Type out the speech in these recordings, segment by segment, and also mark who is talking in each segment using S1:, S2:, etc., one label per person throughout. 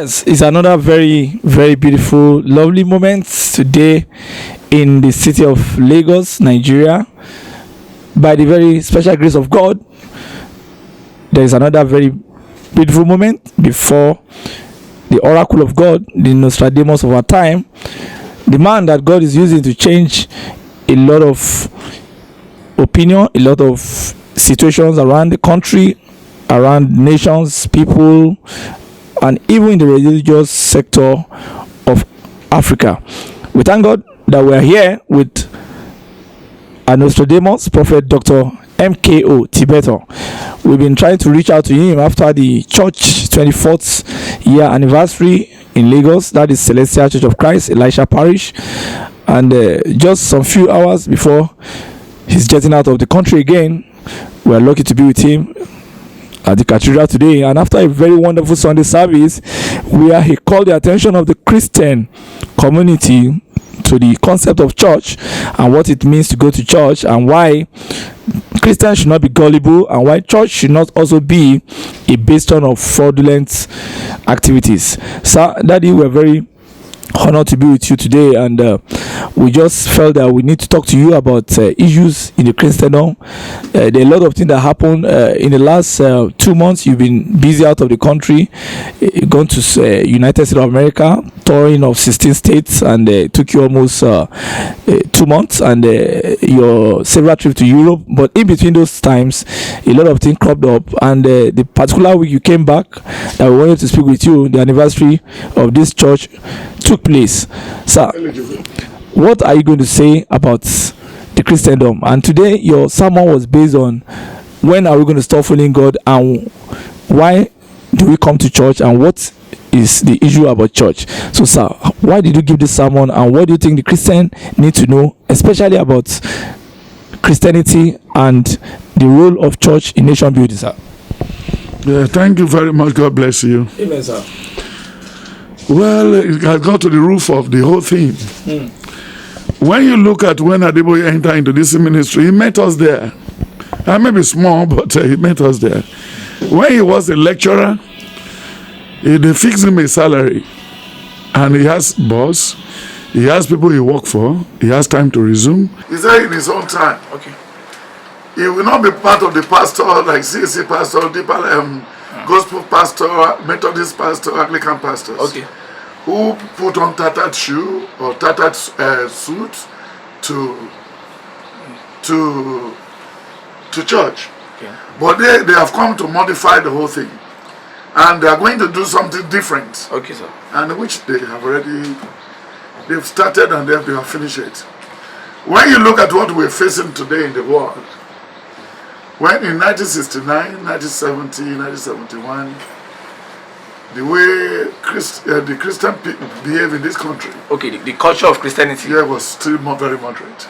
S1: Yes, it's another very, very beautiful, lovely moment today in the city of Lagos, Nigeria. By the very special grace of God, there is another very beautiful moment before the oracle of God, the Nostradamus of our time, the man that God is using to change a lot of opinion, a lot of situations around the country, around nations, people, and even in the religious sector of Africa. We thank God that we are here with our Nostradamus, Prophet Dr. MKO Tibeto. We've been trying to reach out to him after the church 24th year anniversary in Lagos, that is Celestial Church of Christ, Elisha Parish, and just some few hours before he's getting out of the country again, we are lucky to be with him at the cathedral today. And after a very wonderful Sunday service where he called the attention of the Christian community to the concept of church and what it means to go to church, and why Christians should not be gullible, and why church should not also be a bastion of fraudulent activities. So, Daddy, we're very honored to be with you today, and we just felt that we need to talk to you about issues in the Christendom. There are a lot of things that happened in the last 2 months. You've been busy out of the country, gone to United States of America, touring of 16 states, and it took you almost 2 months, and your several trips to Europe. But in between those times, a lot of things cropped up, and the particular week you came back that we wanted to speak with you, the anniversary of this church took place. Sir, what are you going to say about the Christendom? And today your sermon was based on when are we going to stop following God, and why do we come to church, and what is the issue about church? So sir, why did you give this sermon, and what do you think the Christian need to know, especially about Christianity and the role of church in nation building, sir?
S2: Yeah, thank you very much. God bless you.
S1: Amen, sir.
S2: Well, it has got to the roof of the whole thing. When you look at when Adeboye entered into this ministry, he met us there. I may be small, but he met us there. When he was a lecturer, they fixed him a salary, and he has boss, he has people he work for, he has time to resume. He said in his own time,
S1: Okay.
S2: he will not be part of the pastor like CAC pastor, gospel pastor, Methodist pastor, Anglican pastors.
S1: Okay.
S2: Who put on tattered shoe or tattered suit to church.
S1: Okay.
S2: But they have come to modify the whole thing, and they are going to do something different.
S1: Okay, sir.
S2: And which they've started, and they have finished it. When you look at what we're facing today in the world, when in 1969, 1970, 1971, the way the Christian people behave in this country,
S1: Okay, the culture of Christianity.
S2: yeah, was still very moderate.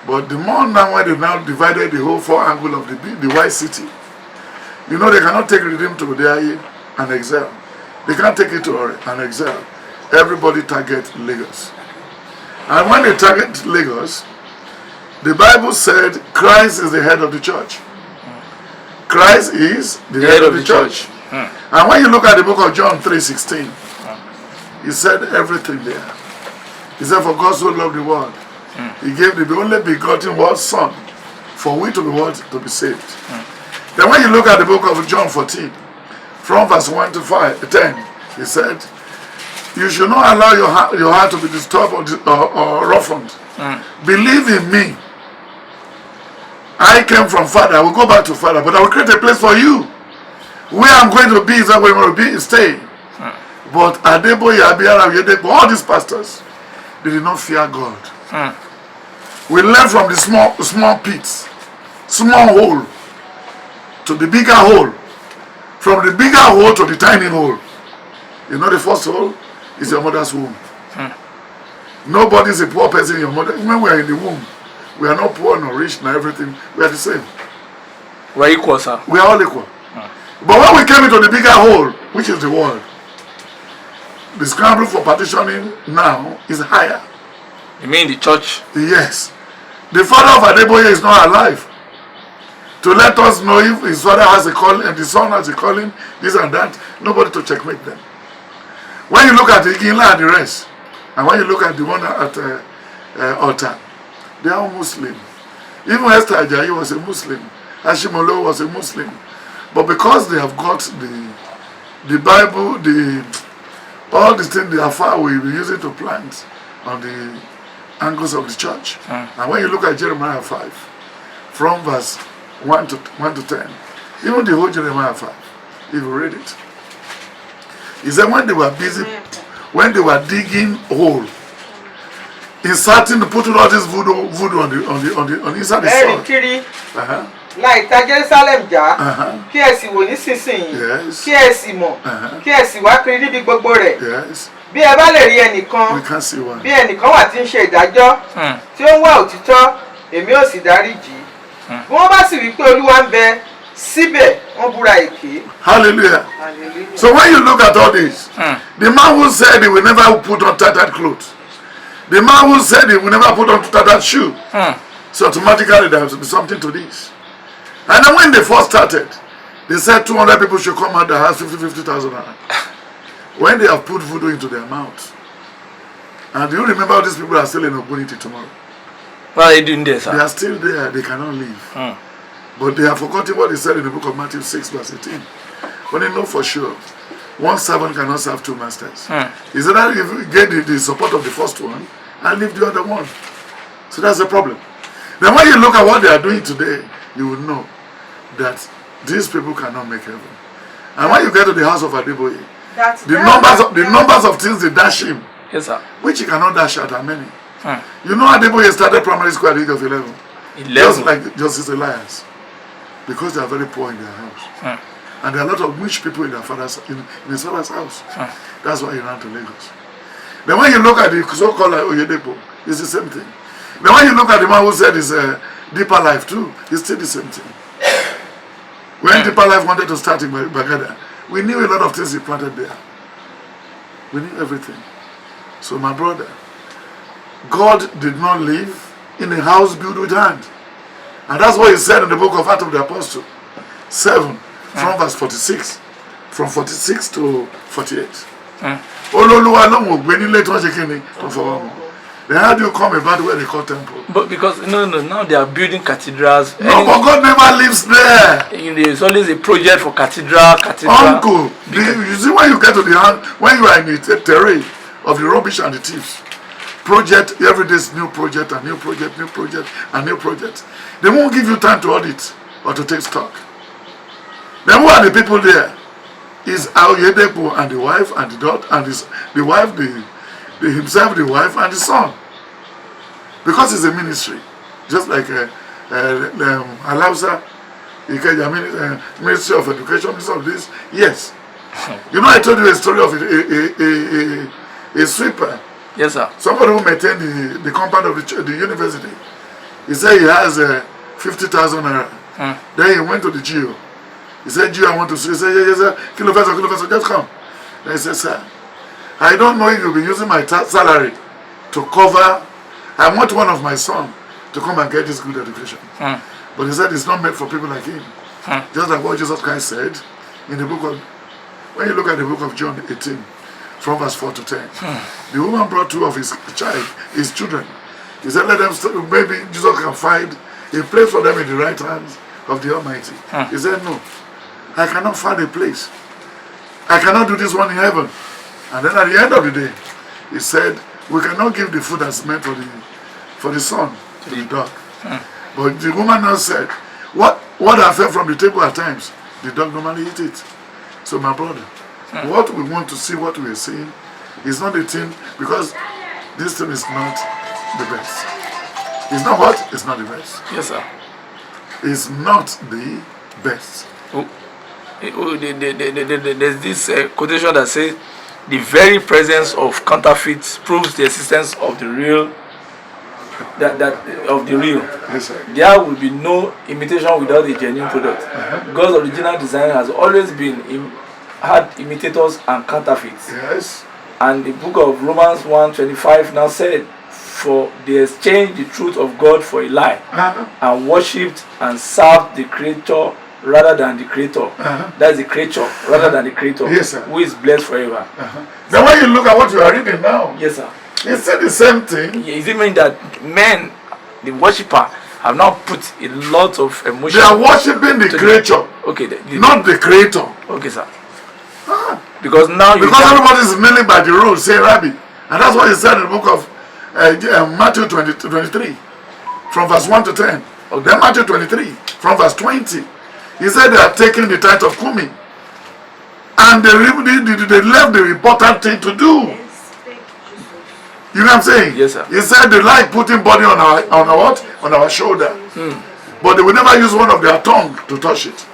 S2: But the more now, when they now divided the whole four angle of the white city, you know, they cannot take Redeem to there and Excel. They can't take it to an Excel. Everybody target Lagos. And when they target Lagos, the Bible said Christ is the head of the church. Christ is the head of the church. And when you look at the book of John 3:16, he said everything there. He said, for God so loved the world, he gave the only begotten word Son, for we to be what? To be saved. Then when you look at the book of John 14, from verse 1 to 10, he said, you should not allow your heart to be disturbed or roughened. Believe in me. I came from Father. I will go back to Father, but I will create a place for you. Where I'm going to be is where I'm going to be, stay. But Adeboye, Abiara, Yedek, all these pastors, they did not fear God. We left from the small pits, small hole, to the bigger hole. From the bigger hole to the tiny hole. You know, the first hole is your mother's womb. Nobody is a poor person in your mother. When we are in the womb, we are not poor nor rich nor everything. We are the same.
S1: We're equal, sir.
S2: We are all equal. But when we came into the bigger hole, which is the world, the scramble for partitioning now is higher.
S1: You mean the church?
S2: Yes. The father of Adeboye is not alive to let us know if his father has a calling and the son has a calling, this and that. Nobody to checkmate them. When you look at the Ginla and the rest, and when you look at the one at Altar, they are all Muslim. Even Esther Ajayi was a Muslim. Ashimolo was a Muslim. But because they have got the Bible, all the things, the afar we be using to plant on the angles of the church. And when you look at Jeremiah 5, from verse 1 to 10, even the whole Jeremiah 5, if you read it, he said when they were busy, when they were digging hole, inserting, putting all this voodoo on the inside the soil.
S3: Láì ta Jerusalem já, kí ẹ sì wò nísinsìnyí, kí ẹ sì mọ̀, kí ẹ sì wá kiri níbi gbogbo rẹ̀. Bí ẹ bá lè rí ẹnìkan, bí ẹnìkan wà tí ń ṣe ìdájọ́, tí ó ń wá òtítọ́, èmi ò sì dáríjì. Bí wọ́n bá sì wí pé Olúwa ń bẹ, síbẹ̀ wọ́n búra èké.
S2: Hallelujah. So when you look at all this, the man who said he will never put on tattered clothes, the man who said he will never put on tattered shoe, so automatically there has to be something to this. And then when they first started, they said 200 people should come out that has 50,000 naira. When they have put voodoo into their mouth. And do you remember how these people are still in Oguniti tomorrow?
S1: What are they doing there, sir?
S2: They are still there, they cannot leave. But they have forgotten what he said in the book of Matthew 6 verse 18. When they know for sure, one servant cannot serve two masters. He said that if you get the support of the first one, and leave the other one. So that's the problem. Then when you look at what they are doing today, you will know that these people cannot make heaven. And when you get to the house of Adeboye, the numbers of things they dash him,
S1: yes, sir,
S2: which he cannot dash out are many. You know Adeboye started primary school at the age of 11. Just like Justice Elias. Because they are very poor in their house. And there are a lot of rich people in their father's in his father's house. That's why he ran to Lagos. Then when you look at the so-called Oyedepo, it's the same thing. Then when you look at the man who said it's Deeper Life too, it's still the same thing. When Deeper Life wanted to start in Bagada, we knew a lot of things he planted there. We knew everything. So my brother, God did not live in a house built with hand. And that's what he said in the book of Acts of the Apostle 7, from verse 46. From 46 to 48. Then how do you come about where they call temple?
S1: But because now they are building cathedrals.
S2: No, but God never lives there.
S1: There's always a project for cathedral.
S2: Uncle, you see when you get to the hand, when you are in the terrain of the rubbish and the thieves, project, every day is new project and new project, new project and new project. They won't give you time to audit or to take stock. Then who are the people there? Is Oyedepo and the wife and the daughter and the wife, himself, the wife and the son. Because it's a ministry. Just like Alausa, Ministry of Education, Ministry of this. Yes. You know, I told you a story of a sweeper.
S1: Yes, sir.
S2: Somebody who maintained the compound of the university. He said he has 50,000 naira. Then he went to the GO. He said, Gio, I want to see. He said, yes, sir. Kilo, just come. Then he said, sir, I don't know if you'll be using my salary to cover. I want one of my sons to come and get this good education. But he said it's not meant for people like him. Just like what Jesus Christ said in the book of, when you look at the book of John 18, from verse 4 to 10, the woman brought two of his children. He said, let them, maybe Jesus can find a place for them in the right hands of the Almighty. He said, no, I cannot find a place. I cannot do this one in heaven. And then at the end of the day, he said, we cannot give the food that's meant for the son to the dog. But the woman now said, what I fed from the table at times, the dog normally eat it. So my brother, what we want to see, what we are seeing, is not the thing, because this thing is not the best. It's not what? It's not the best.
S1: Yes, sir.
S2: It's not the best.
S1: There's this quotation that says, the very presence of counterfeits proves the existence of the real. Of the real.
S2: Yes, sir.
S1: There will be no imitation without a genuine product. God's original design has always been had imitators and counterfeits.
S2: Yes.
S1: And the book of Romans 1:25 now said, for they exchanged the truth of God for a lie, and worshipped and served the creature rather than the creator. That's the creature rather than the creator.
S2: Yes, sir.
S1: Who is blessed forever.
S2: Then when you look at what you are reading now,
S1: yes, sir.
S2: It said the same thing.
S1: Yeah, is it mean that men, the worshipper, have now put a lot of emotion?
S2: They are worshiping the creature.
S1: Okay.
S2: Not the creator.
S1: Okay, sir. Because now
S2: everybody is kneeling by the road, say Rabbi. And that's what he said in the book of Matthew 23, from verse 1 to 10. Okay. Then Matthew 23, from verse 20. He said they are taking the tithe of Kumi. And they left the important thing to do. You know what I'm saying?
S1: Yes, sir.
S2: He said they like putting body on our shoulder. But they will never use one of their tongue to touch it.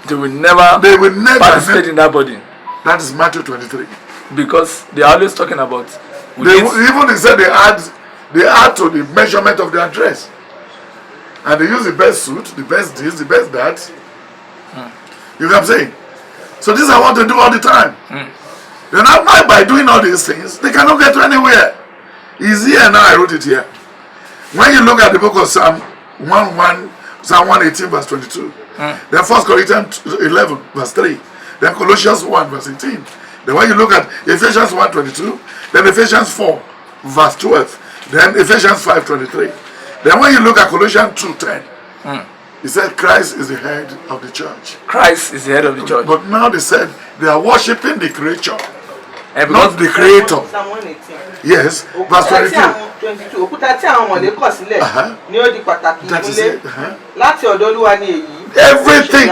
S1: They will never participate in that body.
S2: That is Matthew 23.
S1: Because they are always talking about.
S2: They said they add to the measurement of their dress. And they use the best suit, the best this, the best that. You know what I'm saying? So this is what they do all the time. Then by doing all these things, they cannot get to anywhere. It's here now, I wrote it here. When you look at the book of Psalm 118 verse 22, then 1 Corinthians 11 verse 3, then Colossians 1 verse 18. Then when you look at Ephesians 1:22, then Ephesians 4 verse 12, then Ephesians 5:23. Then when you look at Colossians 2:10, he said Christ is the head of the church.
S1: Christ is the head of the church.
S2: But now they said they are worshiping the creature,
S1: not
S2: the creator. Yes, verse 22.
S3: Òkúta tí àwọn ọmọdé kọ̀ sílẹ̀ ni ó di pàtàkì ìmúlẹ̀ láti ọ̀dọ̀ Olúwa ni èyí.
S2: Everything.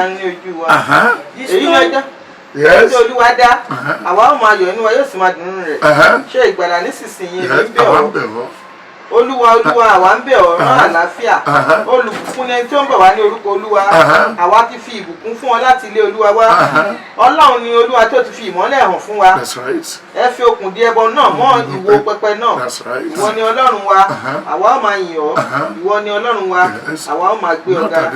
S3: Èyí ni ọjọ́ tí Olúwa dá, àwa ó máa yọ̀ nínú wa yóò sì máa dùn nínú rẹ̀. Ṣé ìgbàlà nísinsìnyí èmi ń bẹ̀ ọ́. Olúwa àwa ń bẹ̀ ọ́ rán àlàáfíà. Olùbùkún ni ẹni tí ó ń bọ̀ wá ní orúkọ Olúwa. Àwa ti fi ìbùkún fún ọ láti ilé Olúwa wá. Ọlọ́run ni Olúwa tó ti fi ìmọ́lẹ̀ hàn fún wa. Ẹ fi okùn di ẹbọ náà mọ́ ìwo pẹpẹ náà. Ìwọ ni Ọlọ́run wa, àwa ó máa yìn ọ́. Ìwọ ni Ọlọ́run wa, àwa ó máa gbé ọ ga.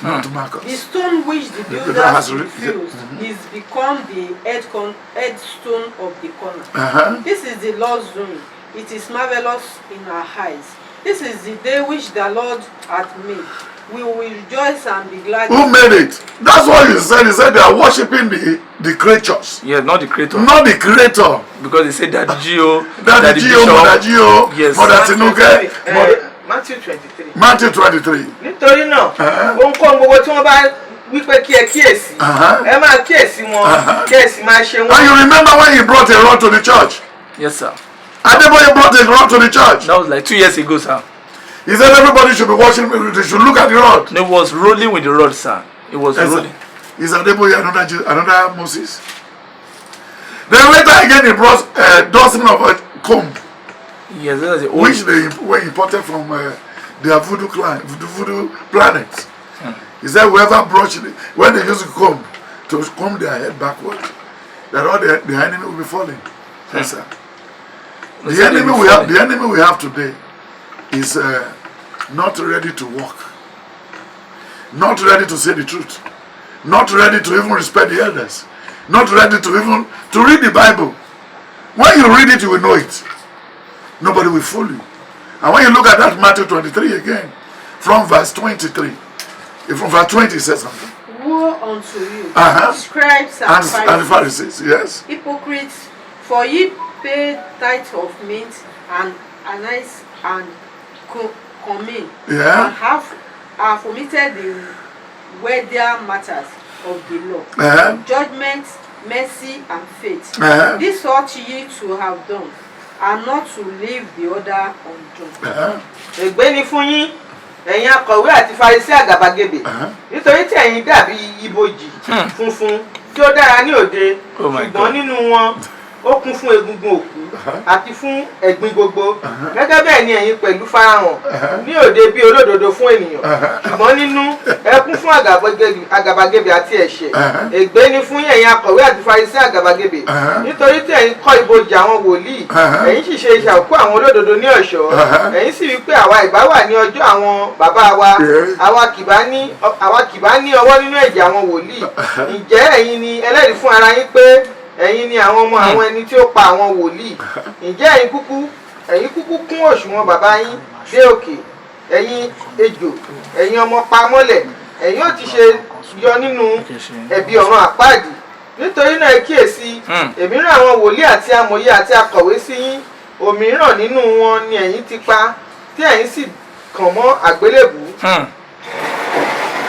S4: The stone which the builders refused is become the headstone of the corner. This is the Lord's doing. It is marvelous in our eyes. This is the day which the Lord hath made. We will rejoice and be glad.
S2: Who made it? That's what he said. He said they are worshiping the creatures.
S1: Yeah, not the creator.
S2: Not the creator.
S1: Because he said that Gio,
S2: Mother Gio,
S1: yes.
S2: Mother Tinuke.
S3: Matthew 23.
S2: Matthew 23.
S3: Nítorí náà, ohunkóhun gbogbo tí wọ́n bá wípé kí ẹ kíyèsí, ẹ máa kíyèsí wọn, kí ẹ sì máa ṣe wọn.
S2: And you remember when he brought a rod to the church?
S1: Yes, sir.
S2: Adeboye brought a rod to the church.
S1: That was like 2 years ago, sir.
S2: He said everybody should be watching, they should look at the rod.
S1: No, it was rolling with the rod, sir. It was rolling.
S2: Is Adeboye another Moses? Then later again he brought a dozen of a comb.
S1: Yes, that's the
S2: which they were imported from their voodoo planet. He said whoever brushed it, when they use a comb to comb their head backward, that all the enemy will be falling. Yes, sir. The enemy we have today is not ready to walk, not ready to say the truth, not ready to even respect the elders, not ready to even to read the Bible. When you read it, you will know it. Nobody will fool you. And when you look at that Matthew 23 again, from verse 23, from verse 20 it says something.
S4: Woe unto you, scribes and
S2: Pharisees, yes.
S4: Hypocrites, for ye pay tithe of mint and anise and cumin, and have omitted the weightier matters of the law, judgment, mercy, and faith. This ought ye to have done, and not to leave the other undone.
S3: Ègbé ni fún yín, ẹ̀yin akọ̀wé àti Farisí àgàbàgebè, nítorí tí ẹ̀yin dàbí ibojì funfun tí ó dára ní òde, ṣùgbọ́n nínú wọn ó kún fún egungun òkú àti fún ẹ̀gbin gbogbo. Gẹ́gẹ́ bẹ́ẹ̀ ni ẹ̀yin pẹ̀lú farahàn ní òde bí olódodo fún ènìyàn, ṣùgbọ́n nínú ẹ kún fún àgàbàgebè àti ẹ̀ṣẹ̀. Ègbé ni fún ẹ̀yin akọ̀wé àti Farisí àgàbàgebè, nítorí tí ẹ̀yin kọ́ ibojì àwọn wòlíì, ẹ̀yin sì ṣe ìṣàkóso àwọn olódodo ní ọ̀ṣọ́, ẹ̀yin sì wí pé àwa ìbá wà ní ọjọ́ àwọn bàbá wa, àwa kìbá ní ọwọ́ nínú ẹ̀jẹ̀ àwọn wòlíì. Ǹjẹ́ ẹ̀yin ni ẹlẹ́rìí fún ara yín pé ẹ̀yin ni àwọn ọmọ àwọn ẹni tí ó pa àwọn wòlíì? Ǹjẹ́ ẹ̀yin kúkú kún òṣùwọ̀n bàbá yín dé òkè, ẹ̀yin ejò, ẹ̀yin ọmọ pamọ́lẹ̀, ẹ̀yin ò ti ṣe yọ nínú ẹ̀bi ọ̀run àpáàdì. Nítorí náà ẹ kíyèsí, èmi rán àwọn wòlíì àti amòye àti akọ̀wé sí yín, òmíràn nínú wọn ni ẹ̀yin ti pa, tí ẹ̀yin sì kàn mọ́ àgbélébùú.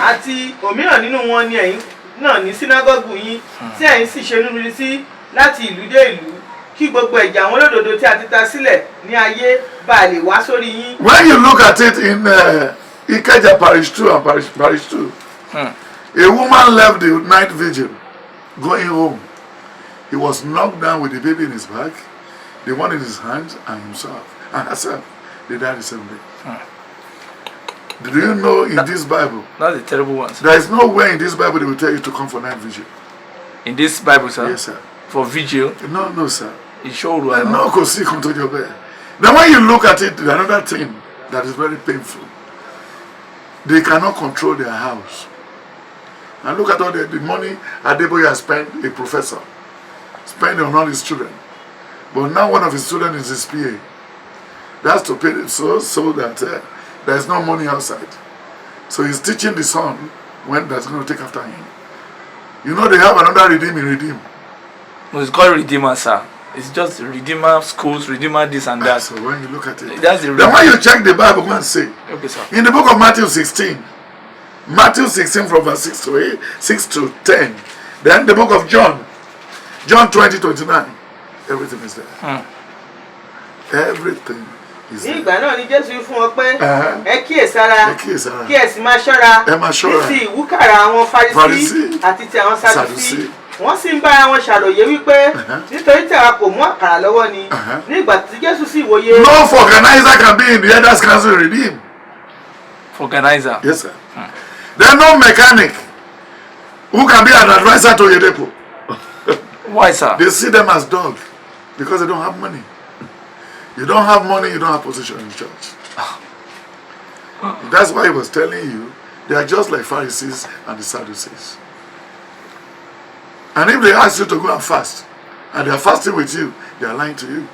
S3: Àti òmíràn nínú wọn ni ẹ̀yin náà ní sínágọ́gù yín, tí ẹ̀yin sì ṣe inúnibíni sí láti ìlú dé ìlú, kí gbogbo ẹ̀jẹ̀ àwọn olódodo tí a ti ta sílẹ̀ ní ayé bá lè wá sórí yín.
S2: When you look at it in Ikeja Parish 2 and Parish 2, a woman left the night vigil going home. He was knocked down with the baby in his back, the one in his hand, and himself and herself. They died the same day. Do you know in this Bible?
S1: That's a terrible one, sir.
S2: There is no way in this Bible they will tell you to come for night vigil.
S1: In this Bible, sir?
S2: Yes, sir.
S1: For vigil?
S2: No, sir.
S1: It showed
S2: well. No, because see, come to your bed. Then when you look at it, another thing that is very painful. They cannot control their house. And look at all the money Adeboye has spent, a professor, spending on all his children. But now one of his students is his PA. That's to pay so that there is no money outside. So he's teaching the son when that's going to take after him. You know they have another Redeem.
S1: No, it's called Redeemer, sir. It's just Redeemer schools, Redeemer this and that.
S2: So when you look at it,
S1: that's the
S2: then when you check the Bible, go and say,
S1: okay, sir.
S2: In the book of Matthew 16 from verse 6 to 10. Then the book of John 20:29. Everything is there. Everything is there.
S3: Ní ìgbà náà ni Jésù fún wọn pé ẹ kíyèsára kí ẹ sì máa ṣọ́ra títí ìwúkàrà àwọn Farisí àti ti àwọn Sadusí. Wọ́n sì ń bára wọn ṣàròyé wípé nítorí tí àwa kò mú àkàrà lọ́wọ́ ni. Ní ìgbà tí Jésù sì wòye.
S2: No organizer can be in the Elders Council Redeem.
S1: Organizer?
S2: Yes, sir. There are no mechanic who can be an advisor to Oyedepo.
S1: Why, sir?
S2: They see them as dogs because they don't have money. You don't have money, you don't have position in church. That's why he was telling you, they are just like Pharisees and the Sadducees. And if they ask you to go and fast, and they are fasting with you, they are lying to you.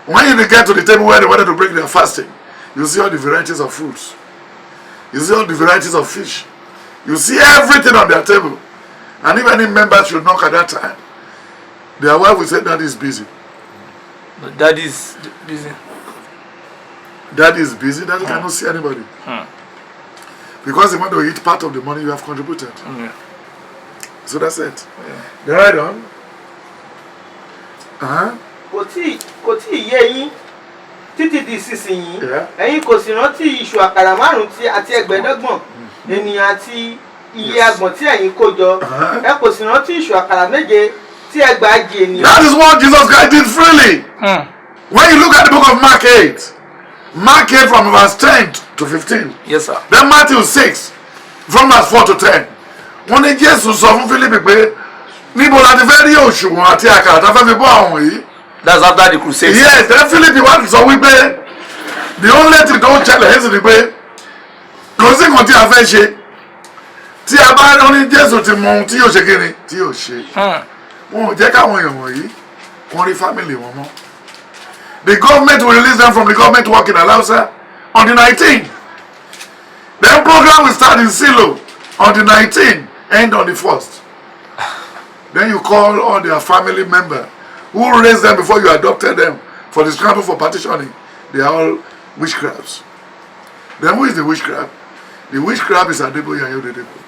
S2: When you get to the table where they wanted to break their fasting, you see all the varieties of fruits. You see all the varieties of fish. You see everything on their table. And if any member should knock at that time, their wife will say, Daddy is busy.
S1: Daddy is busy?
S2: Daddy is busy. Daddy cannot see anybody. Because they want to eat part of the money you have contributed. So that's it. The right on.
S3: Kò tí ì yé yín títí di ìsinsìnyí. Ẹ̀yin kò sì rántí ìṣù àkàrà 5 àti ẹgbẹ̀ẹ́dọ́gbọ̀n ènìyàn àti iye agbọ̀n tí ẹ̀yin kó jọ. Ẹ kò sì rántí ìṣù àkàrà 7 tí ẹgbàájì ènìyàn.
S2: That is what Jesus Christ did freely. When you look at the book of Mark 8 from verse 10 to 15.
S1: Yes, sir.
S2: Then Matthew 6 from verse 4 to 10. Wọ́n ní Jésù sọ fún Fílípì pé níbo la ti fẹ́ rí òṣùwọ̀n àti àkàrà tá fẹ́ fi bọ́ àwọn yìí.
S1: That's after the crusade.
S2: Yes, then Fílípì wá sọ wípé the only thing tó ń ṣẹlẹ̀ yìí sì ni pé kò sí nǹkan tí a fẹ́ ṣe tí a bá ní Jésù ti mọ ohun tí yóò ṣe kí ni tí yóò ṣe. Wọn ò jẹ́ káwọn èèyàn wọ̀nyí wọ́n rí family wọn mọ́. The government will release them from the government work in Alausa on the 19th. Then program will start in Silo on the 19th, end on the 1st. Then you call all their family members who raised them before you adopted them for the scramble for partitioning. They are all witchcrafts. Then who is the witchcraft? The witchcraft is Adeboye and Oyedepo.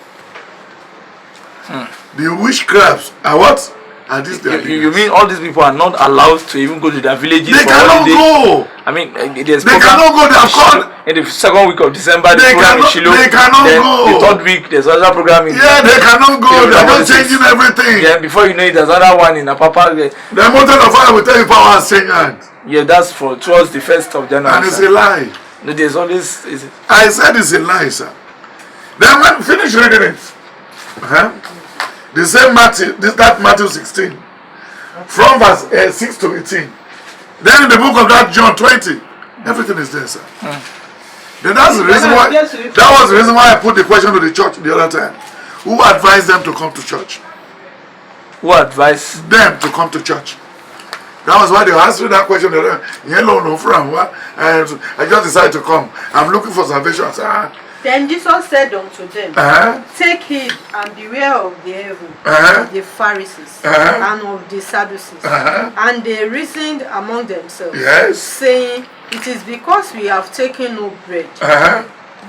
S2: The witchcrafts are what?
S1: You mean all these people are not allowed to even go to their villages?
S2: They cannot go.
S1: I mean,
S2: they cannot go. They are called
S1: in the 2nd week of December. The program in Shiloh.
S2: They cannot go.
S1: The 3rd week, there's another program in.
S2: Yeah, they cannot go. They are not changing everything.
S1: Yeah, before you know it, there's another one in Apapa.
S2: The mountain of fire will tell you power has changed hands.
S1: Yeah, that's towards the 1st of January.
S2: And it's a lie.
S1: No, there's always.
S2: I said it's a lie, sir. Then when we finish reading it, the same Matthew 16. From verse 6 to 18. Then in the book of that John 20, everything is there, sir. Then that's the reason why. That was the reason why I put the question to the church the other time. Who advised them to come to church?
S1: Who advised
S2: them to come to church? That was why they asked me that question. I just decided to come. I'm looking for salvation. I said,
S4: Then Jesus said unto them, take heed and beware of the heaven, of the Pharisees, and of the Sadducees. And they reasoned among themselves, saying, it is because we have taken no bread.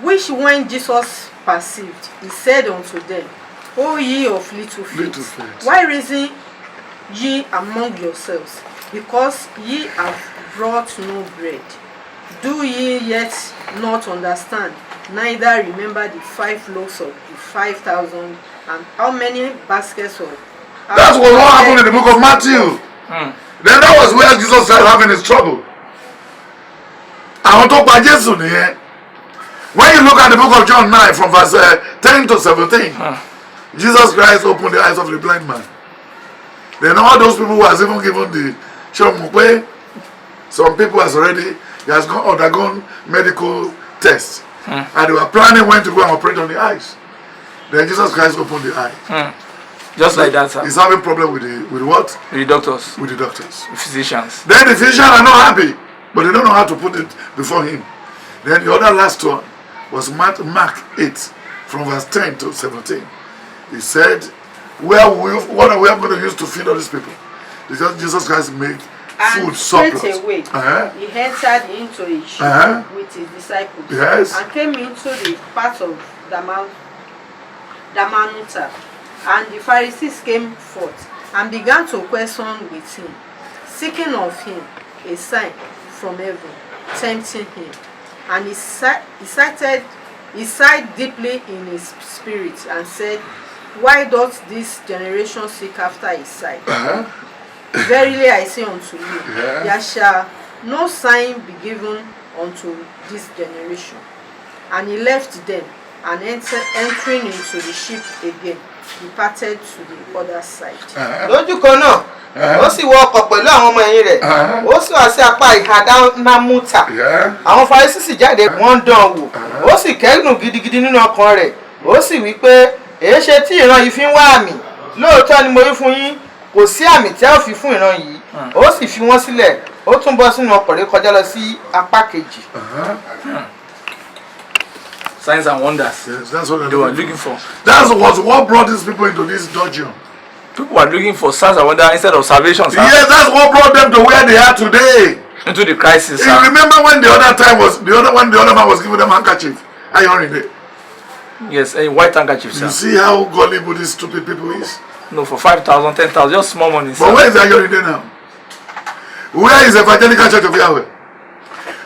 S4: Which when Jesus perceived, he said unto them, O ye of little faith, why reason ye among yourselves, because ye have brought no bread? Do ye yet not understand, neither remember the 5 loaves of the 5,000, and how many baskets of...
S2: That's what happened in the book of Matthew. Then that was where Jesus started having his trouble. I want to talk about Jesus here. When you look at the book of John 9 from verse 10 to 17, Jesus Christ opened the eyes of the blind man. Then all those people who has even given the Shomukwe, some people has already, he has undergone medical tests. And they were planning when to go and operate on the eyes. Then Jesus Christ opened the eye.
S1: Just like that, sir.
S2: He's having problem with what?
S1: With the doctors.
S2: With the doctors.
S1: The physicians.
S2: Then the physicians are not happy, but they don't know how to put it before him. Then the other last one was Mark 8, from verse 10 to 17. He said, what are we going to use to feed all these people? Because Jesus Christ made food surplus.
S4: Straightway, he entered into a ship with his disciples, and came into the part of Dalmanutha. And the Pharisees came forth and began to question with him, seeking of him a sign from heaven, tempting him. And he sighed deeply in his spirit and said, why doth this generation seek after his sign? Verily I say unto you, there shall no sign be given unto this generation. And he left them, and entering into the ship again, departed to the other side.
S3: Lójú kan náà, ó sì wọ ọkọ̀ pẹ̀lú àwọn ọmọ ẹ̀yìn rẹ̀, ó sì wá sí apá ìhà Dalmanutha. Àwọn Farisí sì jáde, wọ́n dán wò, ó sì kẹ́gùn gidigidi nínú ọkàn rẹ̀, ó sì wí pé, èéṣe tí ìran yìí fi ń wá àmì? Lóòótọ́ ni mo wí fún yín, kò sí àmì tí a ó fi fún ìran yìí. Ó sì fi wọ́n sílẹ̀, ó tún bọ́ sínú ọkọ̀ rẹ̀ kọjá lọ sí apá kejì.
S1: Signs and wonders.
S2: Yes, that's what
S1: they were looking for.
S2: That was what brought these people into this dungeon.
S1: People were looking for signs and wonders instead of salvation, sir.
S2: Yes, that's what brought them to where they are today.
S1: Into the crisis, sir.
S2: You remember when the other man was giving them handkerchief? Iron in it.
S1: Yes, a white handkerchief, sir.
S2: You see how gullible these stupid people is?
S1: No, for 5,000, 10,000, just small money, sir.
S2: But where is the iron in now? Where is the Evangelical Church of Yahweh?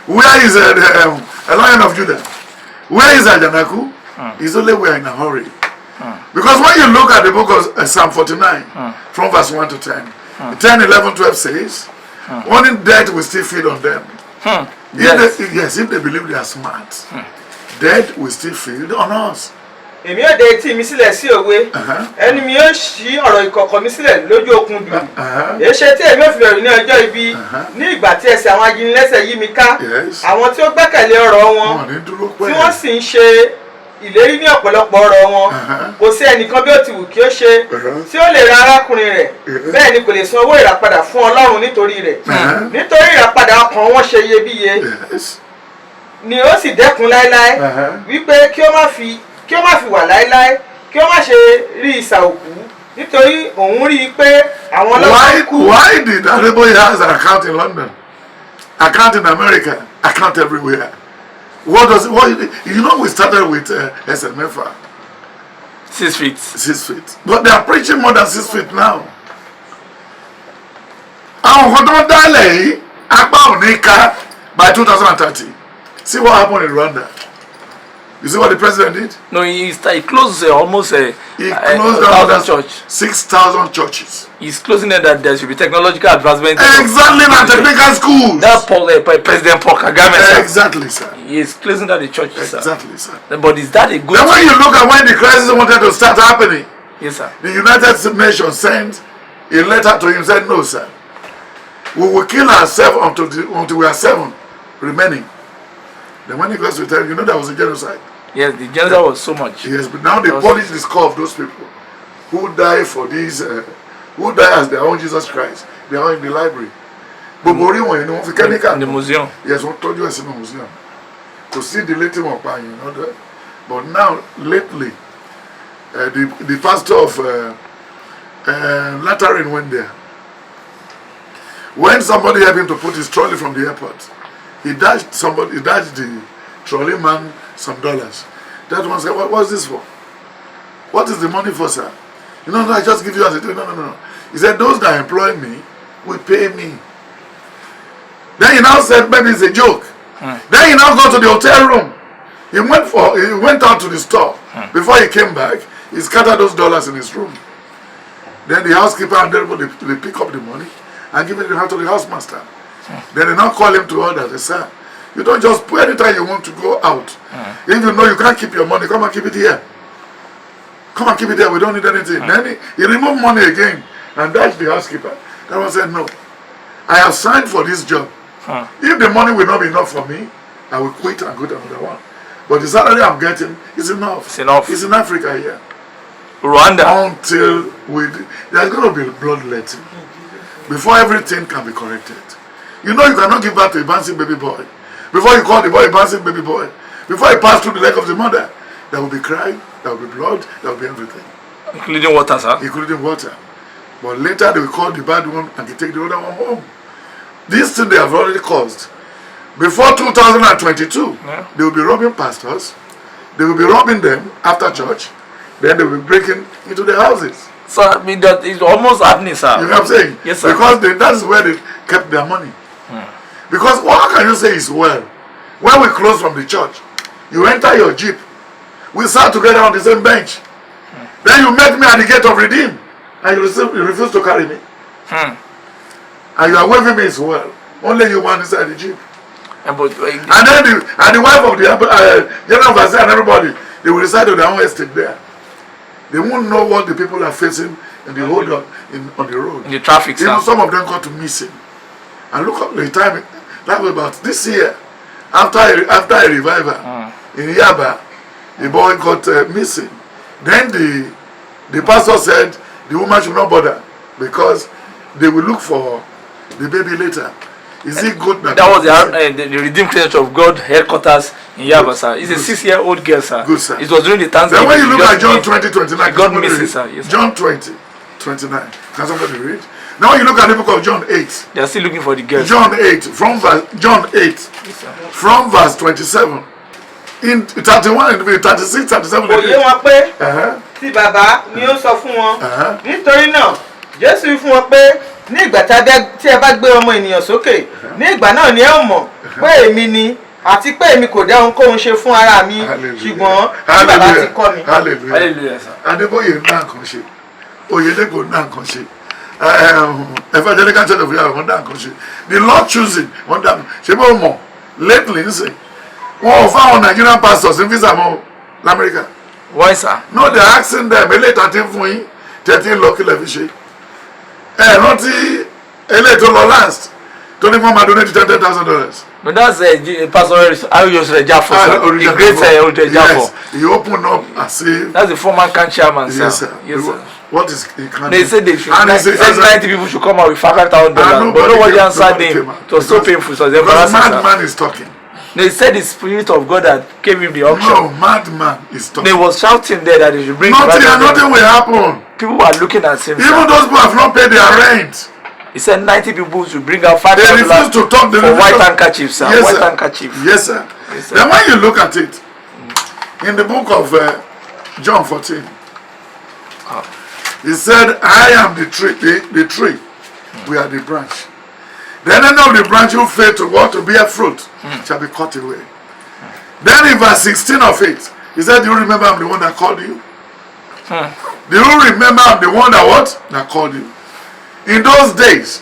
S2: Where is the Lion of Judah? Where is Ajanaku? It's only we are in a hurry. Because when you look at the book of Psalm 49, from verse 1 to 10, 10, 11, 12 says, only death will still feed on them. If they believe they are smart, death will still feed on us.
S3: Èmi ó dé etí mi sílẹ̀ sí òwe, ẹni mi ó ṣí ọ̀rọ̀ ìkọ̀kọ̀ mi sílẹ̀ lójú òkun bì. Èéṣe tí èmi ó fi bẹ̀rù ní ọjọ́ ibi, ní ìgbà tí ẹsẹ̀ àwọn ajínigbẹ́sẹ̀ yí mi ká, àwọn tí ó gbẹ́kẹ̀lé ọ̀rọ̀ wọn, tí wọ́n sì ń ṣe ìlérí ní ọ̀pọ̀lọpọ̀ ọ̀rọ̀ wọn, kò sí ẹnìkan bí ó ti wù kí ó ṣe, tí ó lè ra arákùnrin rẹ̀, bẹ́ẹ̀ ni kò lè san owó ìràpadà fún Ọlọ́run nítorí rẹ̀. Nítorí ìràpadà ọkàn wọn ṣe iyebíye, ni ó sì dẹ́kun láéláé, wípé kí ó má fi wà láéláé, kí ó má ṣe rí ìsà òkú, nítorí òun rí i pé àwọn ọlọ́pàá kú.
S2: Why did everybody has an account in London, account in America, account everywhere? We started with SMFA.
S1: 6 feet.
S2: 6 feet. But they are preaching more than 6 feet now. Àwọn kan tó ń dálẹ̀ yìí, apá ò ní ká by 2030. See what happened in Rwanda. You see what the president did?
S1: No, he closed almost
S2: he closed
S1: 1,000 churches.
S2: 6,000 churches.
S1: He's closing it that there should be technological advancement.
S2: Exactly, in technical schools.
S1: That's President Paul Kagame, sir.
S2: Exactly, sir.
S1: He is closing down the churches, sir.
S2: Exactly, sir.
S1: But is that a good
S2: thing? Then when you look at when the crisis wanted to start happening,
S1: yes, sir,
S2: the United Nations sent a letter to him, said, no, sir. We will kill ourselves until we are 7 remaining. Then when he goes to tell you know there was a genocide.
S1: Yes, the genocide was so much.
S2: Yes, but now they polish the skull of those people who die for these, who die as their own Jesus Christ. They are in the library.
S1: In the museum.
S2: Yes, what told you in the museum. To see the little of you know But now, lately, the pastor of Lateran went there. When somebody helped him to put his trolley from the airport, he dashed the trolley man some dollars. That one said, what's this for? What is the money for, sir? No, I just give you as a thing. No. He said, those that employ me will pay me. Then he now said, maybe it's a joke. Then he now go to the hotel room. He went out to the store. Before he came back, he scattered those dollars in his room. Then the housekeeper and everybody, they pick up the money and give it to the housemaster. Then they now call him to order. They say, you don't just put anytime you want to go out. If you know you can't keep your money, come and keep it here. Come and keep it here, we don't need anything. Then he removed money again and dashed the housekeeper. That one said, no, I have signed for this job. If the money will not be enough for me, I will quit and go to another one. But the salary I'm getting is enough. It's enough. It's in Africa here.
S1: Rwanda.
S2: Until there's going to be bloodletting before everything can be corrected. You know you cannot give birth to a bouncing baby boy. Before you call the boy a bouncing baby boy, before he passes through the leg of the mother, there will be crying, there will be blood, there will be everything.
S1: Including water, sir?
S2: Including water. But later they will call the bad one and they take the other one home. This thing they have already caused. Before 2022, they will be robbing pastors. They will be robbing them after church. Then they will be breaking into their houses.
S1: So I mean that is almost happening, sir.
S2: You know what I'm saying?
S1: Yes, sir.
S2: Because that is where they kept their money. Because what can you say is well? When we close from the church, you enter your jeep. We sat together on the same bench. Then you met me at the gate of Redeem, and you refuse to carry me. And you are waving me as well. Only you one inside the jeep. And then the wife of the general overseer and everybody, they will decide on their own estate there. They won't know what the people are facing in the hold up on the road.
S1: In the traffic,
S2: even some of them got to missing. And look at the time. That was about this year. After a revival in Yaba, the boy got missing. Then the pastor said the woman should not bother because they will look for the baby later. Is it good that
S1: was the Redeemed Church of God headquarters in Yaba, sir? It's a 6-year-old girl, sir.
S2: Good, sir.
S1: It was during the Thanksgiving.
S2: Then when you look at John 20:29,
S1: God misses, sir. Yes,
S2: John 20:29. Can somebody read? Now when you look at the book of John 8,
S1: they are still looking for the girl.
S2: John 8, from verse 27. In 31, 36, 37.
S3: Òye wọn pé tí bàbá ni ó sọ fún wọn. Nítorí náà, Jésù fún wọn pé ní ìgbà tí ẹ bá gbé ọmọ ènìyàn sókè, ní ìgbà náà ni ẹ ó mọ̀ pé èmi ni àti pé èmi kò dá ohunkóhun ṣe fún ara mi ṣùgbọ́n tí bàbá ti kọ́ mi.
S2: Hallelujah. Adébóyè ń dá nǹkan ṣe. Oyèdèpọ̀ ń dá nǹkan ṣe. Evangelical Church of Yahweh wọ́n dá nǹkan ṣe. The Lord choosing wọ́n dá nǹkan ṣe. Ṣé bó mọ̀ lately ń sè wọ́n ò fáwọn Nigerian pastors in visa mọ́ l'America.
S1: Why, sir?
S2: No, they are asking them eléyìí tàti fún yín tẹ̀tí lọ kí lè fi ṣe. Rántí eléyìí tó lọ last tó ní fún ọmọ donate $10,000.
S1: But that's Pastor Arius Rejafo, the great Rejafo.
S2: He opened up and said,
S1: that's the former camp chairman, sir.
S2: Yes, sir. Yes, sir. What is he can
S1: They said they should. They said 90 people should come out with $5,000, but nobody answered them. It was so painful. So the
S2: madman is talking.
S1: They said the Spirit of God that gave him the option.
S2: No, madman is talking.
S1: They was shouting there that they should bring.
S2: Nothing will happen.
S1: People were looking at him.
S2: Even those people have not paid their rent.
S1: He said 90 people should bring out $5,000
S2: they refuse to talk
S1: for white handkerchiefs, sir.
S2: Yes,
S1: white
S2: sir.
S1: handkerchief.
S2: Yes, sir.
S1: Yes, sir.
S2: Then when you look at it, in the book of John 14, he said, I am the tree, the tree. We are the branch. The end of the branch who fail to what? To bear fruit shall be cut away. Then in verse 16 of it, he said, do you remember I'm the one that called you? Do you remember I'm the one that what? That called you. In those days,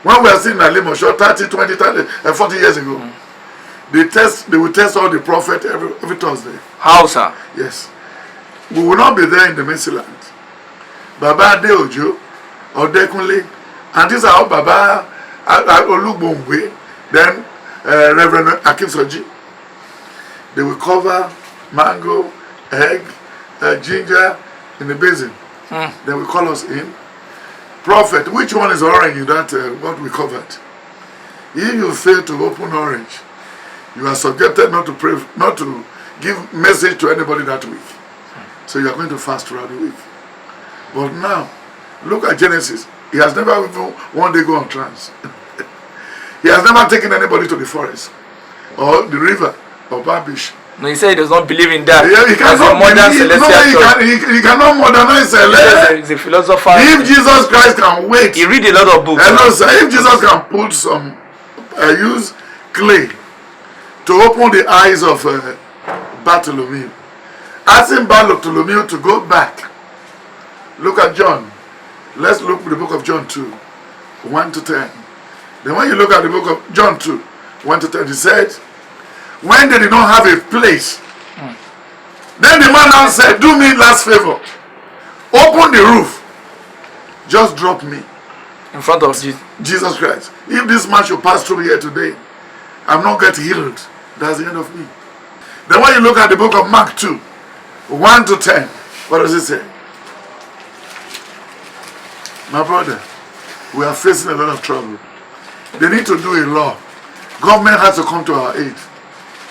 S2: when we are still in Alimosho, 30, 20, 30, 40 years ago, they will test all the prophets every Thursday.
S1: How, sir?
S2: Yes. We will not be there in the Mercy land. Baba Adeojo, Odekunle, and these are all Baba Olugbongwe, then Reverend Akim Soji. They will cover mango, egg, ginger in the basin. They will call us in. Prophet, which one is orange in that what we covered? If you fail to open orange, you are subjected not to pray, not to give message to anybody that week. So you are going to fast throughout the week. But now, look at Genesis. He has never even one day go on trance. He has never taken anybody to the forest or the river or Babish.
S1: No, he said he does not believe in that.
S2: Yeah, he cannot he cannot modernize
S1: He's a philosopher.
S2: If Jesus Christ can wait.
S1: He read a lot of books.
S2: Hello, sir. If Jesus can put some, use clay to open the eyes of Bartholomew, asking Bartholomew to go back. Look at John. Let's look at the book of John 2, 1 to 10. Then when you look at the book of John 2, 1 to 10, he said, when they did not have a place, then the man now said, do me last favor. Open the roof. Just drop me.
S1: In front of
S2: Jesus Christ. If this man should pass through here today, I'm not get healed. That's the end of me. Then when you look at the book of Mark 2, 1 to 10, what does it say? My brother, we are facing a lot of trouble. They need to do a law. Government has to come to our aid.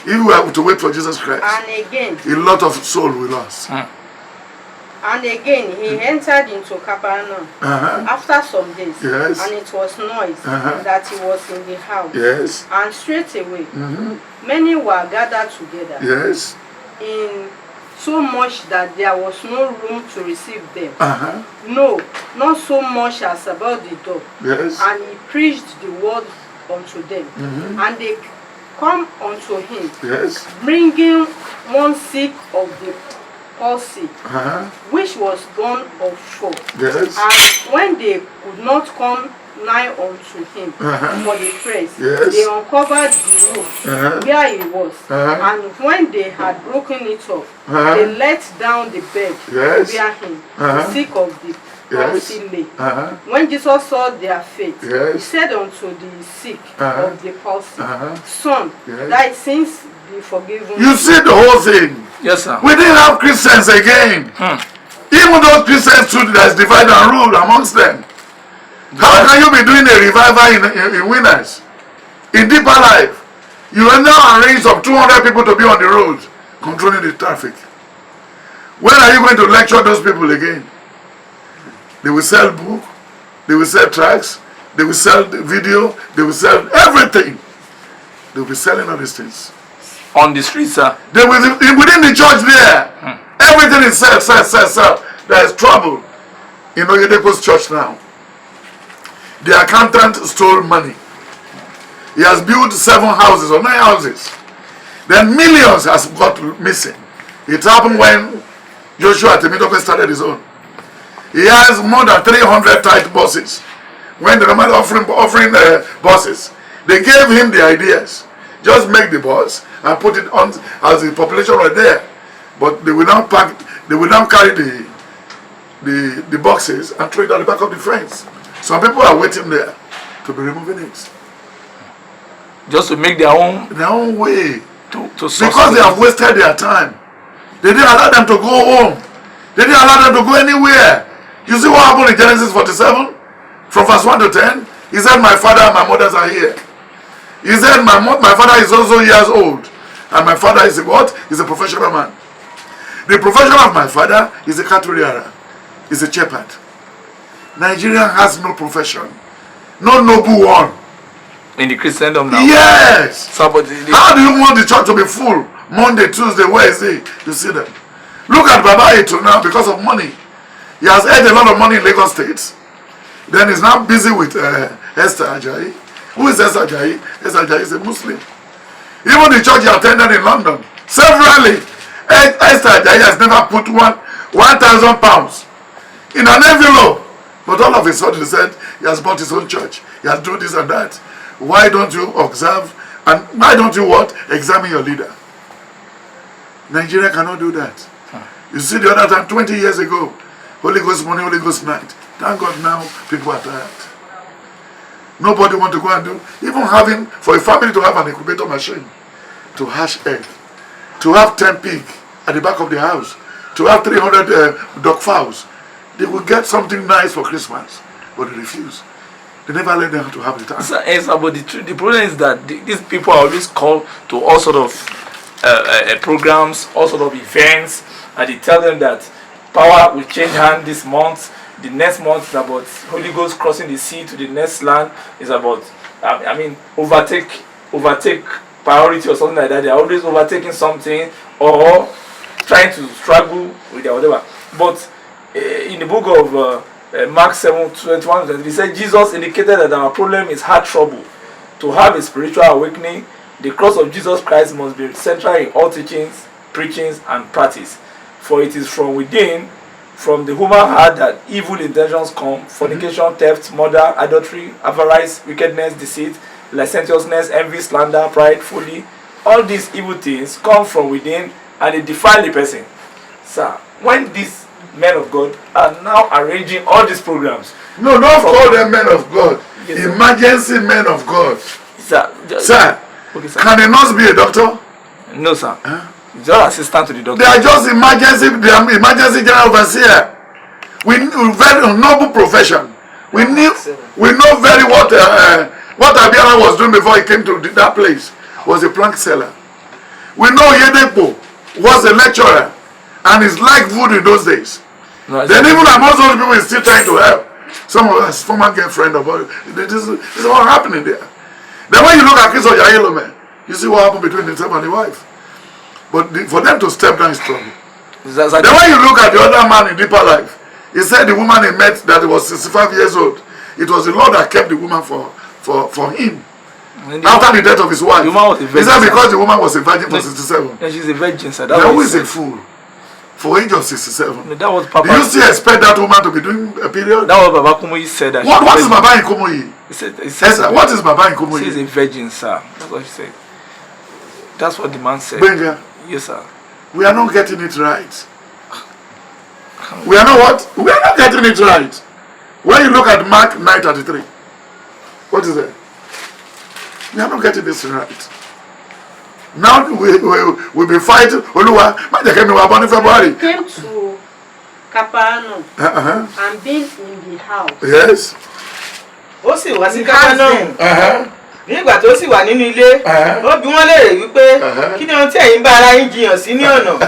S2: If we have to wait for Jesus Christ,
S4: and again,
S2: a lot of soul will lost.
S4: And again, he entered into Capernaum after some days, and it was noise that he was in the house. And straightway, many were gathered together. In so much that there was no room to receive them. No, not so much as about the door. And he preached the word unto them. And they come unto him, bringing one sick of the palsy, which was born of 4. And when they could not come nigh unto him for the praise, they uncovered the roof where he was, and when they had broken it off, they let down the bed where him, the sick of the palsy lay. When Jesus saw their faith, he said unto the sick of the palsy, Son, thy sins be forgiven.
S2: You see the whole thing.
S1: Yes, sir.
S2: We didn't have Christians again. Even those Christians too, there's divide and rule amongst them. How can you be doing a revival in Winners? In Deeper Life, you are now arranged of 200 people to be on the road controlling the traffic. When are you going to lecture those people again? They will sell book, they will sell tracks, they will sell video, they will sell everything. They will be selling all these things.
S1: On the street, sir.
S2: They will, within the church there, everything is sell. There is trouble in Oyedepo's church now. The accountant stole money. He has built 7 houses or 9 houses. Then millions has got missing. It happened when Joshua Temitope started his own. He has more than 300 tithe buses. When the normal offering buses, they gave him the ideas. Just make the bus and put it on as the population right there. But they will now pack. They will now carry the boxes and throw it at the back of the fence. Some people are waiting there to be removing it.
S1: Just to make their own
S2: way.
S1: Because
S2: they have wasted their time. They didn't allow them to go home. They didn't allow them to go anywhere. You see what happened in Genesis 47? From verse 1 to 10? He said, my father and my mothers are here. He said, my father is also years old. And my father is a what? He's a professional man. The profession of my father is a cattle rearer. He's a shepherd. Nigeria has no profession. No noble one.
S1: In the Christendom now?
S2: Yes!
S1: Somebody,
S2: how do you want the church to be full? Monday, Tuesday, Wednesday. You see them. Look at Baba Eto now because of money. He has earned a lot of money in Lagos State. Then he's now busy with Esther Ajayi. Who is Esther Ajayi? Esther Ajayi is a Muslim. Even the church he attended in London, severally, Esther Ajayi has never put 1,000 pounds in an envelope. But all of a sudden he said he has bought his own church. He has done this and that. Why don't you observe and why don't you what? Examine your leader. Nigeria cannot do that. You see the other time, 20 years ago, Holy Ghost morning, Holy Ghost night. Thank God now people are tired. Nobody want to go and do, even having, for a family to have an incubator machine, to hash egg, to have 10 pig at the back of the house, to have 300 duck fowls. They will get something nice for Christmas, but they refuse. They never let them to have the time.
S1: Sir, but the problem is that these people are always called to all sort of programs, all sort of events, and they tell them that power will change hand this month. The next month is about Holy Ghost crossing the sea to the next land. Is about overtake priority or something like that. They are always overtaking something or trying to struggle with their whatever. But in the book of Mark 7:21, he said Jesus indicated that our problem is heart trouble. To have a spiritual awakening, the cross of Jesus Christ must be central in all teachings, preachings, and practice. For it is from within, from the human heart, that evil intentions come: fornication, theft, murder, adultery, avarice, wickedness, deceit, licentiousness, envy, slander, pride, folly. All these evil things come from within, and they defile the person. Sir, when these men of God are now arranging all these programs,
S2: no, don't call them men of God. Yes, emergency men of God.
S1: Sir,
S2: sir, okay, sir, can they not be a doctor?
S1: No, sir. Just assistant to the doctor.
S2: They are just emergency general overseer. We very noble profession. We know very what Abiola was doing before he came to that place. Was a plank seller. We know Yedepo was a lecturer and is like food in those days. No, then even amongst those people is still trying to help. Some of us former girlfriend of all this is what happening there. Then when you look at Chris Oyakhilome, man, you see what happened between himself and the wife. But for them to step down is trouble. Then when you look at the other man in Deeper Life, he said the woman he met that was 65 years old, it was the Lord that kept the woman for him. After the death of his wife. He said because the woman was a virgin for 67.
S1: Yeah, she's a virgin, sir.
S2: Then who is a fool? For age of 67.
S1: No, that was Papa.
S2: Do you still expect that woman to be doing a period?
S1: That was Baba Kumuyi said that.
S2: What is Baba Kumuyi?
S1: He said
S2: what is Baba Kumuyi?
S1: She's a virgin, sir. That's what she said. That's what the man said.
S2: Benja.
S1: Yes, sir.
S2: We are not getting it right. We are not what? We are not getting it right. When you look at Mark 9:33, what is it? We are not getting this right. Now we'll be fighting. Oluwa,
S4: February. Came to Capernaum and being in the house.
S2: Yes.
S3: Ó sì wá sí Capernaum. Nígbà tó sì wà nínú ilé, ó bi wọ́n léèrè wípé kí ni ohun tí ẹ̀yin bá ara yín jiyàn sí ní ọ̀nà.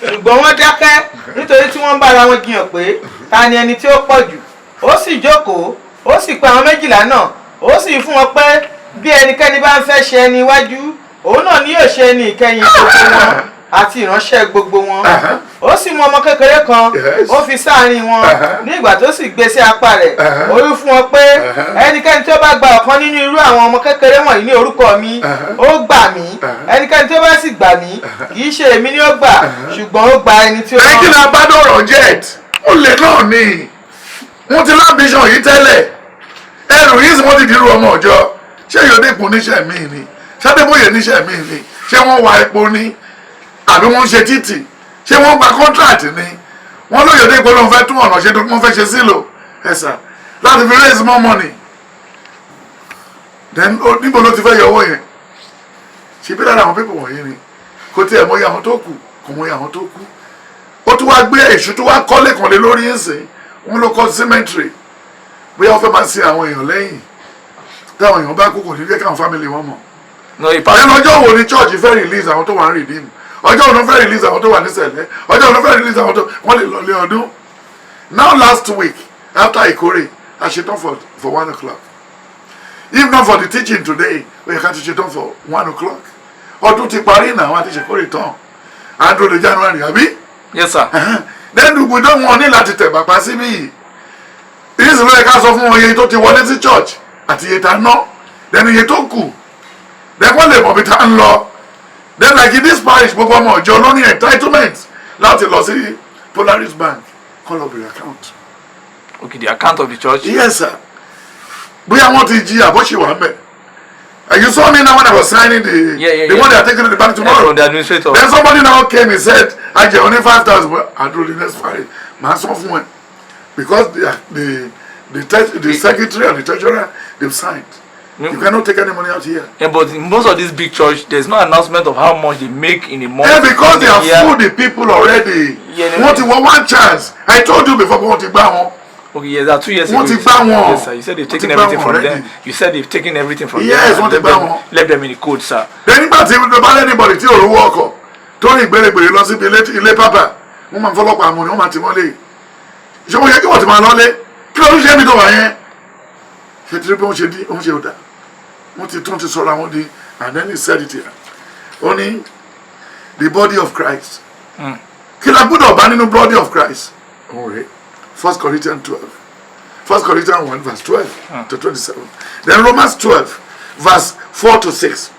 S3: Ṣùgbọ́n wọ́n dákẹ́ nítorí tí wọ́n bá ara wọn jiyàn pé ta ni ẹni tí ó pọ̀ jù. Ó sì jókòó, ó sì pe àwọn 12 náà, ó sì fún wọn pé bí ẹnikẹ́ni bá ń fẹ́ ṣe ẹni iwájú, òun náà ni yóò ṣe ẹni ìkẹyìn gbogbo wọn àti ìránṣẹ́ gbogbo wọn. Ó sì mú ọmọ kékeré kan, ó fi sáàrin wọn, ní ìgbà tó sì gbé sí apá rẹ̀. Ó wí fún wọn pé ẹnikẹ́ni tí ó bá gba ọ̀kan nínú irú àwọn ọmọ kékeré wọ̀nyí ní orúkọ mi, ó gbà mí. Ẹnikẹ́ni tí ó bá sì gbà mí, kì í ṣe èmi ni ó gbà, ṣùgbọ́n ó gba ẹni tí ó rán.
S2: Kí ni abádọ́rọ̀ jet? Ó lè náà ni. Wọ́n ti lábíṣàn yìí tẹ́lẹ̀. Ẹrù yìí sì wọ́n ti dìrú ọmọ ọjọ́. Ṣé Yọ̀dépò níṣẹ́ mi ni? Ṣé Adébóyè níṣẹ́ mi ni? Ṣé wọ́n wa epo ní? Àbí wọ́n ṣe títì? Ṣé wọ́n gba contract ni? Wọ́n ló Yọ̀dépò ló ń fẹ́ tún ọ̀nà ṣe tó wọ́n fẹ́ ṣe sílò ẹ̀sà láti fi raise more money. Then níbo ló ti fẹ́ yọ owó yẹn? Ṣé bí lára àwọn pípọ̀ wọ̀nyí ni? Kò tí ẹ̀ mọ iye àwọn tó kù, kò mọ iye àwọn tó kú. Ó tún wá gbé èṣù tó wá kọ́lé kan lé lórí ẹ̀sìn. Wọ́n ló kọ́ cemetery. Bóyá wọ́n fẹ́ máa sin àwọn èèyàn lẹ́yìn. Táwọn èèyàn bá kú kò ní jẹ́ káwọn family wọn mọ̀. Ẹnu ọjọ́ wo ni church fẹ́ release àwọn tó wà ń redeem? Ọjọ́ wo ló fẹ́ release àwọn tó wà ní sẹ̀lẹ̀? Ọjọ́ wo ló fẹ́ release àwọn tó wọ́n lè lọ lé ọdún? Now last week after Ìkórè, I ṣetán for 1 o'clock. If not for the teaching today, we can teach it for 1 o'clock. Ọdún ti parí náà wọ́n ti ṣe kórè tán. Andrew de January, àbí?
S1: Yes, sir.
S2: Then we don't want ní láti tẹ̀ bàbá síbí yìí. Ìrísí ló yẹ ká sọ fún wọn iye tó ti wọlé sí church àti iye tá ná. Then iye tó kù. Then wọ́n lè mọ̀ bí tá ń lọ. Then like in this parish gbogbo ọmọ ọjọ́ ló ní entitlement láti lọ sí Polaris Bank kọ́ lọ bẹ̀rẹ̀ account.
S1: Okay, the account of the church?
S2: Yes, sir. Bóyá wọ́n ti jí àbọ̀ṣe wà mẹ́. You saw me now when I was signing the one they are taking to the bank tomorrow.
S1: From the administrator.
S2: Then somebody now came and said, I get only 5,000. I do the next Friday. Man, someone because the secretary and the treasurer they've signed. You cannot take any money out here.
S1: Yeah, but in most of these big church, there's no announcement of how much they make in a month.
S2: Yeah, because they have fooled the people already. What one chance? I told you before. What
S1: okay, yes, that 2 years ago. Yes, sir. You said they've taken everything from them. You said they've taken everything from them.
S2: Yes,
S1: left them in the code, sir.
S2: Then anybody till you work up. tó rìn gbèrègbèrè lọ síbi ilé pápá wọ́n máa fọlọ́pàá mú ni wọ́n máa ti mọ́lé ṣé wọ́n yẹ kí wọ́n ti máa lọ́lé kí ló ń ṣe mi tó wà yẹn ṣe tí wọ́n ṣe dí wọ́n ṣe ọ̀dà wọ́n ti tún ti sọ̀rọ̀ àwọn di and then he said it here only the body of Christ kí la gbọ́dọ̀ bá nínú body of Christ okay 1 Corinthians 12 1 Corinthians 1 verse 12 to 27 then Romans 12 verse 4 to 6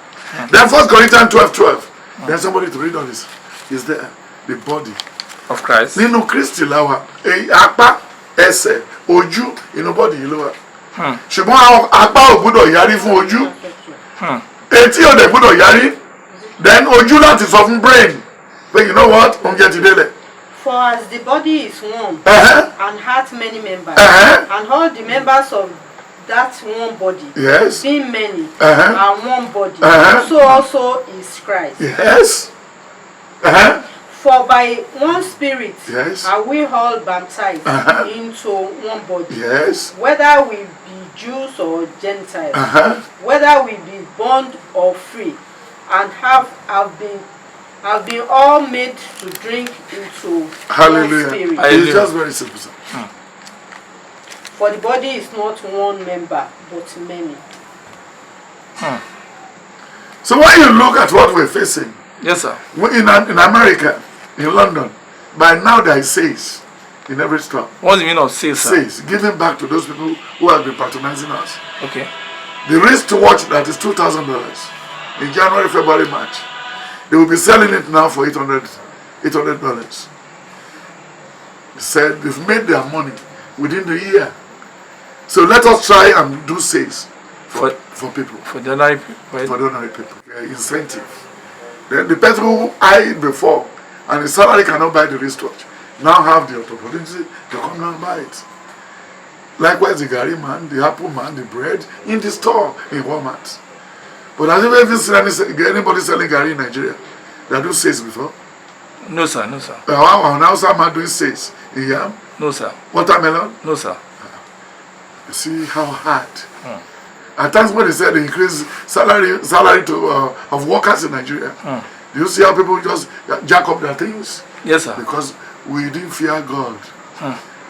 S2: then 1 Corinthians 12 then somebody to read on this is there the body
S1: of Christ
S2: nínú Kristi la wà apá ẹsẹ̀ ojú inú body yìí ló wà ṣùgbọ́n apá ò gbọ́dọ̀ yarí fún ojú etí ò dẹ̀ gbọ́dọ̀ yarí then ojú láti sọ fún brain but you know what oúnjẹ ti délẹ̀.
S4: For as the body is one and hath many members and all the members of that one body being many and one body so also is Christ.
S2: Yes.
S4: For by one Spirit are we all baptized into one body, whether we be Jews or Gentiles, whether we be bond or free, and have been all made to drink into one Spirit.
S2: It's just very simple.
S4: For the body is not one member, but many.
S2: So when you look at what we're facing,
S1: yes, sir.
S2: In America, in London, by now there is sales in every store.
S1: What's the meaning of sales, sir?
S2: Sales, giving back to those people who have been patronizing us.
S1: Okay.
S2: The wristwatch that is $2,000 in January, February, March, they will be selling it now for $800. They said they've made their money within the year. So let us try and do sales for people.
S1: For the ordinary people.
S2: For the ordinary people. Incentive. Then the person who eyed before and his salary cannot buy the wristwatch now have the opportunity to come down and buy it. Likewise, the gari man, the apple man, the bread in the store in Walmart. But have you ever seen anybody selling gari in Nigeria that do sales before?
S1: No, sir. No, sir.
S2: Now some are doing sales in yam.
S1: No, sir.
S2: Watermelon.
S1: No, sir.
S2: You see how hard. At times when they said they increase salary to of workers in Nigeria, do you see how people just jack up their things?
S1: Yes, sir.
S2: Because we didn't fear God.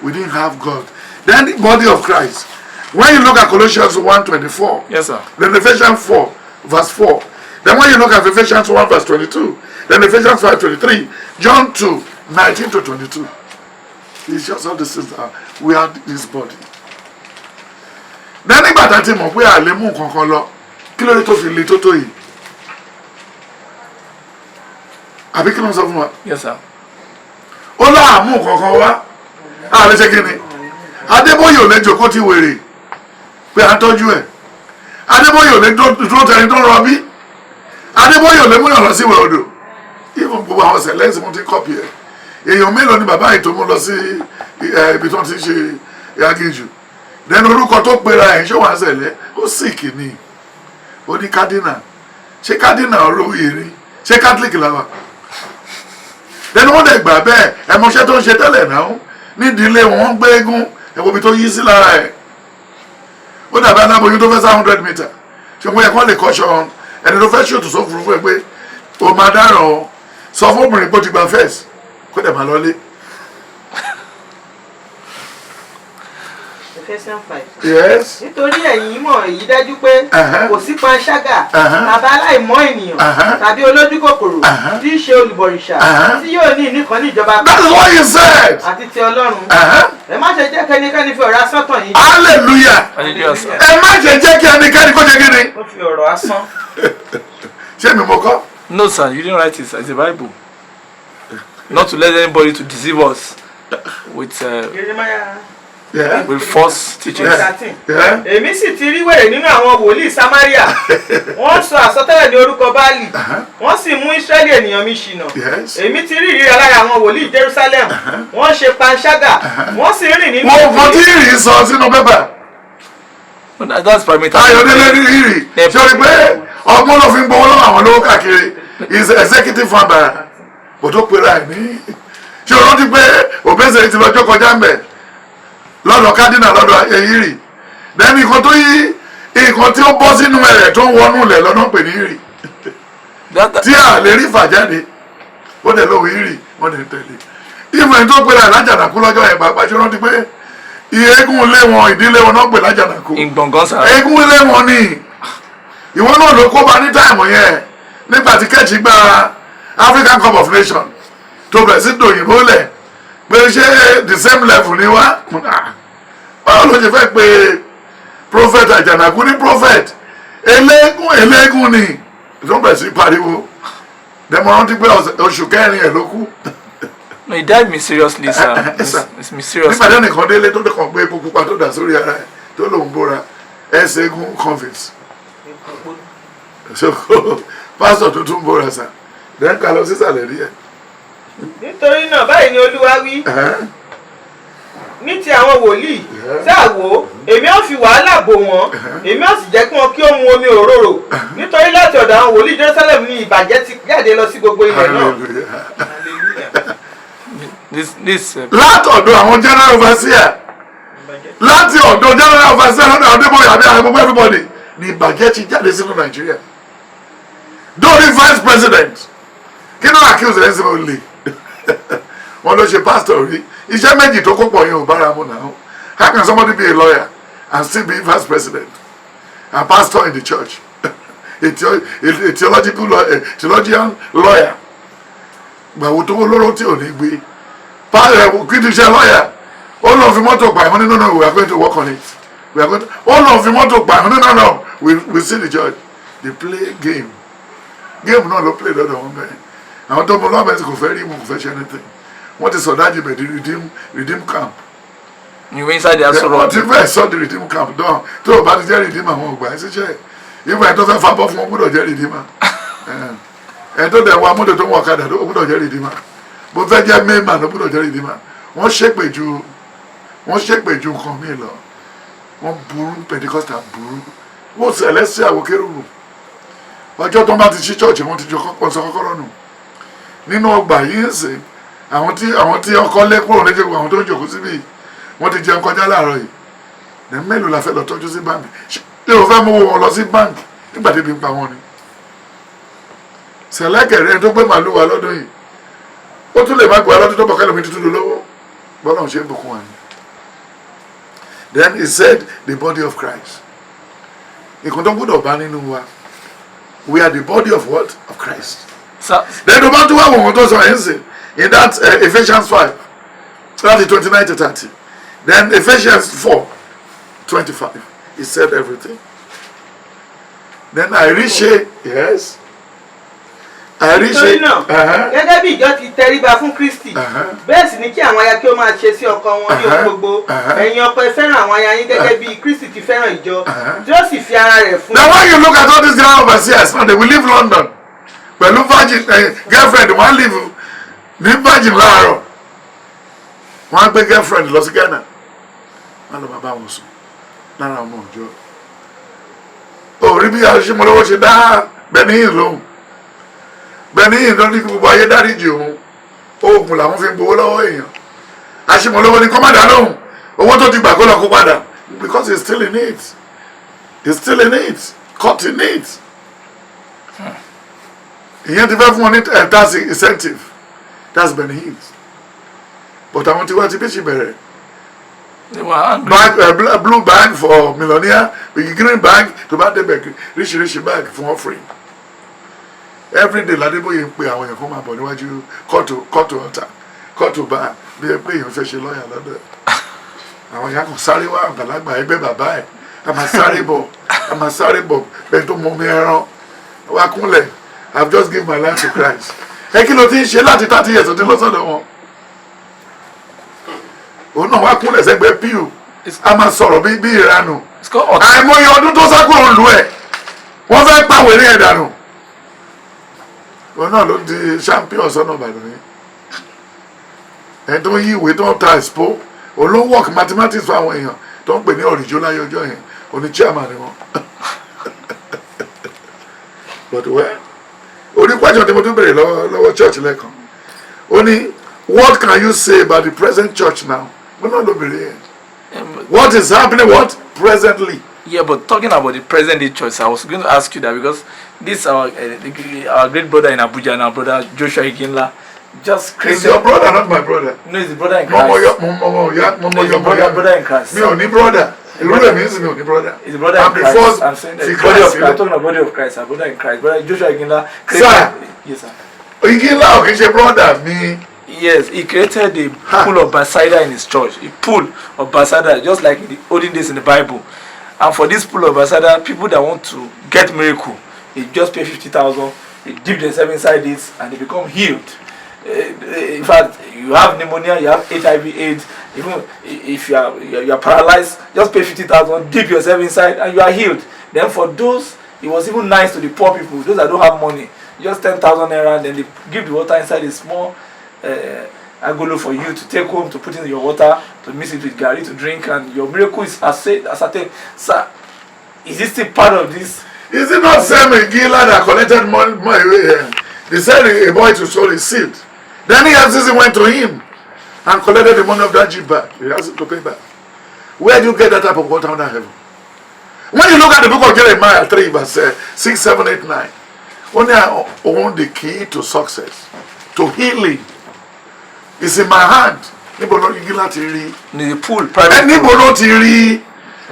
S2: We didn't have God. Then the body of Christ. When you look at Colossians 1:24,
S1: yes, sir.
S2: Then Ephesians 4 verse 4. Then when you look at Ephesians 1 verse 22, then Ephesians 5:23, John 2:19 to 22. It's just all the things that we are this body. Then nígbà tá ti mọ̀ pé a lè mú kankan lọ, kí ló dé tó fi le tó yìí? Àbí kí ló ń sọ fún wa?
S1: Yes, sir.
S2: Ó lá mú kankan wá. A lè ṣe kí ni? Adébóyè ò lè jókòó ti wèrè pé à ń tọ́jú ẹ̀. Adébóyè ò lè dúró tẹni tó ń rọbí. Adébóyè ò lè mú yàn lọ sí ìwé odò. Even gbogbo àwọn sẹ̀lẹ́sì mú ti kọ́pì ẹ̀. Èèyàn mélòó ni bàbá yìí tó mú lọ sí ibi tó ti ṣe Yagiju? Then orúkọ tó pera ẹ̀ ṣé wàá ṣẹlẹ̀ ó sì kìíní ó ní cardinal ṣé cardinal olóyè rí ṣé catholic làwà then wọ́n dẹ̀ gbà bẹ́ẹ̀ ẹ̀mọṣẹ́ tó ń ṣe tẹ́lẹ̀ náà nídìílé wọn ń gbé eégún ẹ̀wọ́ ibi tó yí sí lára ẹ̀ ó dàbí aláboyún tó fẹ́ sá 100 meter ṣé wọ́n yẹ kó lè kọ́ṣọ́ ẹni tó fẹ́ ṣòtò sófurufú ẹ pé o máa dáràn ọ sọ fún obìnrin pé ó ti gba first kó dẹ̀ máa lọlé.
S3: Ephesians 5.
S2: Yes.
S3: Nítorí ẹ̀yin mọ̀ èyí dájú pé kò sí panṣágà tàbí aláìmọ́ ènìyàn tàbí olójú kòkòrò tí í ṣe olùbọ̀rìṣà tí yóò ní ìníkan ní ìjọba.
S2: That is what he said.
S3: Àti ti Ọlọ́run. Ẹ má ṣe jẹ́ kẹ́nikẹ́ni fi ọ̀rọ̀ asán tàn yín.
S2: Hallelujah. Ẹ má ṣe jẹ́ kí ẹnikẹ́ni kó jẹ́ kí ni.
S3: Ó fi ọ̀rọ̀ asán.
S2: Ṣé mi mo kọ́?
S1: No, sir. You didn't write it. It's a Bible. Not to let anybody to deceive us with with false teachings.
S3: Èmi sì ti rí wèrè nínú àwọn wòlíì Samaria. Wọ́n sọ àsọtẹ́lẹ̀ ní orúkọ Báálì. Wọ́n sì mú Ísírẹ́lì ènìyàn mi ṣìnà. Èmi ti rí ìríra lára àwọn wòlíì Jerusalem. Wọ́n ṣe panṣágà. Wọ́n sì rìn nínú.
S2: Wọ́n kàn tí ìrì sọ sínú pépà.
S1: That's permitted.
S2: Ayọ̀délé ní ìrì. Ṣé o rí pé ọgbọ́n ló fi ń gbowó lọ́wọ́ àwọn olówó káàkiri? Is executive founder. Bò tó pera ẹ̀ ní. Ṣé o rántí pé Obesere ti lọ́jọ́ kọjá ń bẹ̀? Lọ́dọ̀ cardinal lọ́dọ̀ Eyiri then nǹkan tó yí nǹkan tí ó bọ́ sínú ẹ̀rẹ̀ tó ń wọnú ilẹ̀ lọ́nà pè ní ìrì tí a lè rí fà jáde ó dẹ̀ lóhùn ìrì wọ́n dẹ̀ tẹ̀lé ìmọ̀ ẹni tó pè láì lájànàkú lọ́jọ́ ẹ̀ pàápàá ṣe rántí pé eégún ilé wọn ìdílé wọn náà pè lájànàkú eégún ilé wọn ni ìwọ náà ló kóbá ní táìmù yẹn nígbà tí kẹ́ẹ̀tì gba African Cup of Nations tó bẹ̀rẹ̀ sí dòyìnbó lẹ̀ pé ṣé the same level ni wá báwo ló ṣe fẹ́ pé prophet àjànàkú ní prophet eléégún ni tó bẹ̀rẹ̀ sí pariwo dẹ́mọ̀ràn ti pé oṣù kẹrin ẹ̀ ló kú.
S1: No, he died mysteriously, sir. It's mysterious.
S2: nígbà tí ẹnìkan délé tó kàn gbé epo pupa tó dà sórí ara ẹ̀ tó lòún bóra ẹsẹ̀ eégún convince. so pásítọ̀ tó tún bóra sà dẹ́n ká lọ sísàlẹ̀ rí ẹ̀.
S3: nítorí náà báyìí ni Olúwa wí ní ti àwọn wòlíì ṣáàwó èmi ò fi wàhálà bò wọ́n èmi ò sì jẹ́ kí wọ́n kí ó mu omi òróró nítorí láti ọ̀dọ̀ àwọn wòlíì Jerusalem ní ìbàjẹ́ ti jáde lọ sí gbogbo ilẹ̀ náà.
S2: látọ̀dọ̀ àwọn general overseer láti ọ̀dọ̀ general overseer lọ́dọ̀ àwọn débòye àbí àwọn gbogbo everybody ní ìbàjẹ́ ti jáde sínú Nàìjíríà dórí vice president kí ló accuse rẹ̀ sí olè wọn ló ṣe pastor rí iṣẹ́ méjì tó kó pọ̀ yẹn ò bára mu náà how can somebody be a lawyer and still be vice president and pastor in the church a theologian lawyer gbàwó tó lóró tí ò ní gbé kí ti ṣe lawyer ó lọ fi mọ́tò pa ìhun nínú we are going to work on it ó lọ fi mọ́tò pa ìhun nínú we see the judge they play game náà ló play lọ́dọ̀ wọn bẹ́ẹ̀ àwọn tó mọ lọ́bẹ̀ẹ́ tí kò fẹ́ rí mu kò fẹ́ ṣe anything wọ́n ti sọ dájú bẹ̀ di redeem camp.
S1: you were inside their sorrow.
S2: wọ́n ti fẹ́ sọ di redeem camp dán tó o bá ti jẹ́ redeem àwọn ògbà ẹ̀ ṣiṣẹ́ ìgbà ẹ̀ tó fẹ́ fabọ́ fún wọn gbọ́dọ̀ jẹ́ redeem ẹ̀ tó dẹ̀ wá mọ́tò tó ń wọ ọ̀kadà ó gbọ́dọ̀ jẹ́ redeem bó fẹ́ jẹ́ mailman ó gbọ́dọ̀ jẹ́ redeem wọ́n ṣépè ju nǹkan míì lọ wọ́n burú Pentecostal burú wọ́n Celestial àwòkérò ọjọ́ tó bá ti ṣí church wọ́n ti jọ kọ́kọ́rọ́ nù nínú ọgbà yìí ń sè àwọn tí ọkọ lé kúrò léjè àwọn tó ń jòkó síbí wọ́n ti jẹun kọjá láàárọ̀ yìí ní mélòó la fẹ́ lọ tọ́jú sí báńkì ṣé o fẹ́ mú wọn lọ sí báńkì nígbà tí ebi ń pa wọn ni sẹ̀lẹ́kẹ̀rẹ́ tó gbé màlúù wa lọ́dún yìí ó tún lè má gbọ́ lọ́dún tó bọ̀ kẹ́lòmí tuntun lówó bọ́lá ṣe ń bùkún wa ni. Then he said the body of Christ ìkùn tó gbọ́dọ̀ bá nínú wa we are the body of what? Of Christ. Then tó bá tún wá wọ̀n tó sọ ẹ̀ ń sìn in that Ephesians 5 that's 29 to 30 then Ephesians 4:25 he said everything then àìríṣe yes
S3: nítorí náà gẹ́gẹ́ bí ìjọ ti tẹríba fún Kristi bẹ́ẹ̀ sì ni kí àwọn aya kí ó máa ṣe sí ọkọ wọn ní ohun gbogbo ẹ̀yin ọkọ ẹ fẹ́ràn àwọn aya yín gẹ́gẹ́ bí Kristi ti fẹ́ràn ìjọ tí ó sì fi ara rẹ̀ fún.
S2: Now when you look at all these general overseers now they will leave London pẹ̀lú virgin girlfriend wọ́n leave ní virgin láàárọ̀ wọ́n á gbé girlfriend lọ sí Ghana wọ́n lọ bàbá wọn sùn lára ọmọ ọjọ́ òrí bí aṣímọ́lọ́wọ́ ṣe dá Benin lóhùn Benin ló ní gbogbo ayé dáríjì òun oògùn làwọn fi ń gbowó lọ́wọ́ èèyàn aṣímọ́lọ́wọ́ ní kọ́mádà lóhùn owó tó ti gbà kó lọ kó padà because he's still in it caught in it ìyẹn ti fẹ́ fún wọn ní tax incentive that's Benin but àwọn tí wọ́n ti bí ṣe bẹ̀rẹ̀ blue bag for millionaire green bag tó bá débẹ̀ ríṣiríṣi bag fún offering everyday ládébóyè ń pe àwọn èèyàn kó máa bọ̀ níwájú kóòtù ọ̀tà kóòtù bá bí ẹ pé èèyàn fẹ́ ṣe lọ́ọ̀yà lọ́dọ̀ àwọn èèyàn kan sáré wá àgbàlagbà ẹgbẹ́ bàbá ẹ̀ a máa sáré bọ̀ bẹ́ẹ̀ tó mọ omi ẹran wá kúnlẹ̀ I've just given my life to Christ ẹ kí ló ti ń ṣe láti 30 years ọdún lọ́sọ̀dọ̀ wọn òun náà wá kúnlẹ̀ sẹ́gbẹ́ píù a máa sọ̀rọ̀ bí ìranù àìmọye ọdún tó sákòrò lù ẹ̀ wọ́n fẹ́ pàwé ní ẹ̀dànù òun náà ló di champion sọ́nà Ìbàdàn yìí ẹni tó ń yí ìwé tó ń ta expo òun ló ń work mathematics fún àwọn èèyàn tó ń pè ní ọ̀rìjó láyé ọjọ́ yẹn òní chairman ni wọ́n but well orí pàjọ́ tí mo tún bèrè lọ́wọ́ church lẹ́ẹ̀kan ó ní what can you say about the present church now mo náà ló bèrè yẹn what is happening presently.
S1: Yeah, but talking about the present day church, I was going to ask you that because this our great brother in Abuja now, brother Joshua Iginla, just created.
S2: He's your brother, not my brother.
S1: No, he's the brother in Christ.
S2: Brother in Christ. Me only brother. The brother means me only brother.
S1: He's the brother in Christ. I'm saying that the body of Christ. I'm talking about body of Christ. Our brother in Christ. Brother Joshua Iginla.
S2: Sir.
S1: Yes, sir.
S2: Iginla, okay, brother me.
S1: Yes, he created a pool of Bethesda in his church. A pool of Bethesda, just like in the olden days in the Bible. And for this pool of Bethesda, people that want to get miracle, they just pay 50,000. They dip themselves inside this, and they become healed. In fact, you have pneumonia, you have HIV/AIDS. Even if you are paralyzed, just pay 50,000, dip yourself inside, and you are healed. Then for those, it was even nice to the poor people, those that don't have money, just 10,000 naira. Then they give the water inside a small agolo for you to take home, to put in your water, to mix it with gari to drink, and your miracle is ascertained. Sir, is this still part of this?
S2: Is it not Sam Iginla that collected money? They said a boy to sow his seed. Then he went to him and collected the money of that jeep back. He has to pay back. Where do you get that type of water under heaven? When you look at the book of Jeremiah 3, verse 6, 7, 8, 9, only I own the key to success, to healing. It's in my hand. The
S1: pool, private.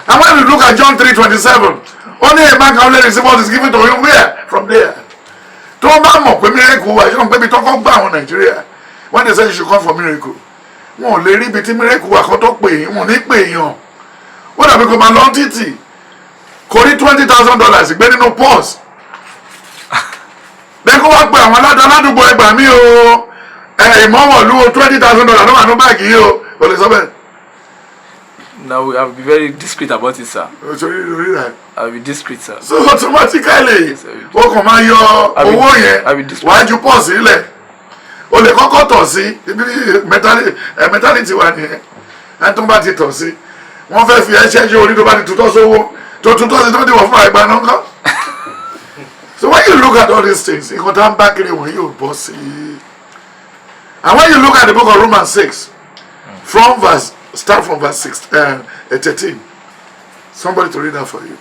S2: And when we look at John 3:27, only a man can only receive what is given to him. Where? From there. When they say you should come for miracle, wọ́n lè rí ibi tí miracle wà kó tó pè yín, wọ́n ní pè yàn. Wọ́n dàbí kó máa lọ títì kò rí $20,000 gbé nínú pọ́s. Bẹ́ẹ̀ kó wá pé àwọn aládùúgbò ẹgbàá mi o, ìmọ̀wọ̀lú $20,000 ló wà ní báàgì yìí o, ò lè sọ bẹ́ẹ̀.
S1: Now we have to be very discreet about it, sir. I'll be discreet, sir.
S2: So automatically, o kàn máa yọ owó yẹn, wàá ju pọ̀ sílẹ̀. O lè kọ́kọ́ tọ̀ sí, mentality wà nìyẹn. Ẹni tó bá ti tọ̀ sí, wọ́n fẹ́ fi ẹṣẹ́ ṣe orí tó bá ti tutọ́ sówó, tó tutọ́ sí tó ti wọ̀ fún àìgbà náà kọ́. So when you look at all these things, nǹkan tá ń bá kiri wọ̀nyí ò bọ́ sí. And when you look at the book of Romans 6, start from verse 13. Somebody to read that for you.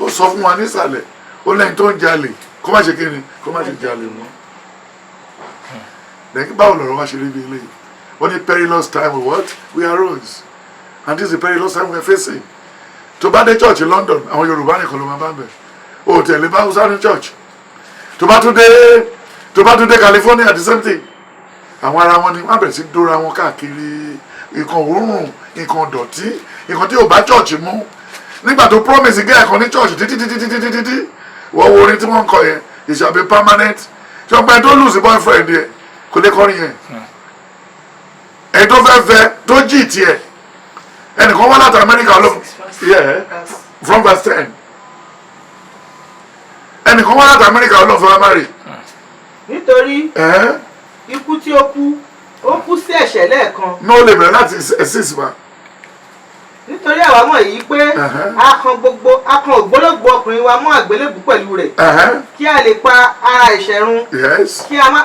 S2: Ó sọ fún wa nísàlẹ̀, ó lẹ́yìn tó ń jalè, kó má ṣe kíni, kó má ṣe jalè mọ́. Then báwo lọ̀rọ̀ wá ṣe rí bí eléyìí? What a perilous time we arose. And this is the perilous time we are facing. Tó bá dé church in London, àwọn Yorùbá nìkan ló máa bá ń bẹ̀. O tẹ̀lé bá Hausa ní church. Tó bá tún dé California, the same thing. Àwọn ará wọn ni wọ́n bẹ̀rẹ̀ sí dóra wọn káàkiri. Nǹkan òórùn, nǹkan dọ̀tí, nǹkan tí ò bá church mú. Nígbà tó promise gẹ́ ẹ̀kan ní church títí wọ́n wo orin tí wọ́n ń kọ yẹn, it shall be permanent. Ṣọpẹ́ tó lose boyfriend yẹn kò lè kọrin yẹn. Ẹni tó fẹ́ tó jì tiẹ̀ ẹnìkan wá láti America lọ from verse 10. Ẹnìkan wá láti America lọ fún amari.
S3: Nítorí ikú tí ó kú sí ẹ̀ṣẹ̀ lẹ́ẹ̀kan.
S2: Ní ó lè bẹ̀rẹ̀ láti ẹ̀sìs wa.
S3: Nítorí àwa mọ̀ yìí pé a kan ògbólógbòó ọkùnrin wa mọ́ àgbélébù pẹ̀lú rẹ̀ kí a lè pa ara ẹ̀ṣẹ̀ run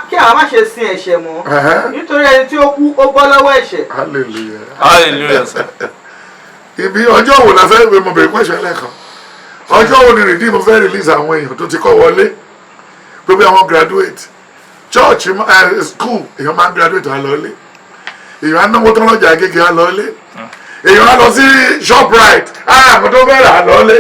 S3: kí àwa má ṣe sin ẹ̀ṣẹ̀ mọ́ nítorí ẹni tí ó kú ó bọ́ lọ́wọ́ ẹ̀ṣẹ̀.
S1: Hallelujah, sir.
S2: Ibi ọjọ́ wo la fẹ́ gbé mo bèrè pẹ́ṣẹ̀ lẹ́ẹ̀kan? Ọjọ́ wo ni rìdí mo fẹ́ release àwọn èèyàn tó ti kọ́ wọlé pé bí àwọn graduate church school èèyàn máa ń graduate á lọlé èèyàn á náwó tán lọ́jà Agége á lọlé èèyàn á lọ sí Shoprite àmọ́ tó fẹ́ rà á lọlé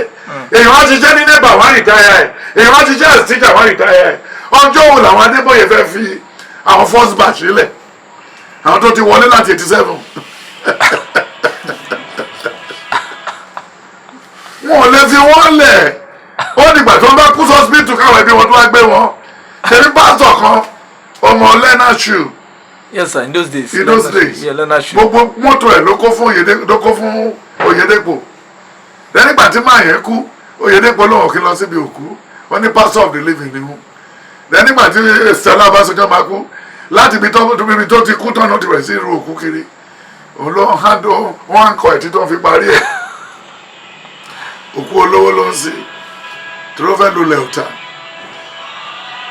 S2: èèyàn á ṣiṣẹ́ ní neighbor wọ́n rìtáyà ẹ̀ èèyàn á ṣiṣẹ́ as teacher wọ́n rìtáyà ẹ̀ ọjọ́ wo làwọn Adébóyè fẹ́ fi àwọn first batch sílẹ̀ àwọn tó ti wọlé láti 87 wọn ò lè fi wọ́n lẹ̀ ó dìgbà tó ń bá kú hospital káwọn ẹbí wọn tó wá gbé wọn tẹ̀lé pásítọ̀ kan ọmọ Leonard Shue.
S1: Yes, sir. In those days.
S2: Yeah,
S1: Leonard Shue.
S2: Gbogbo mọ́tò ẹ̀ ló kó fún Oyedepo. Lẹ́yìn ìgbà tí máa yẹn kú, Oyedepo lọ́wọ́ kí lọ síbi òkú. Wọ́n ní pastor of the living ni wọ́n. Lẹ́yìn ìgbà tí Stella Ọbásanjọ́ máa kú, láti ibi tó ti kú tán náà ti bẹ̀rẹ̀ sí irú òkú kiri. Òun ló wọ́n ń kọ ẹ̀tí tó ń fi parí ẹ̀. Òkú olówó ló ń sìn. Tí ló fẹ́ lulẹ̀ ọ̀tá.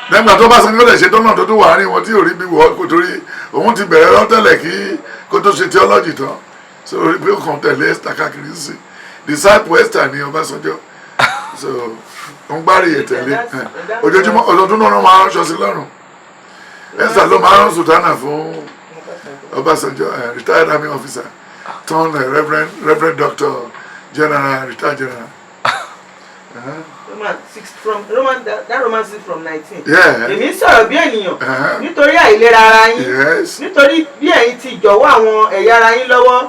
S2: Nígbà tó bá Sanjọ́ lè ṣe tọ́nà tó wà ní wọn tí ò rí bí wọ́n kò torí òun ti bẹ̀rẹ̀ lọ́tẹ̀lẹ̀ kí kó tó ṣe theology tán so orí pé ó kàn tẹ̀lé Esther káàkiri sí disciple Esther ní Ọbásanjọ́ so ń gbárí ìtẹ̀lé ojoojúmọ́ ọdọọdún náà máa ránṣọ sí lọ́rùn Esther ló máa rán Sultana fún Ọbásanjọ́, retired army officer, turned Reverend Doctor General, retired general.
S3: Roman 6 from 19.
S2: Èmi
S3: sọ̀rọ̀ bí ènìyàn nítorí àìlera ara yín, nítorí bí ẹ̀yin ti jọ̀wọ́ àwọn ẹ̀yà ara yín lọ́wọ́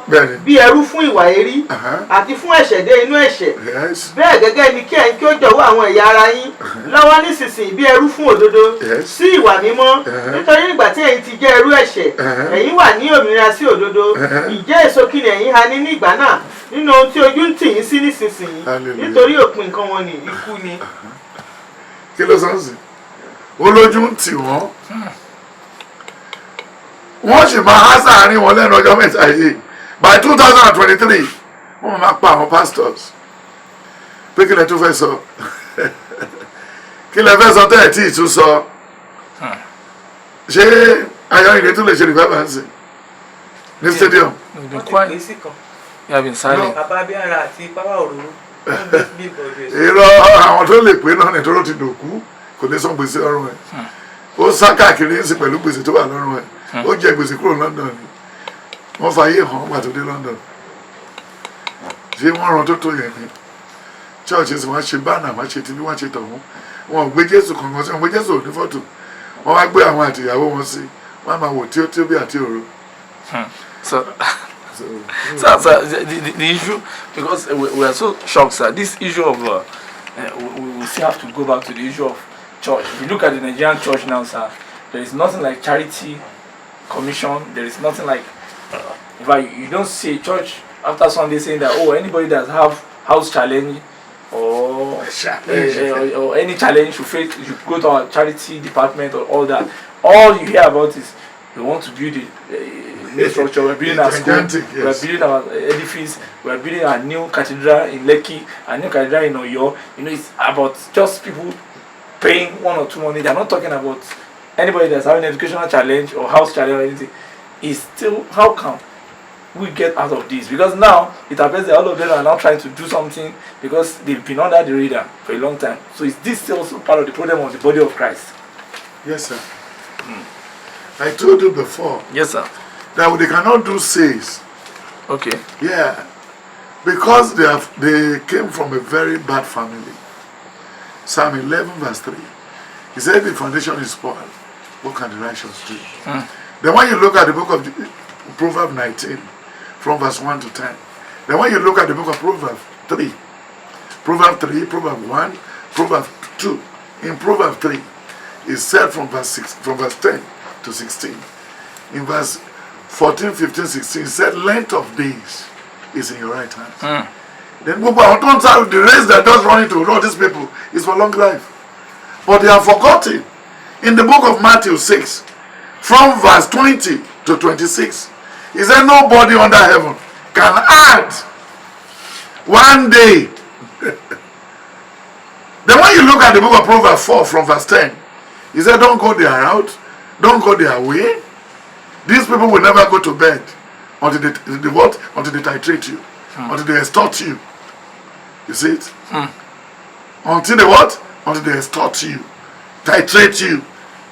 S3: bí ẹrú fún ìwà èrí àti fún ẹ̀ṣẹ̀ dé inú ẹ̀ṣẹ̀. Bẹ́ẹ̀ gẹ́gẹ́ ni kí ẹ̀yin kí ó jọ̀wọ́ àwọn ẹ̀yà ara yín lọ́wọ́ nísinsìnyí bí ẹrú fún òdodo sí ìwà mímọ́, nítorí nígbà tí ẹ̀yin ti jẹ́ ẹrú ẹ̀ṣẹ̀ ẹ̀yin wà ní òmìnira sí òdodo. Ìjẹ́ èso kí ni ẹ̀yin ha ní ìgbà náà nínú ohun tí ojú ń tì yín sí nísinsìnyí, nítorí òpin nǹkan wọn ni ikú ni.
S2: Kí ló sọ sí? Olójú ń tì wọ́n, wọ́n sì máa há sáàárín wọn lẹ́nu ọjọ́ mẹ́ta yìí. By 2023 wọ́n máa pa àwọn pastors pé kí lẹ tún fẹ́ sọ kí lẹ fẹ́ sọ tẹ́ ẹ̀ tí ì tún sọ. Ṣé Ayọ̀rìndé tún lè ṣe revival sí ní stadium?
S1: You have been silent.
S2: Irọ́ àwọn tó lè pé náà nítorí ó ti dòkú kò ní san gbèsè ọrùn ẹ̀. Ó sá káàkiri ń sìn pẹ̀lú gbèsè tó wà lọ́rùn ẹ̀. Ó jẹ gbèsè kúrò London ni. Wọ́n fa ayé hàn wà tó dé London. Ṣé wọ́n ran tó tó yẹn ni? Church sì wọ́n ṣe bánà, wọ́n ṣe tìbí, wọ́n ṣe tọ̀hún. Wọ́n gbé Jésù kankan sí, wọ́n gbé Jésù òní fọ́tò. Wọ́n wá gbé àwọn àtìyàwó wọn sí. Wọ́n á máa wò tí ó bí àti òru.
S1: So the issue, because we are so shocked, sir. This issue of we still have to go back to the issue of church. If you look at the Nigerian church now, sir, there is nothing like charity commission. There is nothing like in fact, you don't see a church after Sunday saying that, oh, anybody that have house challenge or any challenge you face, you should go to our charity department or all that. All you hear about is we want to build a new structure, we're building our school, we're building our edifice, we're building a new cathedral in Lekki, a new cathedral in Oyo. You know, it's about just people paying 1 or 2 money. They're not talking about anybody that's having an educational challenge or house challenge or anything. It's still, how come we get out of this? Because now it appears that all of them are now trying to do something because they've been under the radar for a long time. So is this still also part of the problem of the body of Christ?
S2: Yes, sir. I told you before.
S1: Yes, sir.
S2: That they cannot do sales.
S1: Okay.
S2: Yeah. Because they came from a very bad family. Psalm 11 verse 3. He said the foundation is spoiled. What can the righteous do? Then when you look at the book of Proverbs 19, from verse 1 to 10. Then when you look at the book of Proverbs 3, Proverbs 3, Proverbs 1, Proverbs 2. In Proverbs 3, it's said from verse 10 to 16. In verse 14, 15, 16, it said, length of days is in your right hand. Then the race that does run into all these people is for long life. But they have forgotten. In the book of Matthew 6, from verse 20 to 26, he said, nobody under heaven can add 1 day. Then when you look at the book of Proverbs 4, from verse 10, he said, don't go their route, don't go their way. These people will never go to bed until they titrate you, until they extort you. You see it? Until they what? Until they extort you, titrate you,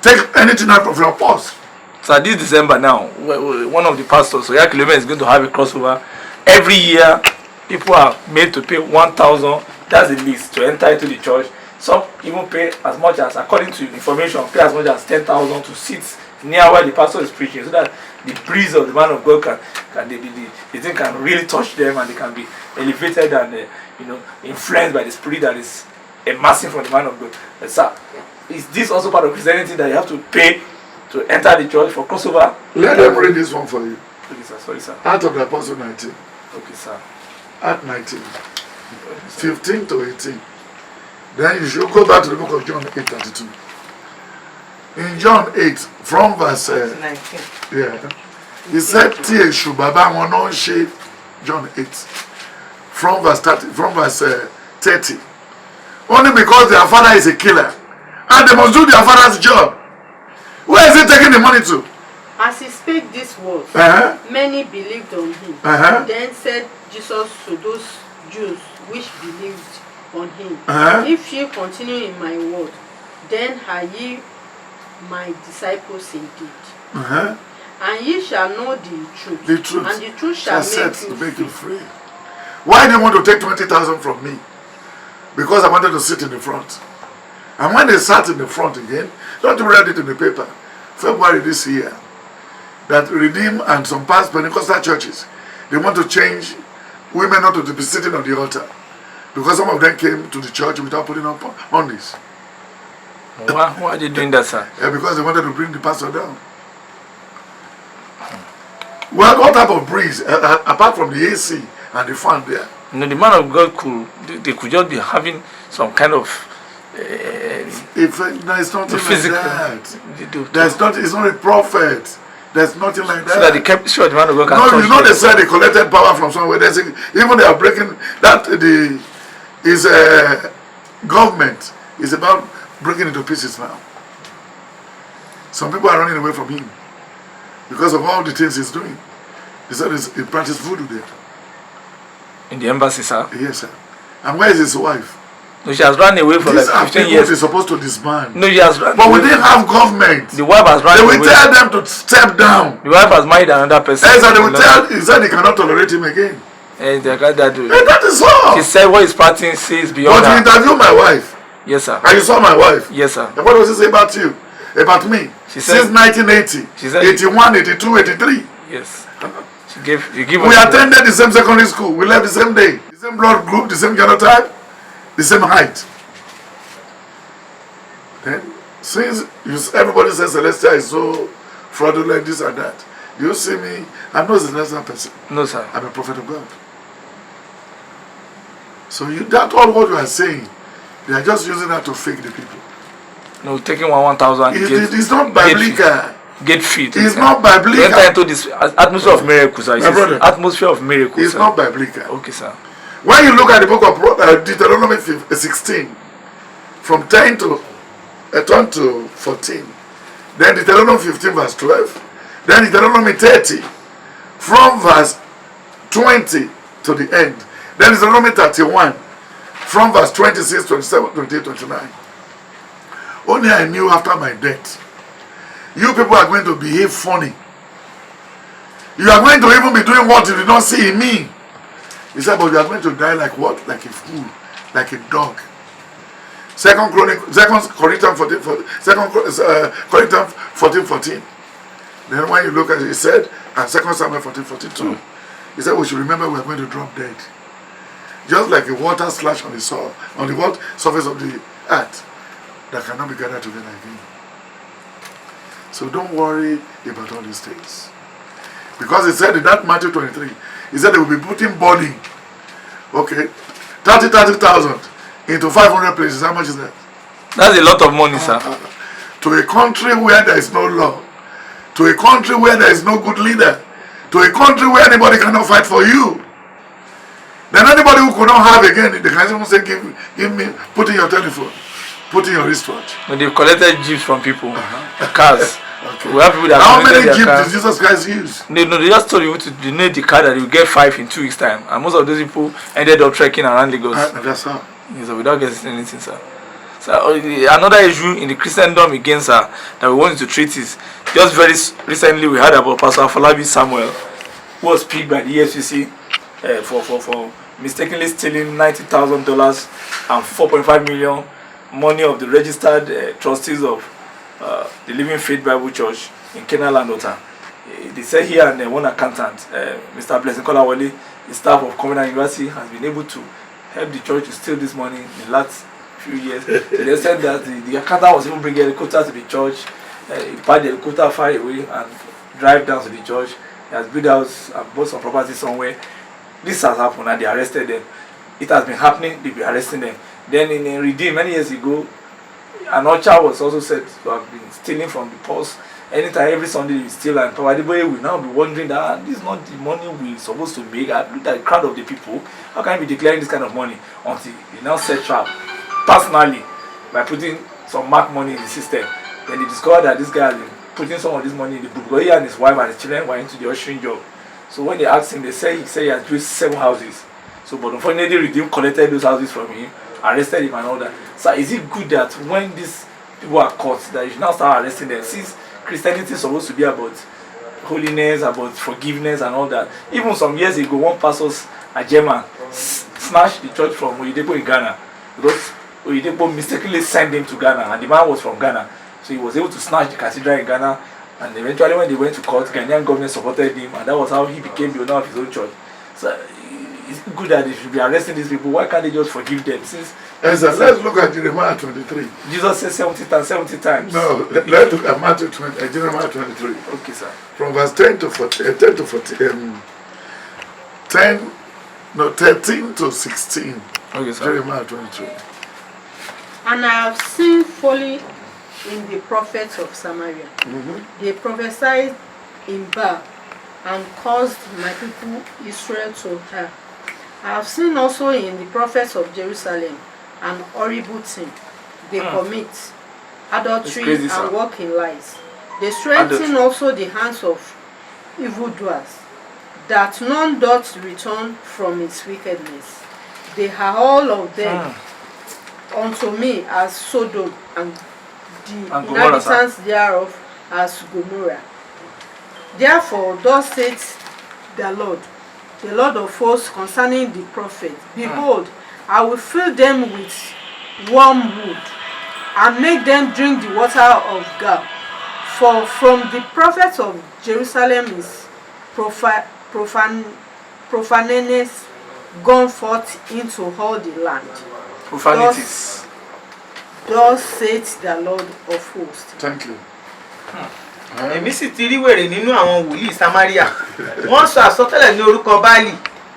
S2: take anything out of your purse.
S1: So this December now, one of the pastors, so Yakilome, is going to have a crossover. Every year, people are made to pay 1,000. That's the least to enter into the church. Some even pay as much as, according to information, pay as much as 10,000 to sit near where the pastor is preaching, so that the breeze of the man of God the thing can really touch them, and they can be elevated and influenced by the spirit that is emanating from the man of God. So, is this also part of Christianity that you have to pay to enter the church for crossover?
S2: Let them read this one for you.
S1: Okay, sir. Sorry, sir.
S2: Acts of the Apostle 19.
S1: Okay, sir.
S2: Acts 19. 15 to 18. Then you should go back to the book of John 8:32. In John 8, from verse
S3: 19.
S2: Yeah. He said, T.H. Baba Mononshe, John 8. From verse 30. Only because their father is a killer. And they must do their father's job. Where is he taking the money to?
S4: As he spake these words, many believed on him. Then said Jesus to those Jews which believed on him, if ye continue in my word, then are ye my disciples indeed. And ye shall know the truth.
S2: The truth.
S4: And the truth shall
S2: make you free. Why do you want to take 20,000 from me? Because I wanted to sit in the front. And when they sat in the front again, don't you read it in the paper, February this year, that Redeem and some past Pentecostal churches, they want to change women not to be sitting on the altar. Because some of them came to the church without putting on this.
S1: Why are they doing that, sir?
S2: Yeah, because they wanted to bring the pastor down. Well, what type of breeze, apart from the AC and the fan there?
S1: You know, the man of God they could just be having some kind of
S2: if there's nothing
S1: physical,
S2: like that. There's not. It's not a prophet. There's nothing like that.
S1: So that they kept sure the man of God can
S2: No, you know they said they collected power from somewhere. They say, even they are breaking that. Government is about breaking into pieces now. Some people are running away from him because of all the things he's doing. He said he practiced voodoo there.
S1: In the embassy, sir?
S2: Yes, sir. And where is his wife?
S1: No, she has run away for
S2: These
S1: like 15 years.
S2: They're supposed to disband.
S1: No, she has run
S2: But we didn't have government.
S1: The wife has run away.
S2: They will tell them to step down.
S1: The wife has married another person.
S2: Yes, and they will tell, he said he cannot tolerate him again.
S1: And that
S2: is all.
S1: She said what he's practicing says beyond
S2: But you interviewed my wife.
S1: Yes, sir.
S2: And you saw my wife.
S1: Yes, sir.
S2: And what does he say about you? About me?
S1: She said,
S2: since 1980.
S1: She said,
S2: 81, 82, 83.
S1: Yes. We
S2: attended the same secondary school. We left the same day. The same blood group, the same genotype, the same height. Then, since everybody says Celestia is so fraudulent, this and that, you see me, I'm not a Celestial person.
S1: No, sir.
S2: I'm a prophet of God. So that all what you are saying, they are just using that to fake the people.
S1: No, taking 1,000.
S2: It's not biblical.
S1: Get fit.
S2: It's not biblical.
S1: Enter into this atmosphere of miracles, sir.
S2: My brother,
S1: atmosphere of miracles.
S2: It's not biblical.
S1: Okay, sir.
S2: When you look at the book of Deuteronomy 16, from 10 to 14, then Deuteronomy 15 verse 12, then Deuteronomy 30, from verse 20 to the end, then Deuteronomy 31, from verse 26, 27, 28, 29. Only I knew after my death, you people are going to behave funny. You are going to even be doing what you did not see in me. He said, but you are going to die like what? Like a fool, like a dog. 2 Corinthians 14. Then when you look at it, he said, and 2 Samuel 14 too. He said, we should remember we are going to drop dead. Just like a water splash on the soil, on the surface of the earth, that cannot be gathered together again. So don't worry about all these things. Because he said in that Matthew 23, he said they will be putting body, 30,000 into 500 places. How much is that?
S1: That's a lot of money, sir.
S2: To a country where there is no law, to a country where there is no good leader, to a country where anybody cannot fight for you. Then anybody who could not have again, they can even say, give me, put in your telephone, put in your wristwatch.
S1: When they've collected gifts from people, cars.
S2: Okay.
S1: We have people that
S2: how many gifts did Jesus Christ use?
S1: No, they just told you to donate the car that you get 5 in 2 weeks' time. And most of those people ended up trekking around Lagos.
S2: That's how.
S1: So without getting anything, sir. So another issue in the Christendom again, sir, that we wanted to treat is just very recently we heard about Pastor Afolabi Samuel, who was picked by the EFCC for mistakenly stealing $90,000 and 4.5 million money of the registered trustees of the Living Faith Bible Church in Kenya Landota. They say here and one accountant, Mr. Blessing Kolawole, the staff of Covenant University, has been able to help the church to steal this money in the last few years. So they said that the accountant was even bringing a helicopter to the church. He parked the helicopter far away and drive down to the church. He has built house and bought some property somewhere. This has happened and they arrested them. It has been happening, they've been arresting them. Then in Redeem, many years ago, an orchard was also said to have been stealing from the pulse. Anytime, every Sunday you steal, and probably will now be wondering that this is not the money we're supposed to make. I look at the crowd of the people. How can you be declaring this kind of money until you now set trap personally by putting some mark money in the system? Then they discovered that this guy has been putting some of this money in the book because he and his wife and his children were into the ushering job. So when they asked him, he said he has built 7 houses. So, but unfortunately, Redeem collected those houses from him, arrested him and all that. So is it good that when this people are caught, that you should now start arresting them. Since Christianity is supposed to be about holiness, about forgiveness and all that. Even some years ago, one pastor, a German, snatched the church from Oyedepo in Ghana because Oyedepo mistakenly sent him to Ghana, and the man was from Ghana, so he was able to snatch the cathedral in Ghana. And eventually, when they went to court, Ghanaian government supported him, and that was how he became the owner of his own church. So it's good that they should be arresting these people. Why can't they just forgive them? Since
S2: let's look at Jeremiah 23.
S1: Jesus said 70 times.
S2: No, let's look at Matthew 20, Jeremiah 23.
S1: Okay, sir.
S2: From verse 10 to 14, 13 to 16.
S1: Okay, sir.
S2: Jeremiah 23.
S4: And I have seen folly in the prophets of Samaria. They prophesied in Baal and caused my people Israel to err. I have seen also in the prophets of Jerusalem an horrible thing. They commit adultery
S1: crazy,
S4: and walk in lies. They strengthen also the hands of evildoers, that none doth return from its wickedness. They are all of them unto me as Sodom, and the inhabitants thereof as Gomorrah. Therefore, thus saith the Lord of hosts concerning the prophet, behold, I will fill them with wormwood, and make them drink the water of gall. For from the prophets of Jerusalem is profaneness gone forth into all the land.
S1: Profanities.
S4: Thus saith the Lord of hosts.
S2: Thank you.
S3: Èmi sì ti rí wèrè nínú àwọn wòlíì Samaria. Wọ́n sọ àsọtẹ́lẹ̀ ní orúkọ Báálì.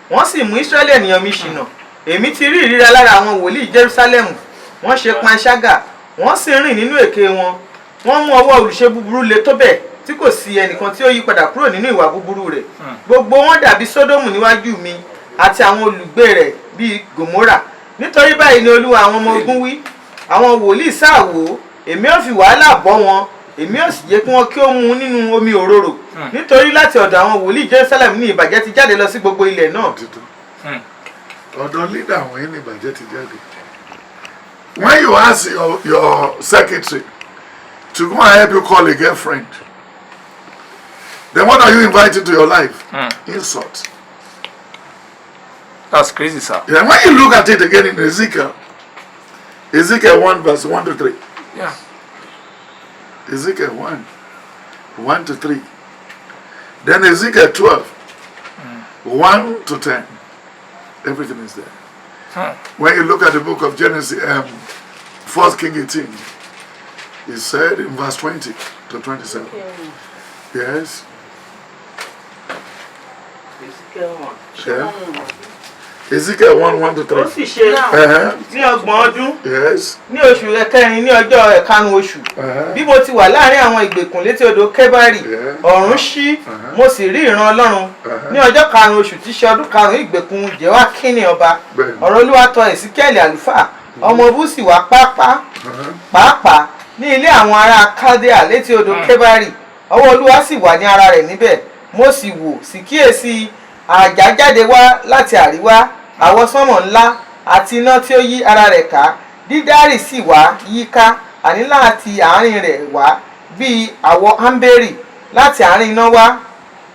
S3: Wọ́n sì mú Ísírẹ́lì ènìyàn mi ṣìnà. Èmi ti rí ìríra lára àwọn wòlíì Jerusalem. Wọ́n ṣe panṣágà. Wọ́n sì rìn nínú èké wọn. Wọ́n mú ọwọ́ olùṣe búburú le tó bẹ́ẹ̀ tí kò sí ẹnìkan tí ó yí padà kúrò nínú ìwà búburú rẹ̀. Gbogbo wọn dàbí Sódómù níwájú mi, àti àwọn olùgbé rẹ̀ bíi Gòmórà. Nítorí báyìí ni Olúwa àwọn ọmọ ogun wí. Àwọn wòlíì sáà wò, èmi ò fi wàhálà bọ́ wọn. Èmi ò sì jẹ́ kí wọ́n kí ó mu nínú omi òróró. Nítorí láti ọ̀dọ̀ àwọn wòlíì Jerusalem ní ìbàjẹ́ ti jáde lọ sí gbogbo ilẹ̀ náà.
S2: Ọ̀dọ̀ leader àwọn yìí ní ìbàjẹ́ ti jáde. When you ask your secretary to go and help you call a girlfriend, then what are you inviting to your life? Insult.
S1: That's crazy, sir.
S2: Yeah, when you look at it again in Ezekiel 1 verse 1 to 3.
S1: Yeah.
S2: Ezekiel 1 to 3. Then Ezekiel 12, 1 to 10. Everything is there. When you look at the book of Genesis, 1 King 18, it said in verse 20 to 27. Yes.
S3: Ezekiel 1.
S2: Yeah. Ezekiel 1 to 3.
S3: Ó sì ṣe ní ọgbọ̀n ọdún
S2: Yes.
S3: ní oṣù kẹrin ní ọjọ́ ẹ̀karùn-ún oṣù. Bí mo ti wà láàrin àwọn ìgbèkùn létí odò Kébárì, ọ̀run ṣí, mo sì rí ìran Ọlọ́run. Ní ọjọ́ karùn-ún oṣù tí ṣe ọdún karùn-ún ìgbèkùn Jehoiakini ọba, ọ̀rọ̀ Olúwa tọ̀ Èsíkíẹ́lì àlùfáà, ọmọ Búsì wá pàápàá ní ilé àwọn ará Kaldea létí odò Kébárì. Ọwọ́ Olúwa sì wà ní ara rẹ̀ níbẹ̀. Mo sì wò, sì kíyèsí àjà jáde wá láti àríwá, àwọsánmọ̀ ńlá àti iná tí ó yí ara rẹ̀ ká. Dídárì sì wá yíká, àní láti àárín rẹ̀ wá bíi àwọ̀ áḿbérì, láti àárín iná wá.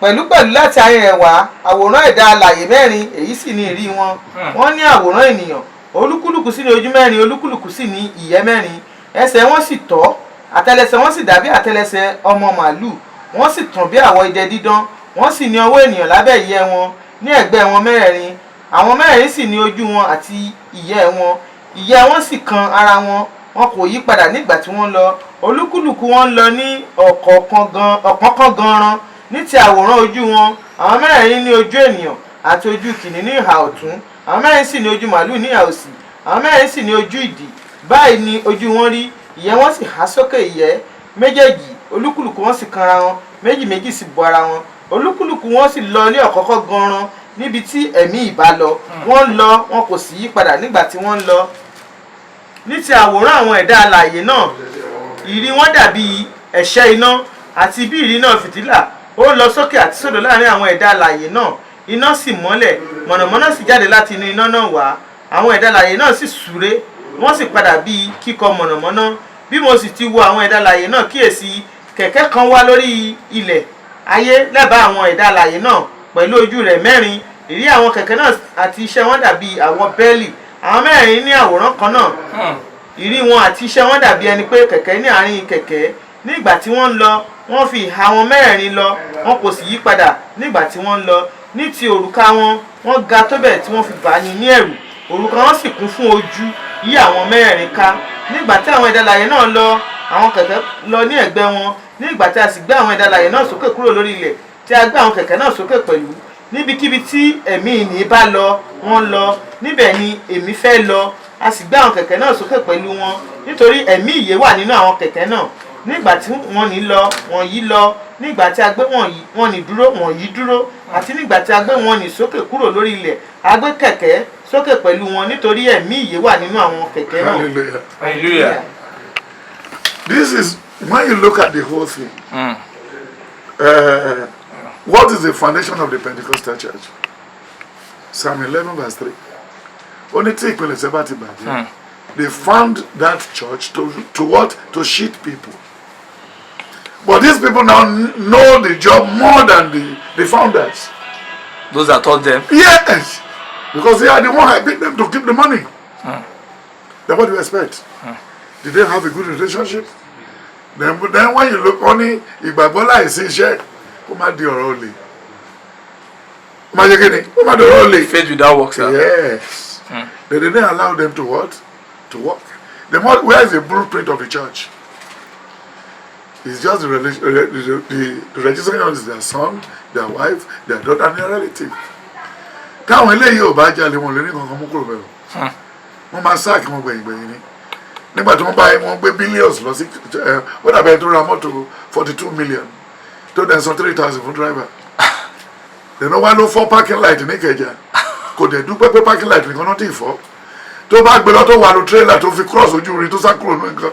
S3: Pẹ̀lúpẹ̀lú láti àárín rẹ̀ wá àwòrán ẹ̀dá alààyè mẹ́rin, èyí sì ni ìrí wọn. Wọ́n ní àwòrán ènìyàn, olúkúlùkù sì ní ojú mẹ́rin, olúkúlùkù sì ní ìyẹ́ mẹ́rin. Ẹsẹ̀ wọn sì tọ́, àtẹlẹsẹ̀ wọn sì dàbí àtẹlẹsẹ̀ ọmọ màlúù. Wọ́n sì tàn bí àwọ̀ idẹ dídán. Wọ́n sì ní ọwọ́ ènìyàn lábẹ́ ìyẹ́ wọn ní ẹ̀gbẹ́ wọn mẹ́rẹ̀ẹ̀rin. Àwọn mẹ́rẹ̀ẹ̀rin sì ní ojú wọn àti ìyẹ́ wọn. Ìyẹ́ wọn sì kan ara wọn. Wọn kò yí padà nígbà tí wọ́n lọ. Olúkúlùkù wọn lọ ní ọ̀kánkán ganran. Ní ti àwòrán ojú wọn, àwọn mẹ́rẹ̀ẹ̀rin ní ojú ènìyàn àti ojú kìnnì ní ìhà ọ̀tún. Àwọn mẹ́rẹ̀ẹrin sì ní ojú màlúù ní ìhà òsì. Àwọn mẹ́rẹ̀ẹrin sì ní ojú ìdì. Báyìí ni ojú wọn rí. Ìyẹ́ wọn sì há sókè ìyẹ́ méjèèjì. Olúkúlùkù wọn sì kanra wọn. Méjì méjì sì bo ara wọn. Olúkúlùkù wọn sì lọ ní ọ̀kánkán ganran níbi tí ẹ̀mí ìbá lọ. Wọ́n lọ, wọn kò sì yí padà nígbà tí wọ́n lọ. Ní ti àwòrán àwọn ẹ̀dá alààyè náà, ìrí wọn dàbí ẹ̀ṣẹ́ iná, àti bí ìrí náà fìtílà. Ó lọ sókè àti sódò láàrin àwọn ẹ̀dá alààyè náà. Iná sì mọ́lẹ̀, mọ̀nàmọ́ná sì jáde láti inú iná náà wá. Àwọn ẹ̀dá alààyè náà sì súré, wọ́n sì padà bí kíkọ mọ̀nàmọ́ná. bí mo sì ti wo àwọn ẹ̀dá alààyè náà kíyèsí kẹ̀kẹ́ kan wá lórí ilẹ̀ ayé lẹ́bàá àwọn ẹ̀dá alààyè náà pẹ̀lú ojú rẹ̀ mẹ́rin. Ìrí àwọn kẹ̀kẹ́ náà àti iṣẹ́ wọn dàbí àwọ̀ bẹ́ẹ̀lì. Àwọn mẹ́rin ní àwòrán kan náà. Ìrí wọn àti iṣẹ́ wọn dàbí ẹni pé kẹ̀kẹ́ ní àárín kẹ̀kẹ́. Nígbà tí wọ́n ń lọ wọ́n fi ìhà wọn mẹ́rẹ̀ẹ̀rin lọ, wọn kò sì yí padà nígbà tí wọ́n ń lọ. Ní ti òrùka wọn, wọ́n ga tó bẹ́ẹ̀ tí wọ́n fi bà ní ẹ̀rù. Òrùka wọn sì kún fún ojú yí àwọn mẹ́rẹ̀ẹ̀rin ká. Nígbà tí àwọn ẹ̀dá alààyè náà lọ, àwọn kẹ̀kẹ́ lọ ní ẹ̀gbẹ́ wọn. Nígbà tí a sì gbé àwọn ẹ̀dá alààyè náà sókè kúrò lórí ilẹ̀, tí a gbé àwọn kẹ̀kẹ́ náà sókè pẹ̀lú. Níbikíbi tí ẹ̀mí ìní bá lọ, wọ́n lọ. Níbẹ̀ ni èmi fẹ́ lọ. A sì gbé àwọn kẹ̀kẹ́ náà sókè pẹ̀lú wọn, nítorí ẹ̀mí ìyè wà nínú àwọn kẹ̀kẹ́ náà. Nígbà tí wọ́n ní lọ, wọ́n yí lọ. Nígbà tí a gbé wọ́n ní dúró, wọ́n yí dúró. Àti nígbà tí a gbé wọ́n ní sókè kúrò lórí ilẹ̀, a gbé kẹ̀kẹ́ sókè pẹ̀lú wọn, nítorí ẹ̀mí ìyè wà nínú àwọn kẹ̀kẹ́ náà.
S2: Hallelujah.
S1: Hallelujah.
S2: This is when you look at the whole thing. What is the foundation of the Pentecostal church? Psalm 11 verse 3. Only take they found that church to what? To cheat people. But these people now know the job more than the founders.
S1: Those that taught them?
S2: Yes. Because they are the one helping them to keep the money. Then what do you expect? Did they have a good relationship? Then when you look only, Igbabola is in share,
S1: faith without works.
S2: Yes. They didn't allow them to what? To work. Where is the blueprint of the church? It's just the registration of their son, their wife, their daughter, and their relative. Táwọn eléyìí ò bá jalè wọn lè ní kankan mú kúrò bẹ́ẹ̀. Wọ́n máa sáàkì wọn gbẹ̀yìngbẹ̀yìn ni. Nígbà tí wọ́n gbé billions lọ sí ó dàbẹ̀ tó ra mọ́tò 42 million tó dẹ̀ san 3,000 fún driver. Dẹ̀nà wá ló fọ́ parking light ní Ìkẹjà. Kò dẹ̀ dúpẹ́ pé parking light nìkan náà ti fọ́. Tó bá gbé lọ tó wà ló trailer tó fi cross ojú rí tó sá kúrò ní nǹkan.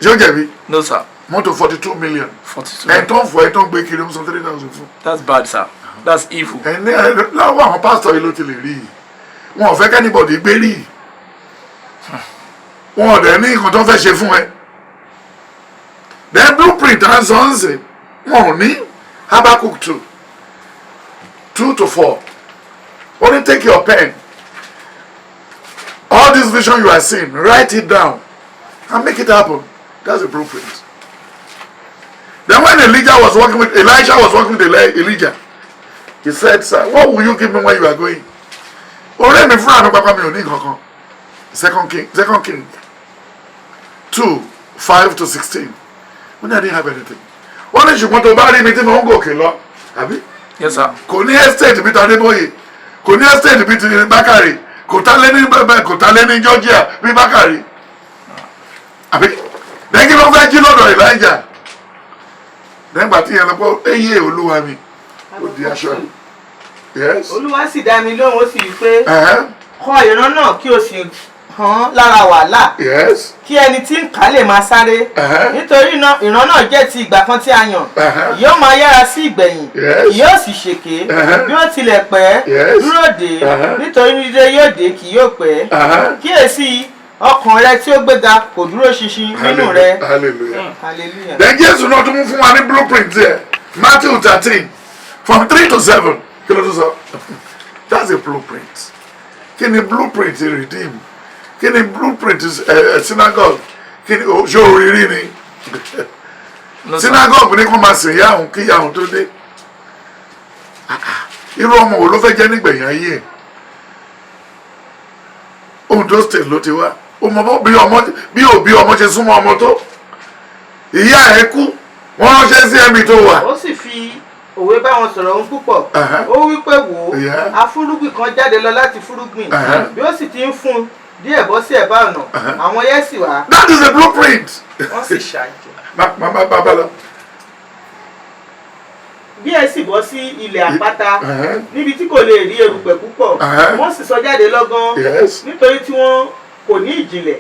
S2: Ṣé ó jẹ̀bi?
S1: No sir.
S2: Mọ́tò 42 million.
S1: 42.
S2: Ẹ̀ tó ń fọ ẹ̀ tó ń gbé kiri ń san 3,000 fún.
S1: That's bad sir. That's evil.
S2: Ẹni láwọn àwọn pásítọ̀ yìí ló ti lè rí i. Wọn ò fẹ́ kẹ́nìbọ̀dì gbé rí i. Wọn ò dẹ̀ ní nǹkan tó fẹ́ ṣe fún ẹ. Then blueprint and sons wọn ò ní Habakkuk 2-4. Only take your pen. All this vision you are seeing, write it down and make it happen. That's the blueprint. Then when Elijah was working with Elijah, he said, "Sir, what will you give me when you are going?" Already me friend papa mi ò ní nǹkan. Second King 2:5-16. When I didn't have anything. Wọ́n ní ṣùgbọ́n tó bá rí mi tí mo ń gòkè lọ, àbí?
S1: Yes sir.
S2: Kò ní estate bí Adébóyè, kò ní estate bí ti Bákàrí, kò tá lé ní Georgia bí Bákàrí. Àbí? Lẹ́yìn ló fẹ́ jí lọ́dọ̀ Elijah. Nígbà tí yẹn lọ pé eyé Olúwa mi, ó di aṣọ mi. Yes.
S3: Olúwa sì dá mi lóhùn ó sì wí pé kọ ìran náà kí o sì hàn lára wàhálà.
S2: Yes.
S3: Kí ẹni tí ń kà lè máa sáré. Nítorí ìran náà jẹ́ ti ìgbà kan tí a yàn. Yóò máa yára sí ìgbẹ̀yìn. Yóò sì ṣèké. Bí ó tilẹ̀ pẹ́ dúró dè. Nítorí dídé yóò dé kì yóò pẹ́. Kíyèsí ọkàn rẹ tí ó gbéga kò dúró ṣinṣin nínú rẹ.
S2: Hallelujah. Then Jésù náà tún mú fún wa ní blueprint there. Matthew 13 from 3-7. Kí ló tún sọ? That's a blueprint. Kí ni blueprint redeem? Kí ni blueprint synagogue? Kí ni ṣé oríire ni? Synagogue ní kó máa sìn ìyá òun kí ìyá òun tó dé. Irú ọmọ wo ló fẹ́ jẹ́ nígbẹ̀yìn ayé ẹ̀? Ondo state ló ti wá. Bí òbí ọmọ ṣe súnmọ́ ọmọ tó. Ìyá ẹ̀ kú. Wọ́n ránṣẹ́ sí ẹ̀mí tó wà.
S3: Ó sì fi òwe bá wọn sọ̀rọ̀ ohun púpọ̀. Ó wí pé wò ó afúrúgbìn kan jáde lọ láti fúrúgbìn. Bí ó sì ti ń fún díẹ̀ bọ́ sí ẹ̀bá ọ̀nà àwọn yẹ́ sì wá.
S2: That is a blueprint.
S3: Wọ́n sì ṣàjẹ́.
S2: Màmá bàbá lọ.
S3: Bí ẹ sì bọ́ sí ilẹ̀ àpáta níbi tí kò lè rí erùpẹ̀ púpọ̀ wọ́n sì sọ jáde lọ́gán nítorí tí wọ́n kò ní ìjìnlẹ̀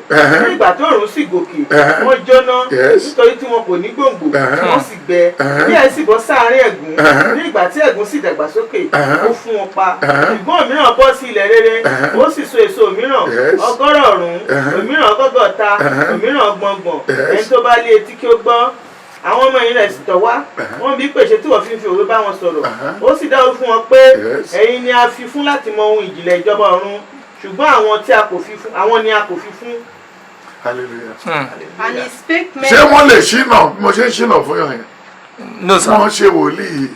S3: nígbà tó òrùn sì gòkè wọ́n jóná nítorí tí wọn kò ní gbòǹgbò wọ́n sì gbẹ díẹ̀ sì bọ́ sáàárín ẹ̀gún nígbà tí ẹ̀gún sì dàgbàsókè ó fún wọn pa ṣùgbọ́n òmíràn bọ́ sí ilẹ̀ rere ó sì so èso òmíràn 100 òmíràn 150 òmíràn 30 ẹni tó bá lé etí kí ó gbọ́. Àwọn ọmọ yìí rẹ̀ sì tọ̀ wá wọ́n bí pèsè tí wọ́n fi òwe bá wọn sọ̀rọ̀ ó sì dáwọ́ fún wọn pé ẹ̀yin ni a fi fún láti mọ ohun ìjìnlẹ̀ ìjọba ọ̀run ṣùgbọ́n àwọn tí a kò fi fún àwọn ni a kò fi fún.
S2: Hallelujah.
S4: And he spake many.
S2: Ṣé wọ́n lè ṣínà bí mo ṣe ń ṣínà fún yàn yẹn?
S1: No sir.
S2: Wọ́n ṣe wòlíì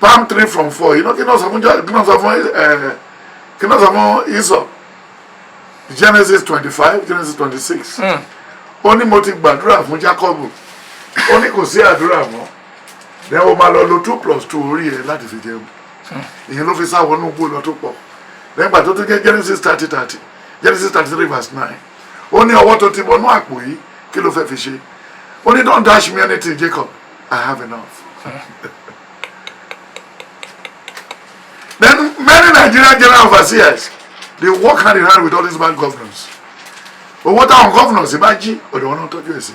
S2: palm 3 from 4 you know kí náà sọ fún Esau Genesis 25 Genesis 26 ó ní mo ti gbàdúrà fún Jacob ó ní kò sí àdúrà mọ́ then o máa lọ lo 2 + 2 orí ẹ láti fi jẹun ìyẹn ló fi sáwọnú gbó lọ tó pọ̀ lẹ́gbàá tó tún jẹ́ Genesis 30 Genesis 33 verse 9 ó ní ọwọ́ tó ti bọnú àpò yìí kí ló fẹ́ fi ṣe ó ní don't dash me anything Jacob I have enough. Then many Nigerian general overseers they work hand in hand with all these bad governors owó táwọn governors bá jí ọ̀dọ̀ wọn náà tọ́jú ẹ̀ sí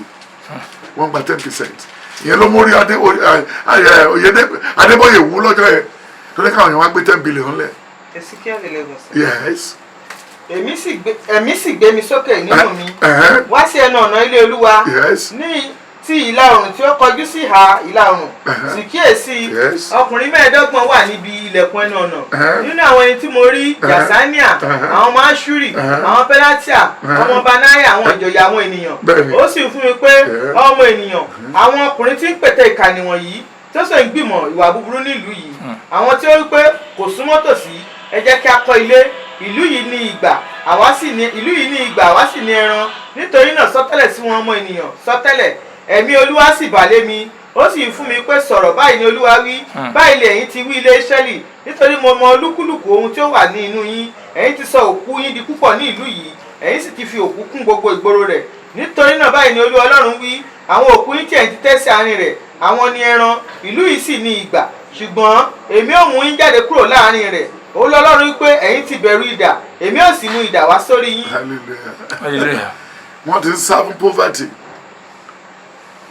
S2: wọ́n gba 10%. ìyẹn ló mórí Adébóyè wú lọ́jọ́ yẹn tó ní káwọn èèyàn wá gbé 10 billion lẹ̀.
S3: Ezekiel 11.
S2: Yes.
S3: Ẹ̀mí sì gbé mi sókè nínú mi wá sí ẹnu ọ̀nà ilé Olúwa ní ti ìlà oòrùn tí ó kọjú sí ìhà ìlà oòrùn sì kíyèsí ọkùnrin 25 wà níbi ilẹ̀kùn ẹnu ọ̀nà nínú àwọn ẹni tí mo rí Jasania àwọn ọmọ Ashuri àwọn Pelatia ọmọ Benaiah àwọn ìjòyè àwọn ènìyàn ó sì fún mi pé ọmọ ènìyàn àwọn ọkùnrin tí ń pète ìkànnì wọ̀nyí tó sì ń gbìmọ̀ ìwà búburú nílùú yìí àwọn tí ó wí pé kò súnmọ́ tòsí ẹ jẹ́ kí a kọ́ ilé ìlú yìí ní ìgbà àwa sì ní ẹran nítorí náà sọtẹ́lẹ̀ sí wọn ọmọ ènìyàn sọtẹ́lẹ̀ ẹ̀mí Olúwa sì bà lé mi ó sì fún mi pé sọ̀rọ̀ báyìí ni Olúwa wí báyìí lè ẹ̀yin ti wí ilé Ísírẹ́lì nítorí mo mọ olúkúlùkù ohun tí ó wà ní inú yín ẹ̀yin ti sọ òkú yín di púpọ̀ ní ìlú yìí ẹ̀yin sì ti fi òkú kún gbogbo ìgboro rẹ̀ nítorí náà báyìí ni Olúwa Ọlọ́run wí àwọn òkú yín tí ẹ̀yin ti tẹ́ sí àárín rẹ̀ àwọn ni ẹran ìlú yìí sì ní ìgbà ṣùgbọ́n èmi ò mú yín jáde kúrò láàárín rẹ̀ Ọlọ́run wí pé ẹ̀yin ti bẹ̀rù idà èmi ò sì mú idà wá sórí yín.
S2: Hallelujah. Wọ́n ti ń sá fún poverty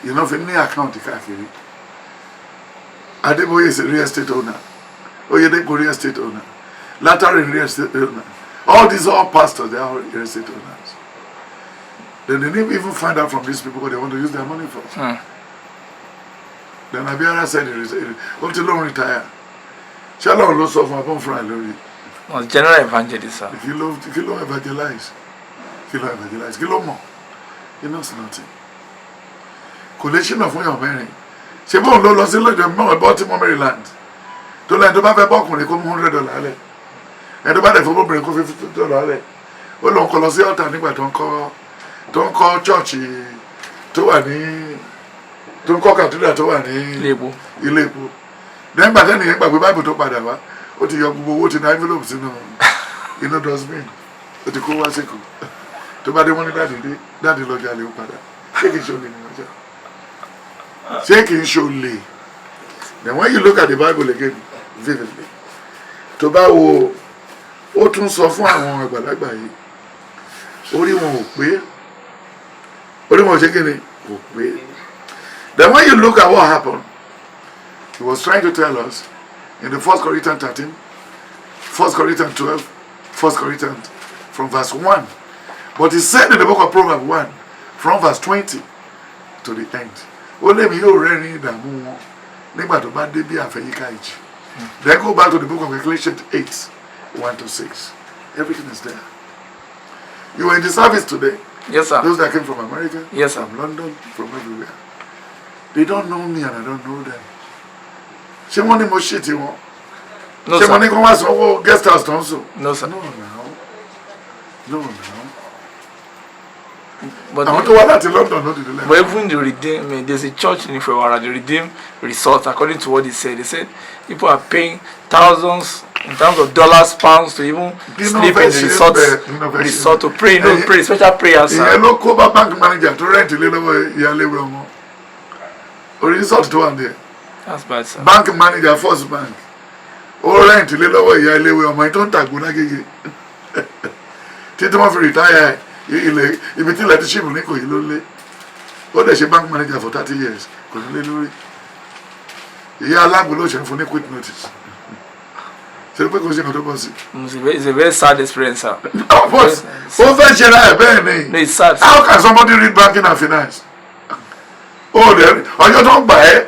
S2: you know fi ní àkáǹtì káàkiri Adébóyè is a real estate owner Oyedepo real estate owner Latari real estate owner all these all pastors they are all real estate owners then they didn't even find out from these people what they want to use their money for. Then Abiara said ó ti lóun retire ṣé Ọlọ́run ló sọ fún abọ́n fúnra lórí.
S1: Was general evangelist sir.
S2: Kí ló evangelize kí ló mọ̀ he knows nothing. Kò lè ṣìnà fún yàn mẹ́rin ṣé bóun ló lọ sí lọ́jọ́ mọ́ Baltimore Maryland tó lẹ́yìn tó bá fẹ́ bọ́kùnrin kó mú $100 lẹ̀ ẹni tó bá dẹ̀ fún obìnrin kó $50 lẹ̀ ó lóun kọ lọ sí ọ̀tà nígbà tó ń kọ́ chọ́ọ̀chì tó wà ní tó ń kọ́ cathedral tó wà ní ilé epo lẹ́yìn gbàtẹ́ nìyẹn gbàgbé báìbù tó padà wá ó ti yọ gbogbo owó tí na envelope sínú inú dustbin ó ti kó wá síkù tó bá dé wọ́n ní dáàdì lọ́jà lè ó padà ṣé kìí ṣe olè ní ọjà ṣé kìí ṣe olè then when you look at the Bible again vividly tó bá wo ó tún sọ fún àwọn àgbàlagbà yìí orí wọn ò ṣe kí ni kò pé then when you look at what happened he was trying to tell us in the 1 Corinthians 13 1 Corinthians 12 1 Corinthians from verse 1 but he said in the book of Proverbs 1 from verse 20 to the end ó lè mi yóò rẹ́rìn ìdààmú wọn nígbà tó bá dé bí àfẹ́yíká ìjì then go back to the book of Ecclesiastes 8 1-6 everything is there. You were in the service today.
S1: Yes sir.
S2: Those that came from America,
S1: yes sir,
S2: from London, from everywhere, they don't know me and I don't know them. Ṣé wọ́n ní mo ṣe ti wọn?
S1: No sir.
S2: Ṣé wọ́n ní kí wọ́n wá sanwó guest house tó ń sùn?
S1: No sir.
S2: No.
S1: But
S2: àwọn tó wá láti London ló dìde lẹ́nu.
S1: But even the Redeem, there's a church in Ifewara, the Redeem Resort, according to what they said people are paying thousands in terms of dollars, pounds to even sleep in the resort to pray, pray special prayers.
S2: Ìyẹn ló kó bá bank manager to rent ilé lọ́wọ́ ìyáléwé ọmọ. Orí resort tó wà ní ẹ̀.
S1: That's bad sir.
S2: Bank manager First Bank ó rent ilé lọ́wọ́ ìyáléwé ọmọ yìí tó ń tàgbó lágége. títí wọ́n fi retire ilẹ̀ ibi tí leadership ní kò yí ló lé ó dẹ̀ ṣe bank manager for 30 years kò ní lé lórí ìyá alágbó ló ṣe ń fún ní quit notice ṣe pé kò sí nǹkan tó bọ́ sí.
S1: It's a very sad experience, sir.
S2: Of course ó fẹ́ ṣe ra ẹ̀ bẹ́ẹ̀ ni.
S1: No, it's sad.
S2: How can somebody read banking and finance? ó dẹ̀ ọjọ́ tó ń gbà ẹ́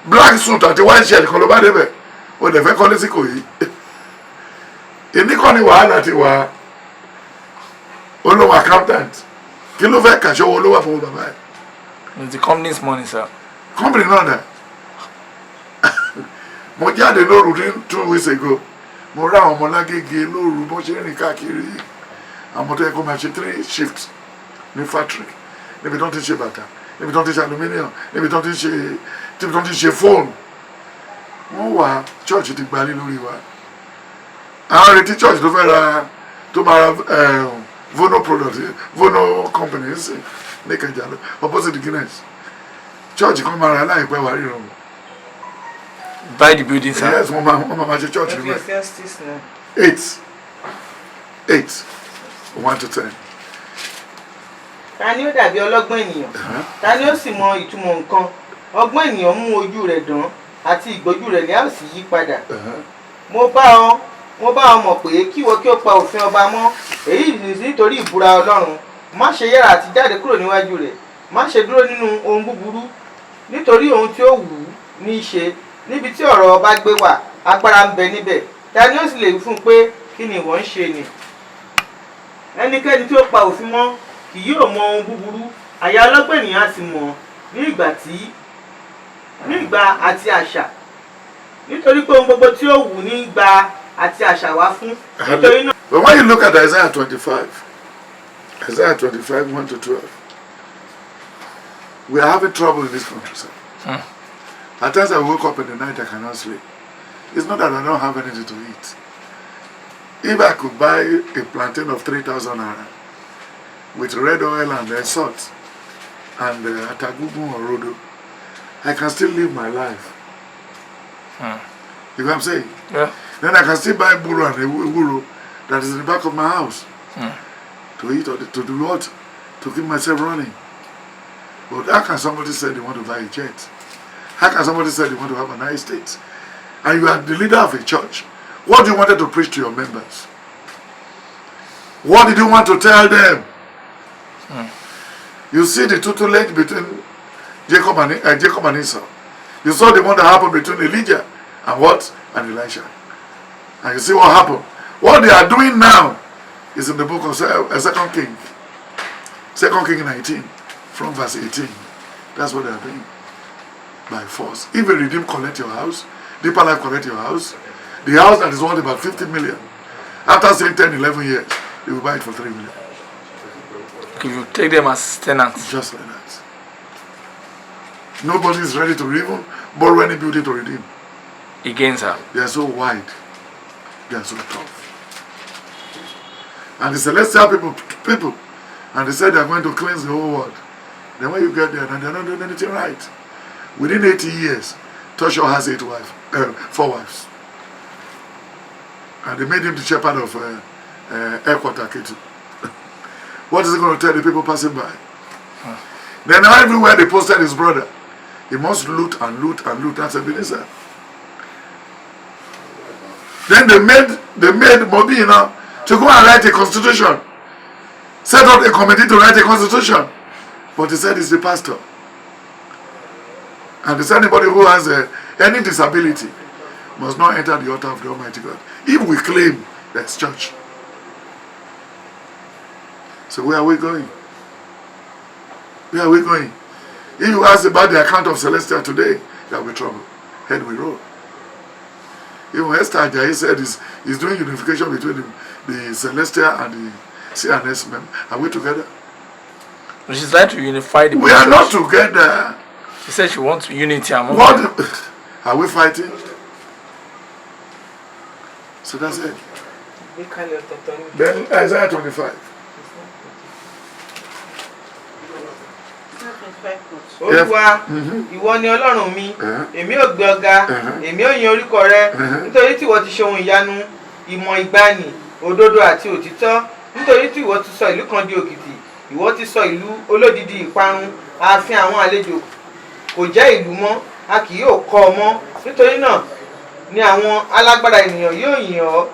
S2: black suit àti white shirt kan ló bá débẹ̀ ó dẹ̀ fẹ́ kọ́lé sí kò yí èmi kọ́ ni wàhálà ti wà olówó accountant kí ló fẹ́ kàṣọ owó olówó àfọwọ́ bàbá ẹ̀.
S1: It's the company's money, sir.
S2: Company náà dà mo jáde lóru ní 2 weeks ago mo rá àwọn ọmọ lágége lóru bó ṣe rìn káàkiri àwọn tó yẹ kó máa ṣe 3 shifts ní factory níbi tó ń ti ṣe bàtà níbi tó ń ti ṣe aluminium níbi tó ń ti ṣe fóònù wọ́n wà church ti gbalé lórí wa àwọn retí church tó fẹ́ ra tó máa ra Vono product Vono company ní Ìkẹjà lọ opposite Guinness church kan máa ra láìpẹ́ wà ríran o.
S1: Buy the building, sir.
S2: Yes, wọ́n máa ṣe church níbẹ̀. 8 1 to 10.
S3: Ta ni ó dàbí ọlọ́gbọ́n ènìyàn? Ta ni ó sì mọ ìtumọ̀ nǹkan? Ọgbọ́n ènìyàn mú ojú rẹ̀ dán àti ìgbójú rẹ̀ ní a ó sì yí padà. Mo bá ọ mọ̀ pé kíwọ kí ó pa òfin ọba mọ́, èyí nítorí ìbúra Ọlọ́run. Má ṣe yára àti jáde kúrò níwájú rẹ̀, má ṣe dúró nínú ohun búburú, nítorí ohun tí ó wù ú ní í ṣe. Níbi tí ọ̀rọ̀ ọba gbé wà, agbára ń bẹ níbẹ̀. Ta ni ó sì lè wí fún un pé kí ni ìwọ ń ṣe nì? Ẹnikẹ́ni tí ó pa òfin mọ́ kì yóò mọ ohun búburú, àyà ọlọ́gbọ́n ènìyàn á sì mọ̀ ní ìgbà àti àṣà, nítorí pé ohun gbogbo tí ó wù ní ìgbà àti àṣà wá fún. Nítorí náà.
S2: But when you look at Isaiah 25 1 to 12, we are having trouble in this country, sir. At times I woke up in the night, I cannot sleep. It's not that I don't have anything to eat. If I could buy a plantain of 3,000 naira with red oil and salt and atagugu or rodo, I can still live my life. You know what I'm saying?
S1: Yeah.
S2: Then I can still buy buru and ewuro that is in the back of my house to eat or to do what? To keep myself running. But how can somebody say they want to buy a jet? How can somebody say they want to have a nice estate? And you are the leader of a church. What do you wanted to preach to your members? What did you want to tell them? You see the tutelage between Jacob and Esau. You saw the one that happened between Elijah and what? And Elisha. And you see what happened. What they are doing now is in the book of 2 King. 2 King 19 from verse 18. That's what they are doing. By force. If a redeem collect your house, Deeper Life collect your house, the house that is worth about 50 million, after saying 10, 11 years, they will buy it for 3 million.
S1: If you take them as tenants.
S2: Just like that. Nobody is ready to even borrow any building to redeem.
S1: Again, sir.
S2: They are so wide. They are so tough. And the celestial people, and they said they are going to cleanse the whole world. Then when you get there, then they are not doing anything right. Within 80 years, Toshio has 4 wives. And they made him the shepherd of Equator Ketu. What is he going to tell the people passing by? Then everywhere they posted his brother, he must loot and loot and loot. That's Ebenezer. Then they made Mobi, to go and write a constitution. Set up a committee to write a constitution. But he said he's the pastor. And he said anybody who has any disability must not enter the altar of the Almighty God. If we claim that's church. So where are we going? Where are we going? If you ask about the account of Celestia today, there will be trouble. Head we roll. Even Esther Ajayi said he's doing unification between the Celestia and the CNS men. Are we together?
S1: She's trying to unify the.
S2: We are not together.
S1: She said she wants unity among
S2: what them. Are we fighting? So that's it. Then Isaiah 25.
S3: Olúwa, ìwọ ni Ọlọ́run mi, èmi ò gbé ọ̀gá, èmi ò yin orúkọ rẹ, nítorí tí ìwọ ti ṣe ohun ìyanu, ìmọ̀ ìgbàanì, òdodo àti òtítọ́, nítorí tí ìwọ ti sọ ìlú kan di òkìtì, ìwọ ti sọ ìlú olódìdí ìparun, ààfin àwọn àlejò kò jẹ́ ìlú mọ́, a kì yóò kọ́ ọ mọ́. Nítorí náà ni àwọn alágbára ènìyàn yóò yìn ọ́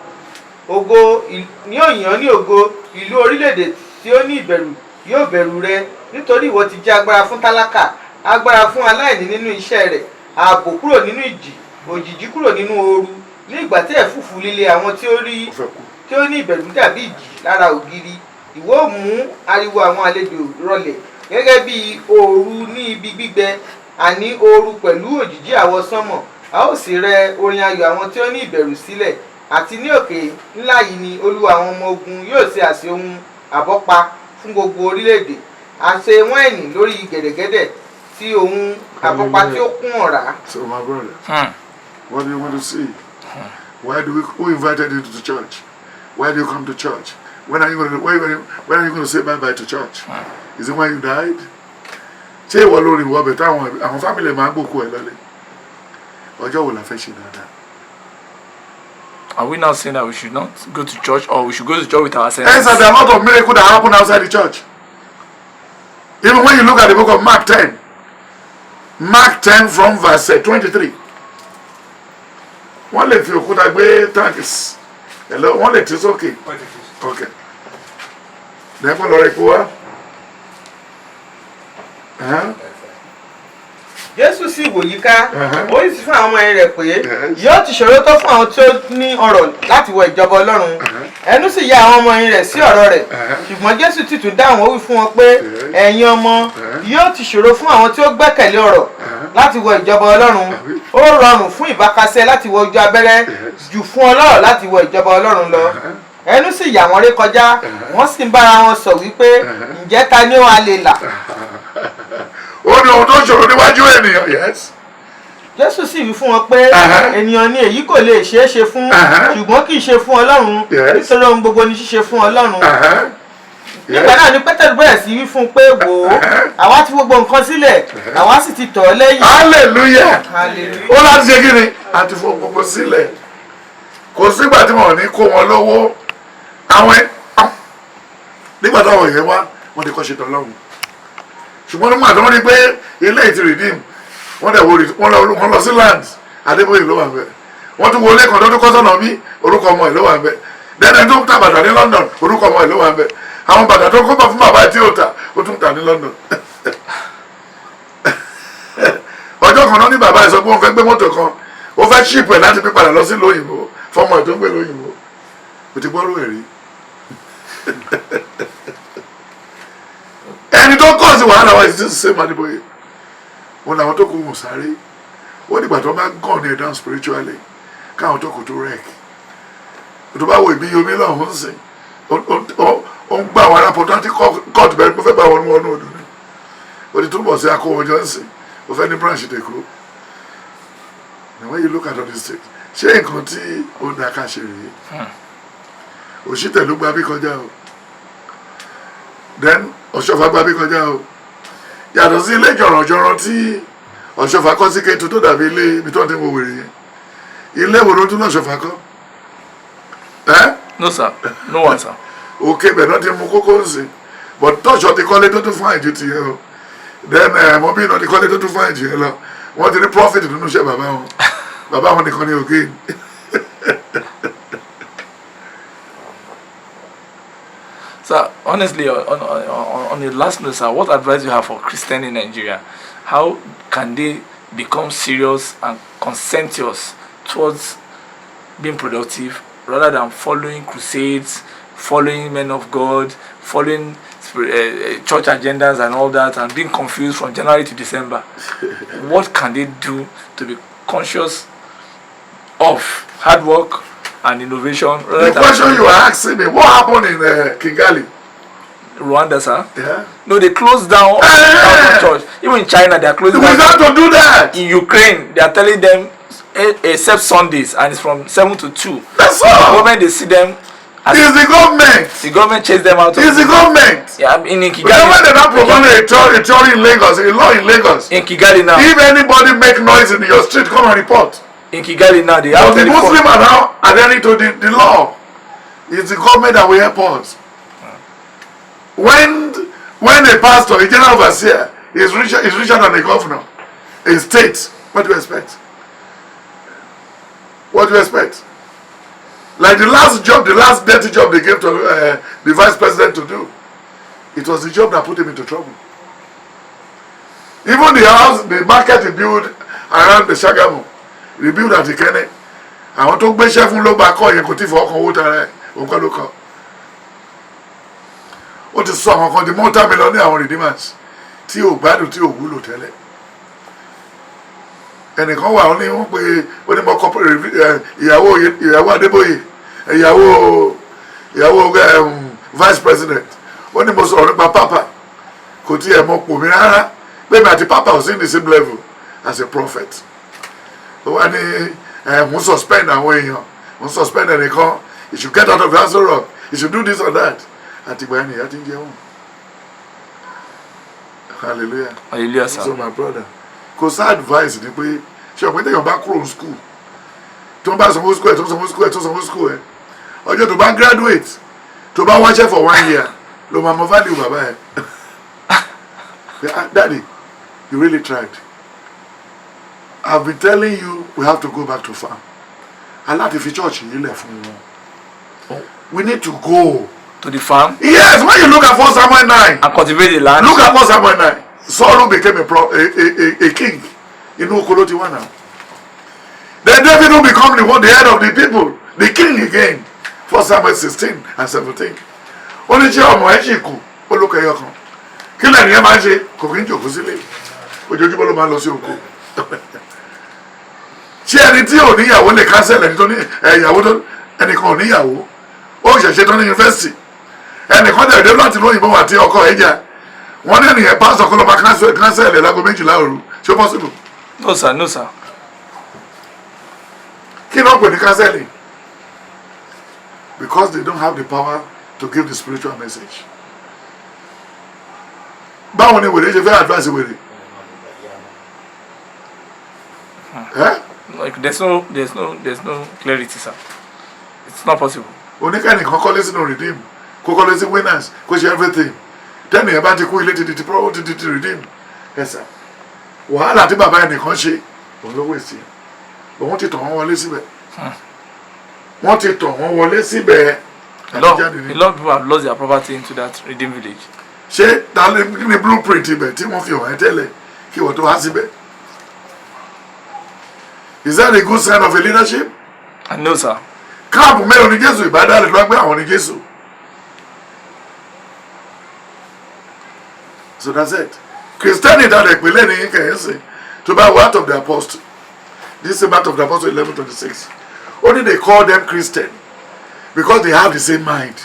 S3: ní ògo, ìlú orílẹ̀-èdè tí ó ní ìbẹ̀rù yóò bẹ̀rù rẹ. Nítorí ìwọ ti jẹ́ agbára fún tálákà, agbára fún aláìní nínú iṣẹ́ rẹ̀, ààbò kúrò nínú ìjì, òjìji kúrò nínú ooru. Ní ìgbà tí ẹ̀fúùfù líle àwọn tí ó ní ìbẹ̀rù dàbí ìjì lára ògiri, ìwọ ó mú ariwo àwọn àlejò rọlẹ̀ gẹ́gẹ́ bí ooru ní ibi gbígbẹ, àní ooru pẹ̀lú òjìji àwọsánmọ̀. A ó sì rẹ orin ayọ̀ àwọn tí ó ní ìbẹ̀rù sílẹ̀. Àti ní òkè ńlá yìí ni Olúwa àwọn ọmọ ogun yóò ṣe àsè ohun àbọ́pa fún gbogbo orílẹ̀-èdè, àsè wáìnì lórí gẹ̀dẹ̀gẹ̀dẹ̀ tí ohun àbọ́pa tí ó kún ọ̀rá.
S2: So my brother, what do you want to see? Who invited you to the church? Why do you come to church? When are you going to say bye-bye to church? Is it when you died? Ṣé ìwọ lórí ìwọ bẹ̀ táwọn family máa ń gbòkú ẹ̀ lọ́lẹ̀? Ọjọ́ wo la fẹ́ ṣe dáadáa?
S1: Are we not saying that we should not go to church, or we should go to church with ourselves?
S2: Hence, there are a lot of miracles that happen outside the church. Even when you look at the book of Mark 10 from verse 23. Wọ́n lè fi òkúta gbé tanks. Wọ́n lè tí sókè. Okay. Lẹ́kọ̀ọ́ lọ rẹ̀ kó wá.
S3: Jésù sì wò yíká, ó sì fún àwọn ọmọ rẹ̀ pé yóò ti ṣòro tó fún àwọn tí ó ní ọrọ̀ láti wọ ìjọba Ọlọ́run. Ẹnu sì ya àwọn ọmọ rẹ̀ sí ọ̀rọ̀ rẹ̀. Ṣùgbọ́n Jésù sì tún dáhùn, ó wí fún wọn pé ẹ̀yin ọmọ, yóò ti ṣòro fún àwọn tí ó gbẹ́kẹ̀lé ọrọ̀ láti wọ ìjọba Ọlọ́run. Ó rọrùn fún ìbákasẹ láti wọ ojú abẹ́rẹ́ jù fún ọlọ́rọ̀ láti wọ ìjọba Ọlọ́run lọ. Ẹnu sì yà wọ́n ré kọjá, wọ́n sì ń bára wọn sọ wípé ǹjẹ́ ta ni ó wá lè là?
S2: Ó ní ohun tó ṣòro níwájú ènìyàn. Yes.
S3: Jésù sì wí fún wọn pé ènìyàn ni èyí kò lè ṣeé ṣe fún, ṣùgbọ́n kì í ṣe fún Ọlọ́run, nítorí ohun gbogbo ni ṣíṣe fún Ọlọ́run. Nígbà náà ni Pétérù bẹ̀rẹ̀ sí wí fún un pé wò ó, àwa ti gbogbo nǹkan sílẹ̀, àwa sì ti tọ̀ ọ́ lẹ́yìn.
S2: Hallelujah. Ó láti ṣe kí ni? A ti fọ gbogbo sílẹ̀. Kò sígbà tí wọn ò ní kó wọn lọ́wọ́. Nígbà táwọn èèyàn wá, wọ́n ti kọ́ ṣe tọ́lọ́run. Ṣùgbọ́n nígbà tí wọ́n rí pé ilé ìtì redeem, wọ́n lọ sí land, Adébóyè ló wà ń bẹ̀. Wọ́n tún wọlé kan tó tún kọ́ sọ́nà bí orúkọ ọmọ ẹ̀ ló wà ń bẹ̀. Dẹ́nẹ̀ tó ń ta bàtà ní London, orúkọ ọmọ ẹ̀ ló wà ń bẹ̀. Àwọn bàtà tó kọ́ bọ̀ fún bàbá ẹ̀ tí ó ta, ó tún tà ní London. Ọjọ́ kan náà ní bàbá ẹ̀ sọ pé wọ́n fẹ́ gbé mọ́tò kan, ó fẹ́ ṣíìpù ẹ̀ láti pípadà lọ sí lóyìnbó fọmọ ẹ̀ tó ń gbé lóyìnbó. Ó ti gbọ́rú ẹ̀ rí. Ẹni tó kọ́ sí wàhálà wa ìdí ṣe Adébóyè. Wọn làwọn tó kù wọ́n sáré. Ó dìgbà tó bá gàn ní down spiritually káwọn tó kù tó rẹ̀. Tó bá wo ìbí yomi lọ́hùn-ún sìn. Ó ń gbà wọn arápọ̀tán tí court bẹ̀rẹ̀ pé fẹ́ bá wọn wọnú odò ni. Ó ti túbọ̀ sí akówójọ́ ń sìn. Ó fẹ́ ní branch tèkó. Now when you look at all these things, ṣé nǹkan tí ó dá ká ṣe rèé? Òṣìtẹ̀ ló gba bí kọjá o. Then Ọ̀ṣọ́fà gba bí kọjá o. Yàtọ̀ sí ilé jọ̀rọ̀jọ̀rọ̀ tí Ọ̀ṣọ́fà kọ́ sí Kétu tó dàbí ilé ibi tó ti ń wo wèrè yẹn. Ilé wo ló tún lọ́ṣọ́fà kọ́?
S1: No sir, no one sir.
S2: Òkè bẹ̀ náà ti mú kókó ń sìn. But tọ́ṣọ̀ ti kọ́lé tó tún fún àìjú ti yẹn o. Then mọ́bí náà ti kọ́lé tó tún fún àìjú yẹn lọ. Wọ́n ti ní profit nínú iṣẹ́ bàbá wọn. Bàbá wọn nìkan ní òkè.
S1: Sir, honestly, on the last note, sir, what advice do you have for Christians in Nigeria? How can they become serious and conscientious towards being productive rather than following crusades, following men of God, following church agendas and all that, and being confused from January to December? What can they do to be conscious of hard work and innovation?
S2: The question you are asking me, what happened in Kigali?
S1: Rwanda, sir?
S2: Yeah.
S1: No, they closed down church. Even in China, they are closing down.
S2: We have to do that.
S1: In Ukraine, they are telling them except Sundays, and it's from 7 to 2.
S2: That's all.
S1: The government, they see them.
S2: It's the government.
S1: The government chase them out.
S2: It's the government.
S1: Yeah, in Kigali.
S2: Remember they not promoting a theory in Lagos, a law in Lagos.
S1: In Kigali now.
S2: If anybody make noise in your street, come and report.
S1: In Kigali now, they have
S2: the Muslims are now adhering to the law. It's the government that will help us. when a pastor, a general overseer, is richer than a governor, a state, what do you expect? What do you expect? Like the last dirty job they gave to the vice president to do, it was the job that put him into trouble. Even the market he built around the Shagamu, he built at Ikene. I want to be chef ló bá kọ́ yẹn kò tí fọ́ ọkàn owó tara ẹ̀ òǹkọ́ ló kọ́. Ó ti sọ àwọn kan di multi-millionaire àwọn redeemers tí ò gbádùn tí ò wúlò tẹ́lẹ̀. Ẹnìkan wà ó ní wọ́n pé ó ní mọ́ ìyàwó Adébóyè ìyàwó vice president ó ní mo sọ̀rọ̀ nípa papa kò tí ẹ̀ mọ̀ pò mí rárá pé mi àti papa ò sí in the same level as a prophet. Ó wá ní mo suspend àwọn èèyàn mo suspend ẹnìkan you should get out of the house rock you should do this or that àtìgbà ẹni ìyá ti ń jẹun. Hallelujah.
S1: Hallelujah, sir.
S2: So my brother kò sá advice ni pé ṣé ọ̀pẹ́ tẹ̀yàn bá kúrò school tó ń bá sanwó school ẹ̀ tó sanwó school ẹ̀ ọjọ́ tó bá graduate tó bá wáṣẹ́ for 1 year ló máa mọ value bàbá ẹ̀. Daddy, you really tried. I've been telling you we have to go back to farm. Aláti fi church yìí lẹ̀ fún wọn. We need to go
S1: to the farm.
S2: Yes, when you look at 1 Samuel 9
S1: and cultivate the land.
S2: Look at 1 Samuel 9. Saul became a king. Inú oko ló ti wá now. Then David will become the head of the people, the king again. 1 Samuel 16 and 17. Ó ní ṣé ọmọ ẹ̀ ṣì kù ó ló kẹyọ kan. Kí lẹ́yìn ẹ máa ń ṣe kò kí ń jòkó sílé. Ojoojúmọ́ ló máa ń lọ sí oko. Ṣé ẹni tí ò níyàwó lè cancel ẹni tó ní ìyàwó tó ẹnìkan ò níyàwó ó ṣẹ̀ṣẹ̀ tán ní yunifásitì ẹnìkan tẹ̀lé láti lóyìnbó àti ọkọ ẹ̀jà wọ́n ní ẹnìyẹn pásítọ̀ kó ló máa cancel ẹ̀ lágo 12 òru ṣé ó possible?
S1: No sir, no sir.
S2: Kí ló ń pè ní cancelling? Because they don't have the power to give the spiritual message. Báwo ni wèrè ṣe fẹ́ advice wèrè?
S1: Like there's no clarity, sir. It's not possible.
S2: Oníkànnì kan kọ́lé sínú redeem kó kọ́lé sí winners kó ṣe everything tẹ́nì ẹ̀ bá ti kú ilé ti redeem ẹ̀sà wàhálà tí bàbá ẹnìkan ṣe òun ló wèsì òun ti tàn wọ́n wọlé síbẹ̀ wọ́n ti tàn wọ́n wọlé síbẹ̀.
S1: A lot of people have lost their property into that redeem village.
S2: Ṣé ta ni blueprint ibẹ̀ tí wọ́n fi hàn ẹ́ tẹ́lẹ̀ kí wọ́n tó wá síbẹ̀? Is that a good sign of a leadership?
S1: No sir.
S2: Káàpù mẹ́rin ní Jésù ìbádá rẹ̀ lọ́gbẹ́ àwọn ní Jésù. So that's it. Christianity that ìpínlẹ̀ ní kẹ̀yẹ́sì to buy Act of the Apostle. This is Act of the Apostle 11:26. Only they call them Christian because they have the same mind.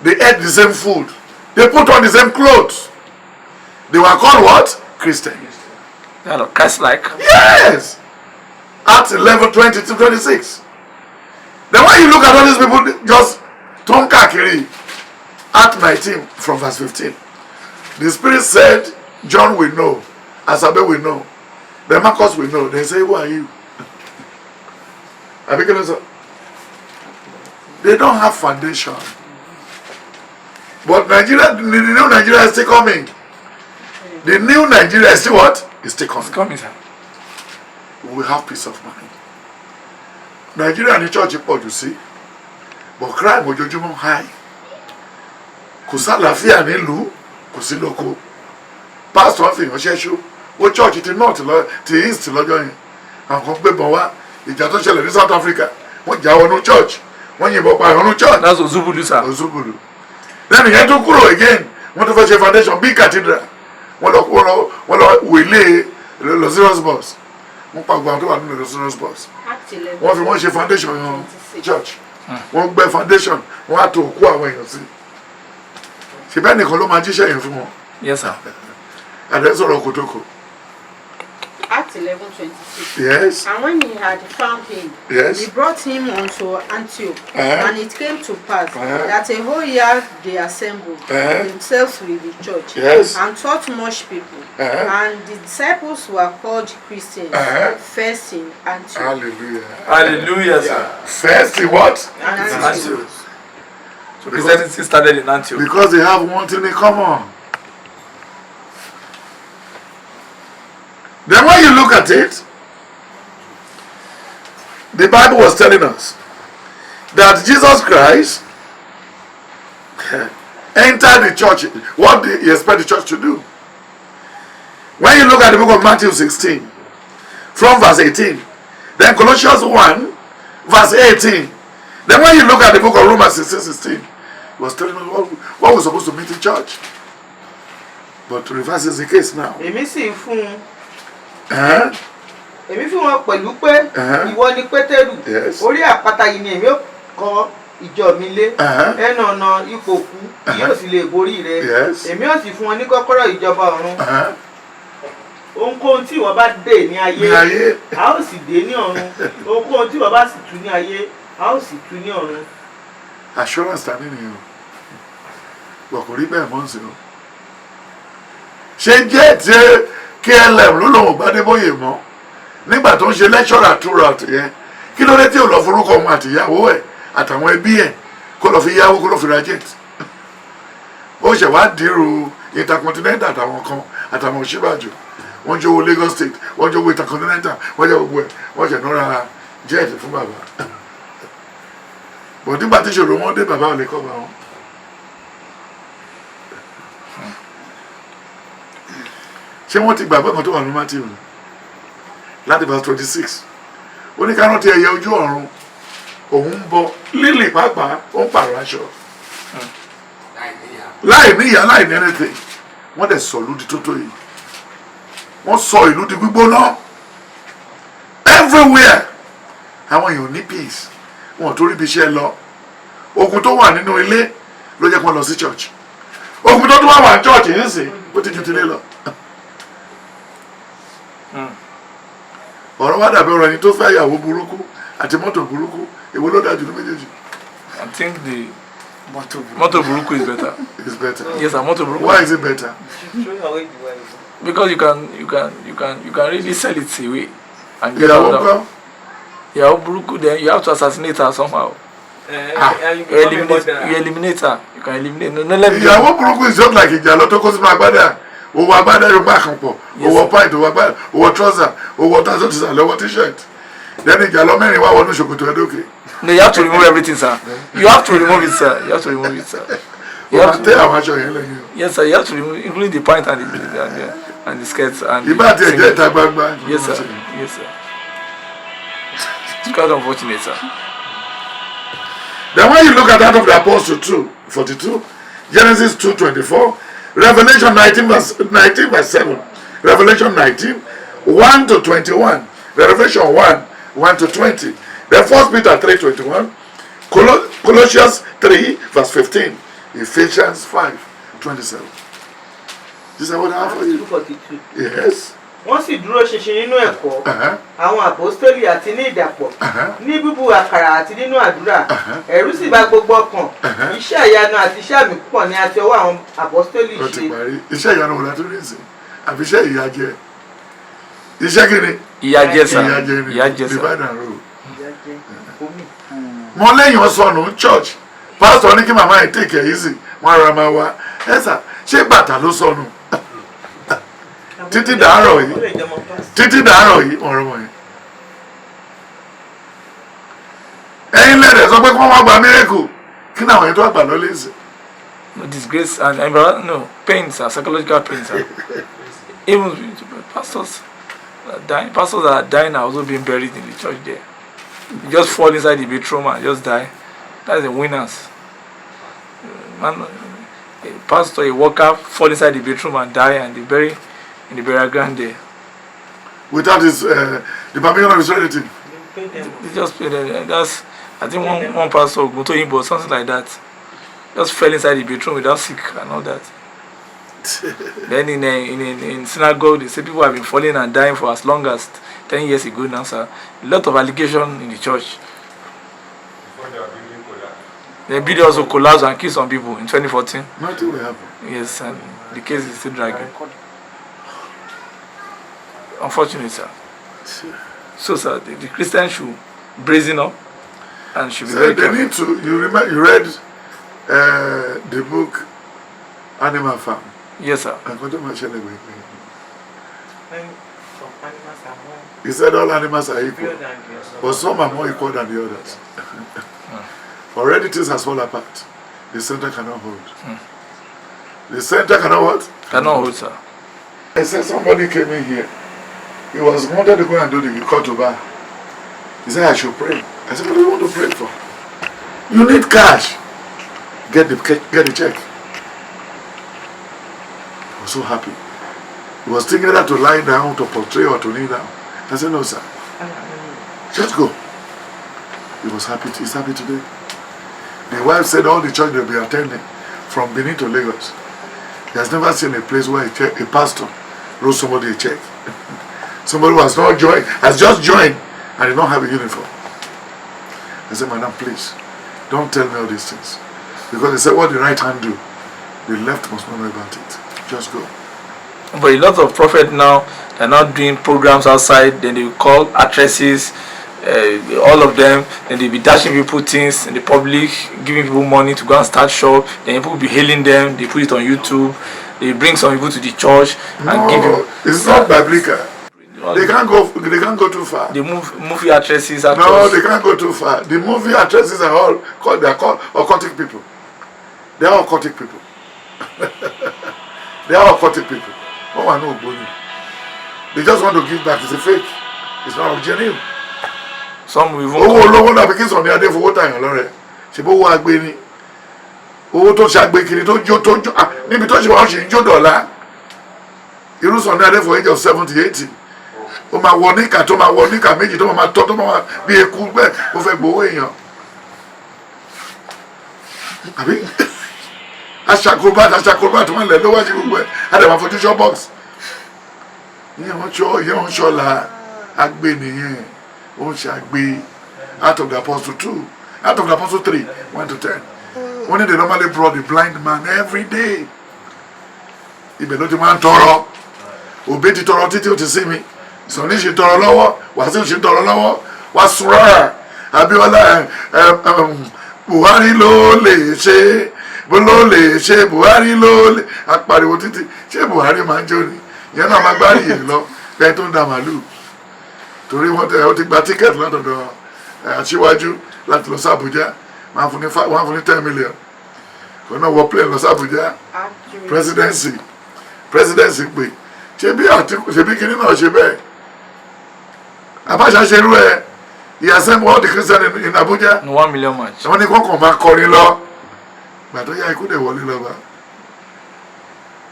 S2: They ate the same food. They put on the same clothes. They were called what? Christians.
S1: They are Christ-like.
S2: Yes. Acts 11:20-26. Then when you look at all these people just turn kakiri, Act 19 from verse 15. The Spirit said, John will know, Asabe will know, then Marcus will know. They say, who are you? They don't have foundation. But Nigeria, the new Nigeria is still coming. The new Nigeria is still what? It's still coming.
S1: It's coming, sir.
S2: We will have peace of mind. Nigeria ní church pọ̀ jù sí, but crime ojoojúmọ́ high. Kò sálàáfíà nílùú, kò sí lóko. Pastor fi hàn ṣẹ́ṣú, ó church ti north ti east lọ́jọ́ yẹn. Àwọn kan gbébọn wá, ìjà tó ṣẹlẹ̀ ní South Africa, wọ́n jà wọnú church, wọ́n yìnbọn pa ìrọ̀nù church.
S1: That's Ozubulu, sir.
S2: Ozubulu. Then ìyẹn tó kúrò again, wọ́n tó fẹ́ ṣe foundation big cathedral. Wọ́n lọ wèlé Los Zeros bus. Wọ́n pa gbogbo àwọn tó wà nínú Los Zeros bus. Wọ́n fi wọ́n ṣe foundation yan church. Wọ́n gbẹ́ foundation, wọ́n á tó òkú àwọn èèyàn sí. Ṣèbẹ́ nìkan ló máa jíṣẹ́ yẹn fún wọn.
S1: Yes, sir.
S2: Àdé sọ̀rọ̀ kòtòkò.
S4: Acts 11:26.
S2: Yes.
S4: And when he had found him,
S2: yes,
S4: he brought him unto Antioch. And it came to pass that a whole year they assembled themselves with the church,
S2: yes,
S4: and taught much people. And the disciples were called Christians first in Antioch.
S2: Hallelujah.
S1: Hallelujah, sir.
S2: First in what?
S4: Antioch.
S1: So Christianity started in Antioch.
S2: Because they have one thing in common. Then when you look at it, the Bible was telling us that Jesus Christ entered the church. What did he expect the church to do? When you look at the book of Matthew 16, from verse 18, then Colossians 1, verse 18, then when you look at the book of Romans 16, it was telling us what we're supposed to meet in church. But reverse is the case now.
S3: Èmi fi wọn pẹ̀lú pé ìwọ ni Pétérù orí àpáta yìí ni èmi ó kọ́ ìjọ mi lé ẹnu ọ̀nà ìpòkú yóò sì lè borí rẹ̀ èmi ó sì fún wọn ní kọ́kọ́rọ́ ìjọba ọ̀run ohunkóhun tí ìwọ bá dè ní ayé a ó sì dè ní ọ̀run ohunkóhun tí ìwọ bá sì tú ní ayé a ó sì tú ní ọ̀run.
S2: Assurance ta nínú yìí o wọ́n kò rí bẹ́ẹ̀ mọ́ sí o ṣé jẹ́ ti KLM ló lòun bá Adébóyè mọ́ nígbà tó ń ṣe lecturer throughout yẹn kí ló dé tí ò lọ forúkọ ọmọ àtìyàwó ẹ̀ àtàwọn ẹbí ẹ̀ kó lọ fi yáwó kó lọ fi ra jet ó ṣẹ̀ wá dìrò Intercontinental àtàwọn kan àtàwọn Ọ̀ṣínbàjò wọ́n jówó Lagos State wọ́n jówó Intercontinental wọ́n jẹ́ gbogbo ẹ̀ wọ́n ṣẹ̀ náà jet fún bàbá bọ̀ nígbà tí ìṣòro wọn dé bàbá ò lè kọ́ bá wọn. ṣé wọ́n ti gbàgbé kan tó wà ní Matthew láti verse 26 oníkaná ti ẹ̀yẹ ojú ọ̀run òun ń bọ lílì pàápàá ó ń pààrọ̀ aṣọ láì níyà láì ní anything wọ́n dẹ̀ sọ ìlú di tótó yìí wọ́n sọ ìlú di gbígbóná everywhere àwọn èèyàn ní peace wọn ò torí ibi iṣẹ́ lọ ogun tó wà nínú ilé ló jẹ́ kí wọ́n lọ sí church ogun tó tún wà ní church yìí sì ó ti ju ti lé lọ. ọ̀rọ̀ wá dàbí ọ̀rọ̀ ẹni tó fẹ́ ìyàwó burúkú àti mọ́tò burúkú èwo ló dájú ní méjèèjì.
S1: I think the mọ́tò burúkú is better.
S2: It's better.
S1: Yes, mọ́tò burúkú.
S2: Why is it better?
S1: Because you can really sell it away and get out of it. Ìyàwó burúkú, then you have to assassinate her somehow. You eliminate her. You can eliminate. No, let me.
S2: Ìyàwó burúkú is just like ìjàlọ tó kó sínú agbádá. Owó agbádá yóò bá kan pọ̀. Owó pint, owó agbádá, owó trouser, owó tazo ti sàlẹ̀, owó t-shirt. Then ìjàlọ mẹ́rin wá wọnú ṣòkòtò ẹ̀dókè.
S1: No, you have to remove everything, sir. You have to remove it, sir. You have to remove it, sir.
S2: You have to take àwọn aṣọ yẹn lẹ́yìn.
S1: Yes, sir. You have to remove, including the pint and the skirts and.
S2: Ìbá àti ẹ̀jẹ̀ ìta gbangba.
S1: Yes, sir. Yes, sir. It's quite unfortunate, sir.
S2: Then when you look at that of the Apostle 2:42, Genesis 2:24, Revelation 19 verse 7, Revelation 19, 1 to 21, Revelation 1 to 20, then 1 Peter 3:21, Colossians 3 verse 15, Ephesians 5:27. This is what I have for you. Yes.
S3: Wọ́n sì dúró ṣinṣin nínú ẹ̀kọ́ àwọn àpọ́stélì àti ní ìdàpọ̀ ní bíbu àkàrà àti nínú àdúrà ẹ̀rù sì bà gbogbo ọkàn iṣẹ́ ìyanu àti iṣẹ́ àmì púpọ̀ ní àti ọwọ́ àwọn àpọ́stélì ṣe.
S2: ó ti parí iṣẹ́ ìyanu wò látó rí sí àbí iṣẹ́ ìyàjẹ iṣẹ́ kí ni.
S1: ìyàjẹ sà
S2: ìyàjẹ divide and rule. mo lẹ́yìn ọ̀sọ̀nù church pastor ní kí màmá yìí take it easy wọ́n ara máa wá ẹ̀ sà ṣé bàtà ló sọnù títí dàárọ̀ yìí ọ̀rọ̀ wọ̀nyí. ẹ̀yin lẹ́rẹ̀ẹ́ sọ pé kí wọ́n wá gba miracle kí náà wọ̀nyí tó àgbà lọ léèsì.
S1: No disgrace and no pains are psychological pains are even pastors that are dying are also being buried in the church there. You just fall inside the bathroom and just die. That's the winners. Man, a pastor, a worker fall inside the bathroom and die and they bury in the burial ground there.
S2: Without his the permission of his relative.
S1: They just that's I think one pastor Gotoyinbo or something like that just fell inside the bedroom without sick and all that. Then in synagogue they say people have been falling and dying for as long as 10 years ago now, sir. A lot of allegation in the church. The building also collapsed and killed some people in 2014.
S2: Nothing will happen.
S1: Yes, and the case is still dragging. Unfortunately, sir. So, sir, the Christians should brazen up and should be very careful.
S2: They need to. You read the book Animal Farm.
S1: Yes, sir.
S2: And what am I sharing with me? He said all animals are equal, but some are more equal than the others. Already things has fallen apart. The center cannot hold. The center cannot what?
S1: Cannot hold, sir.
S2: I said somebody came in here. He was wanted to go and do the khutbah. He said I should pray. I said, what do you want to pray for? You need cash. Get the check. I was so happy. He was thinking whether to lie down, to portray, or to kneel down. I said, no, sir. Just go. He was happy. He's happy today. The wife said all the church they'll be attending from Benin to Lagos. He has never seen a place where a pastor wrote somebody a check. Somebody who has not joined, has just joined, and did not have a uniform. I said, madam, please, don't tell me all these things. Because they said, what the right hand do, the left must not know about it. Just go.
S1: But a lot of prophets now, they're not doing programs outside, then they call actresses, all of them, and they be dashing people things in the public, giving people money to go and start shop, then people will be hailing them, they put it on YouTube, they bring some people to the church and give you.
S2: It's not biblical. They can't go too far.
S1: The movie actresses,
S2: no, they can't go too far. The movie actresses are all called occultic people. They are occultic people. They are occultic people. Oh, I know, Bonnie. They just want to give back. It's a fake. It's not genuine.
S1: Some will
S2: owó that begins on the other for what time, Lord. She bo wa gbe ni. Owó tó ṣàgbé kiri tó jó níbi tó ṣe wá ṣe jó dọ́là. Irú sọ ní adé for age of 70, 80. Ó máa wọ níkà tó máa wọ níkà méjì tó máa tọ́ tó máa bí eku bẹ́ẹ̀ ó fẹ́ gbowó èèyàn. Àbí aṣàkóbá tó máa lẹ̀ ló wá sí gbogbo ẹ̀ àdàmà fojú shop box. Ìyẹn wọ́n ṣọ́ la agbé nìyẹn. Ó ń ṣàgbé out of the apostle 2, out of the apostle 3, 1 to 10. Only they normally brought the blind man every day. Ibẹ̀ ló ti máa ń tọrọ. Òbí ti tọrọ títí ó ti sí mi. Sọ̀ní ṣe tọrọ lọ́wọ́, Wàsíù ṣe tọrọ lọ́wọ́, wá súnra. Abíọ́lá Buhari ló lè ṣe, Buhari ló lè. Apariwo títí, ṣé Buhari máa ń jó ni? Ìyẹn náà máa gbárí yìí lọ, bẹ́ẹ̀ tó ń da màlúù. Torí wọ́n ti gba tíkẹ́ẹ̀tì látọ̀dọ̀ Aṣíwájú láti lọ sí Àbújá. Wọ́n á fún ní 10 million. Wọ́n náà wọ plane lọ sí Àbújá. Presidency pé ṣebí kìíní náà ṣe bẹ́ẹ̀. Abacha ṣe irú ẹ̀. He assembled all the Christians in Abuja.
S1: 1 million match.
S2: Wọ́n ní kọ́kàn máa kọrin lọ. Gbàtọ́ yá ikú dẹ̀ wọlé lọ́ba.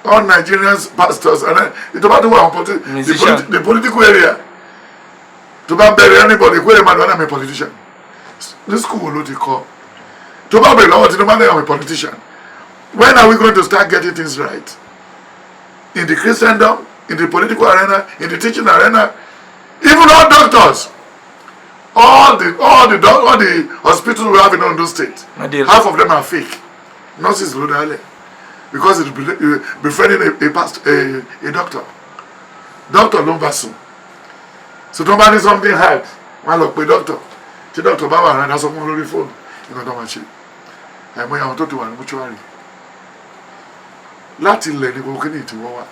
S2: All Nigerian pastors and the political area. To bá bẹ̀rẹ̀ anybody kó lè máa dùn I'm a politician. This school ló ti kọ́. To bá bẹ̀rẹ̀ lọ́wọ́ tí I'm a politician. When are we going to start getting things right? In the Christendom, in the political arena, in the teaching arena, even all doctors, all the hospitals we have in Ondo State, half of them are fake. Nurses Lodale, because it's befriending a doctor. Doctor Lombasu. So nobody something hard. Wọ́n lọ pe doctor. Tí doctor bá wà rán aṣọ fún lórí fóònù, nǹkan tó máa ṣe. Àìmọye àwọn tó ti wà ní mọ́ṣúárì. Láti ilẹ̀ ní gbogbo kíní ìtìwọ́ wa.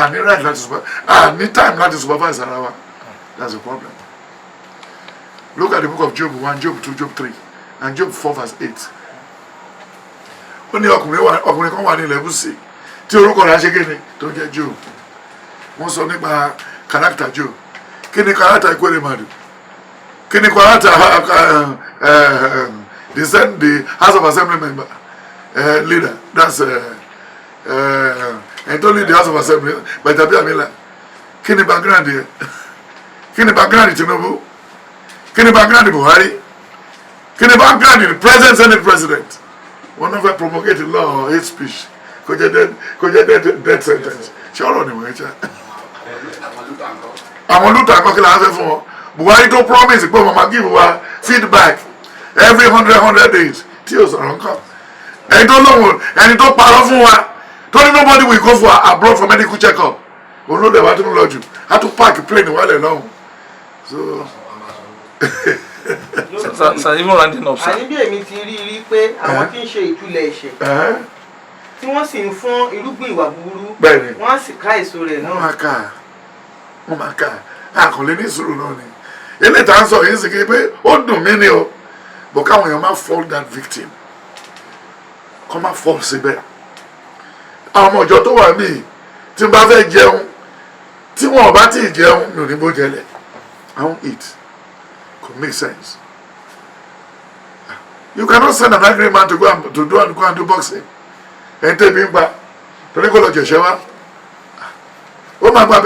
S2: Ní right láti supervise. Ní time láti supervise ara wa. That's the problem. Look at the book of Job 1, Job 2, Job 3, and Job 4 verse 8. Ó ní ọkùnrin kan wà ní ilẹ̀ Gúúsì tí orúkọ rẹ̀ ṣe kéde tó jẹ́ Job. Wọ́n sọ nípa character Job. Kí ni character Ekweremadu? Kí ni character the House of Assembly member leader? That's and don't lead the House of Assembly, but Tabi Amila. Kí ni background yẹ? Kí ni background Tinubu? Kí ni background Buhari? Kí ni background the present Senate president? One of them promulgated law or hate speech. Kò jẹ́ death sentence. Ṣé ọ̀rọ̀ ni wọ́n ṣe? Àwọn olùtà àkọkílà á fẹ́ fún wọn. Buhari tó promise pé wọ́n máa give wa feedback every 100 days. Tí o sọ̀rọ̀ nǹkan. Ẹni tó parọ́ fún wa. Torí nobody will go for abroad for medical check-up. Òun ló dẹ̀ wá tó ń lọ jù. A tún park plane wálẹ̀ lọ́hùn. So
S1: Sir, even rounding up, sir.
S3: àní bí èmi ti rí pé àwọn tí ń ṣe ìtúlẹ̀ ẹ̀ṣẹ̀ tí wọ́n sì ń fún irúgbìn ìwà búburú wọ́n á sì ká èso rẹ̀ náà.
S2: wọ́n máa ká àkànlé ní ìṣòro náà ni ilé ìta ń sọ yìí sì kí pé ó dùn mí ni o bọ̀ káwọn èèyàn máa fall that victim kọ́ máa fall síbẹ̀. àwọn ọmọ ìjọ tó wà míì tí n bá fẹ́ jẹun tí wọn ò bá tí ì jẹun mi ò ní bó jẹlẹ̀ I won't eat. Could make sense. You cannot send an angry man to go and do boxing. And take him back. Don't go to Joshua. Oh my God,